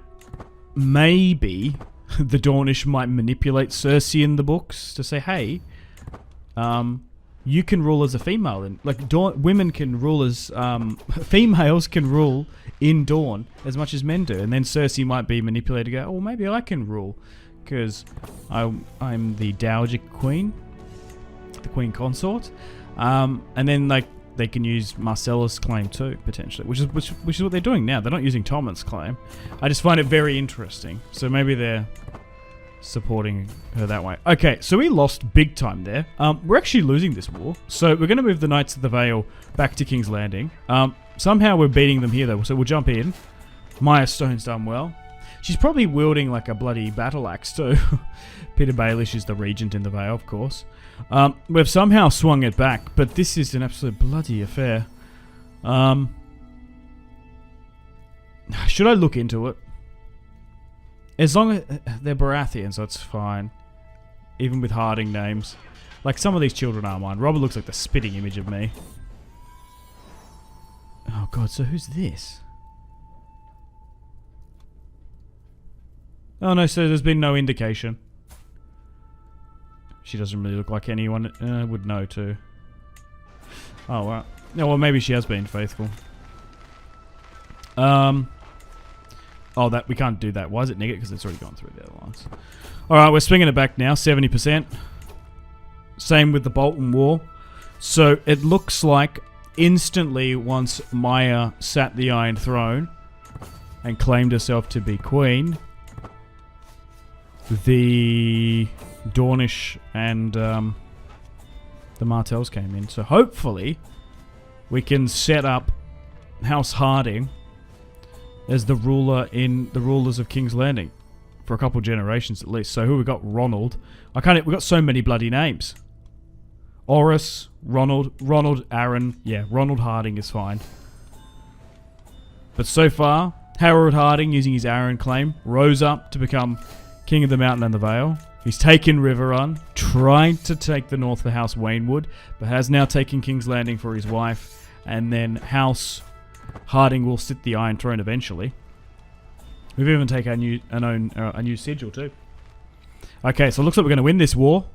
maybe the Dornish might manipulate Cersei in the books to say, hey, you can rule as a female. And like, women can rule as, females can rule in Dorne as much as men do. And then Cersei might be manipulated to go, oh, maybe I can rule because I'm the Dowager Queen, the Queen Consort. And then, like, they can use Marcella's claim too, potentially, which is what they're doing now. They're not using Tommen's claim. I just find it very interesting. So maybe they're supporting her that way. Okay, so we lost big time there. We're actually losing this war. So we're going to move the Knights of the Vale back to King's Landing. Somehow we're beating them here though, so we'll jump in. Maya Stone's done well. She's probably wielding like a bloody battle axe too. Peter Baelish is the regent in the Vale, of course. We've somehow swung it back, but this is an absolute bloody affair. Should I look into it? As long as they're Baratheon, so it's fine. Even with Hardyng names. Like, some of these children are mine. Robert looks like the spitting image of me. Oh god, so who's this? Oh no, so there's been no indication. She doesn't really look like anyone would know too. Oh, well. Yeah, well, maybe she has been faithful. Oh, that we can't do that. Why is it negative? Because it's already gone through the other lines. Alright, we're swinging it back now. 70%. Same with the Bolton War. So, it looks like instantly once Maya sat the Iron Throne and claimed herself to be queen, the Dornish and the Martells came in. So hopefully we can set up House Hardyng as the ruler in the rulers of King's Landing for a couple generations at least. So who we got? Ronald. We got so many bloody names. Oris, Ronald, Aaron. Yeah, Ronald Hardyng is fine. But so far, Harrold Hardyng, using his Aaron claim, rose up to become King of the Mountain and the Vale. He's taken Riverrun, tried to take the north for House Waynwood, but has now taken King's Landing for his wife, and then House Hardyng will sit the Iron Throne eventually. We've even taken a new sigil too. Okay, so it looks like we're going to win this war.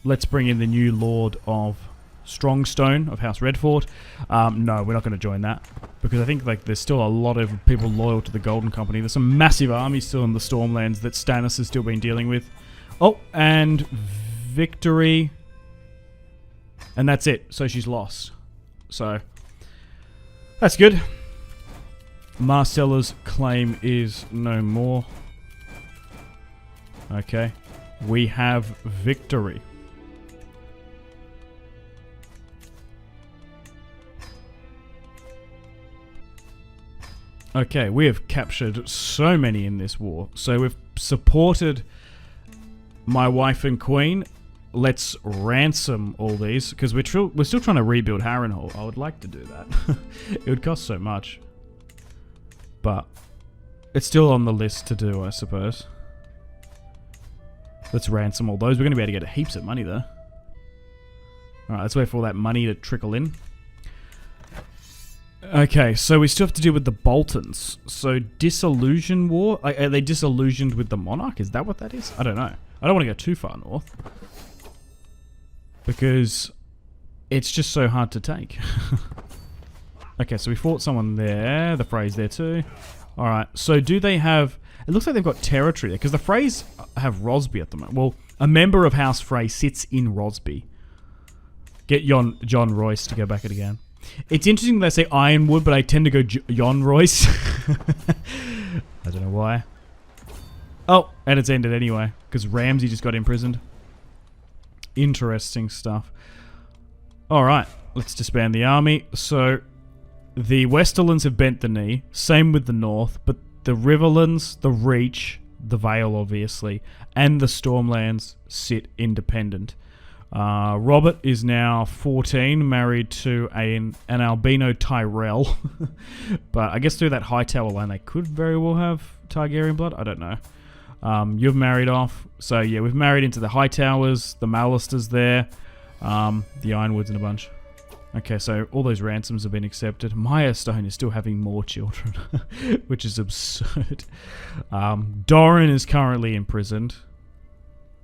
Let's bring in the new Lord of Strongstone of House Redford. No, we're not going to join that because I think like there's still a lot of people loyal to the Golden Company. There's some massive armies still in the Stormlands that Stannis has still been dealing with. Oh, and victory. And that's it. So she's lost. So that's good. Marcella's claim is no more. Okay. We have victory. Okay, we have captured so many in this war. So we've supported my wife and queen, let's ransom all these, because we're still trying to rebuild Harrenhal. I would like to do that. It would cost so much. But it's still on the list to do, I suppose. Let's ransom all those. We're going to be able to get heaps of money there. Alright, let's wait for all that money to trickle in. Okay, so we still have to deal with the Boltons. So, Disillusion War? Are they disillusioned with the Monarch? Is that what that is? I don't know. I don't want to go too far north. Because it's just so hard to take. Okay, so we fought someone there. The Freys there too. Alright, so do they have... It looks like they've got territory there. Because the Freys have Rosby at the moment. Well, a member of House Frey sits in Rosby. Get John Royce to go back it again. It's interesting they say Ironwood, but I tend to go Jon Royce. I don't know why. Oh, and it's ended anyway, because Ramsay just got imprisoned. Interesting stuff. Alright, let's disband the army. So, the Westerlands have bent the knee. Same with the North, but the Riverlands, the Reach, the Vale obviously, and the Stormlands sit independent. Robert is now 14, married to an albino Tyrell. But I guess through that Hightower line, they could very well have Targaryen blood. I don't know. You've married off. So yeah, we've married into the Hightowers, the Mallisters there, the Ironwoods and a bunch. Okay, so all those ransoms have been accepted. Mirestone is still having more children, which is absurd. Doran is currently imprisoned.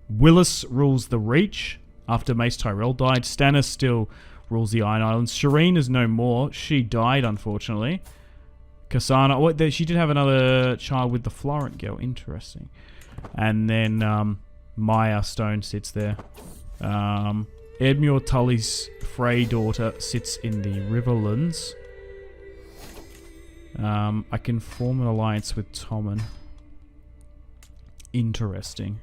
Willis rules the Reach. After Mace Tyrell died, Stannis still rules the Iron Islands. Shireen is no more. She died, unfortunately. Cassana... Oh, she did have another child with the Florent girl. Interesting. And then Maya Stone sits there. Edmure Tully's Frey daughter sits in the Riverlands. I can form an alliance with Tommen. Interesting.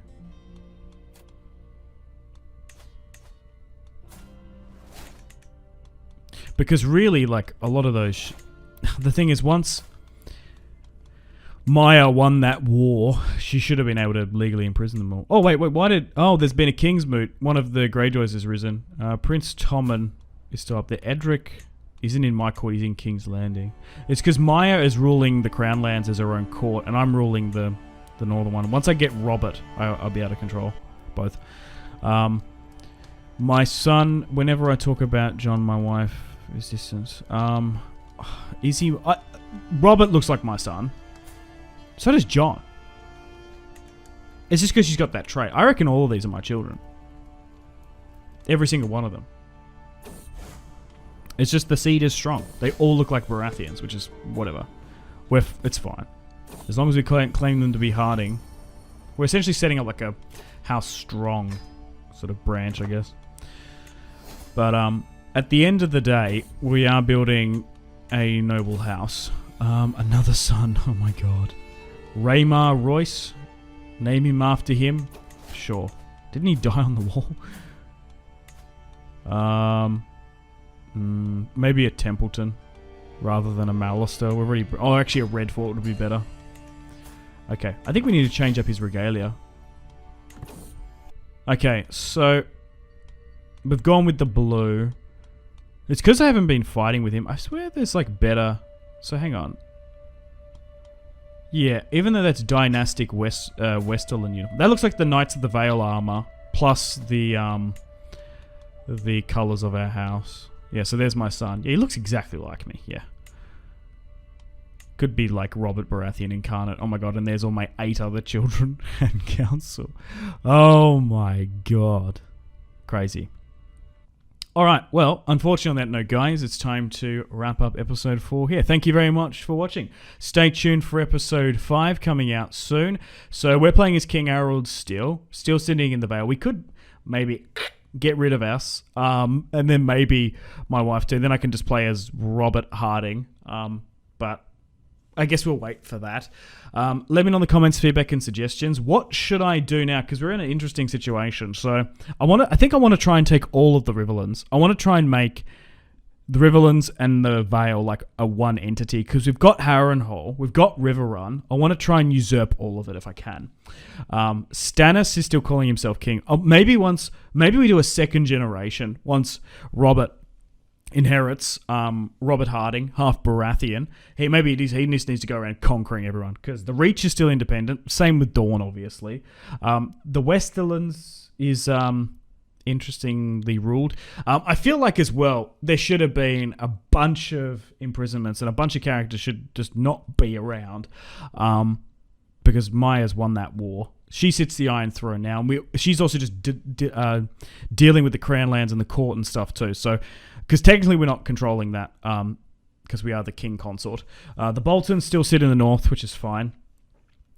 Because really, like, a lot of those... the thing is, once Maya won that war, she should have been able to legally imprison them all. Oh, wait, why did... Oh, there's been a King's Moot. One of the Greyjoys has risen. Prince Tommen is still up there. Edric isn't in my court, he's in King's Landing. It's because Maya is ruling the Crown Lands as her own court, and I'm ruling the northern one. Once I get Robert, I'll be able to control both. My son, whenever I talk about John, my wife... Resistance. Is he... Robert looks like my son. So does John. It's just because she's got that trait. I reckon all of these are my children. Every single one of them. It's just the seed is strong. They all look like Baratheons, which is whatever. It's fine. As long as we claim them to be Hardyng. We're essentially setting up like a House Strong sort of branch, I guess. But, at the end of the day, we are building a noble house. Another son. Oh my god. Raymar Royce. Name him after him. Sure. Didn't he die on the wall? Maybe a Templeton rather than a Mallister. We're already... Oh, actually a Red Fort would be better. Okay. I think we need to change up his regalia. Okay, so... We've gone with the blue. It's because I haven't been fighting with him. I swear there's like better... So hang on. Yeah, even though that's dynastic Westerland uniform. That looks like the Knights of the Vale armor. Plus the colours of our house. Yeah, so there's my son. Yeah, he looks exactly like me. Yeah. Could be like Robert Baratheon incarnate. Oh my god, and there's all my 8 other children and council. Oh my god. Crazy. Alright, well, unfortunately on that note, guys, it's time to wrap up episode 4 here. Thank you very much for watching. Stay tuned for episode 5 coming out soon. So we're playing as King Harrold still sitting in the Vale. We could maybe get rid of us, and then maybe my wife too. Then I can just play as Robert Hardyng, but I guess we'll wait for that. Let me know in the comments, feedback and suggestions. What should I do now? Because we're in an interesting situation. So I think I want to try and take all of the Riverlands. I want to try and make the Riverlands and the Vale like are one entity, because we've got Harrenhal, we've got Riverrun. I want to try and usurp all of it if I can. Stannis is still calling himself king. Maybe we do a second generation once Robert inherits Robert Hardyng, half Baratheon. He just needs to go around conquering everyone, because the Reach is still independent. Same with Dorne, obviously. The Westerlands is interestingly ruled. I feel like as well there should have been a bunch of imprisonments, and a bunch of characters should just not be around, because Maya's won that war. She sits the Iron Throne now, and she's also just dealing with the Crown lands and the court and stuff too. So, because technically we're not controlling that, because we are the king consort. The Boltons still sit in the north, which is fine.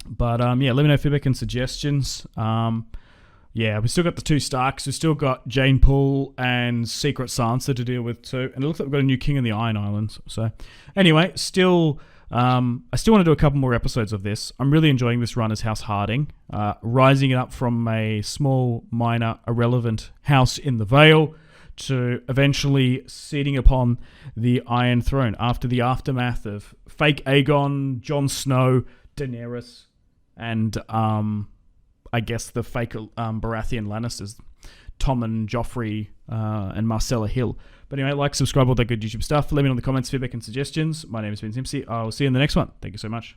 But yeah, let me know feedback and suggestions. Yeah, we've still got the 2 Starks. We've still got Jane Poole and Secret Sansa to deal with too. And it looks like we've got a new king in the Iron Islands. So anyway, I still want to do a couple more episodes of this. I'm really enjoying this run as House Hardyng, rising up from a small, minor, irrelevant house in the Vale to eventually seating upon the Iron Throne after the aftermath of fake Aegon, Jon Snow, Daenerys, and I guess the fake Baratheon Lannisters, Tom and Joffrey and Marcella Hill. But anyway, like, subscribe, all that good YouTube stuff. Let me know in the comments, feedback and suggestions. My name has been Simpzy. I will see you in the next one. Thank you so much.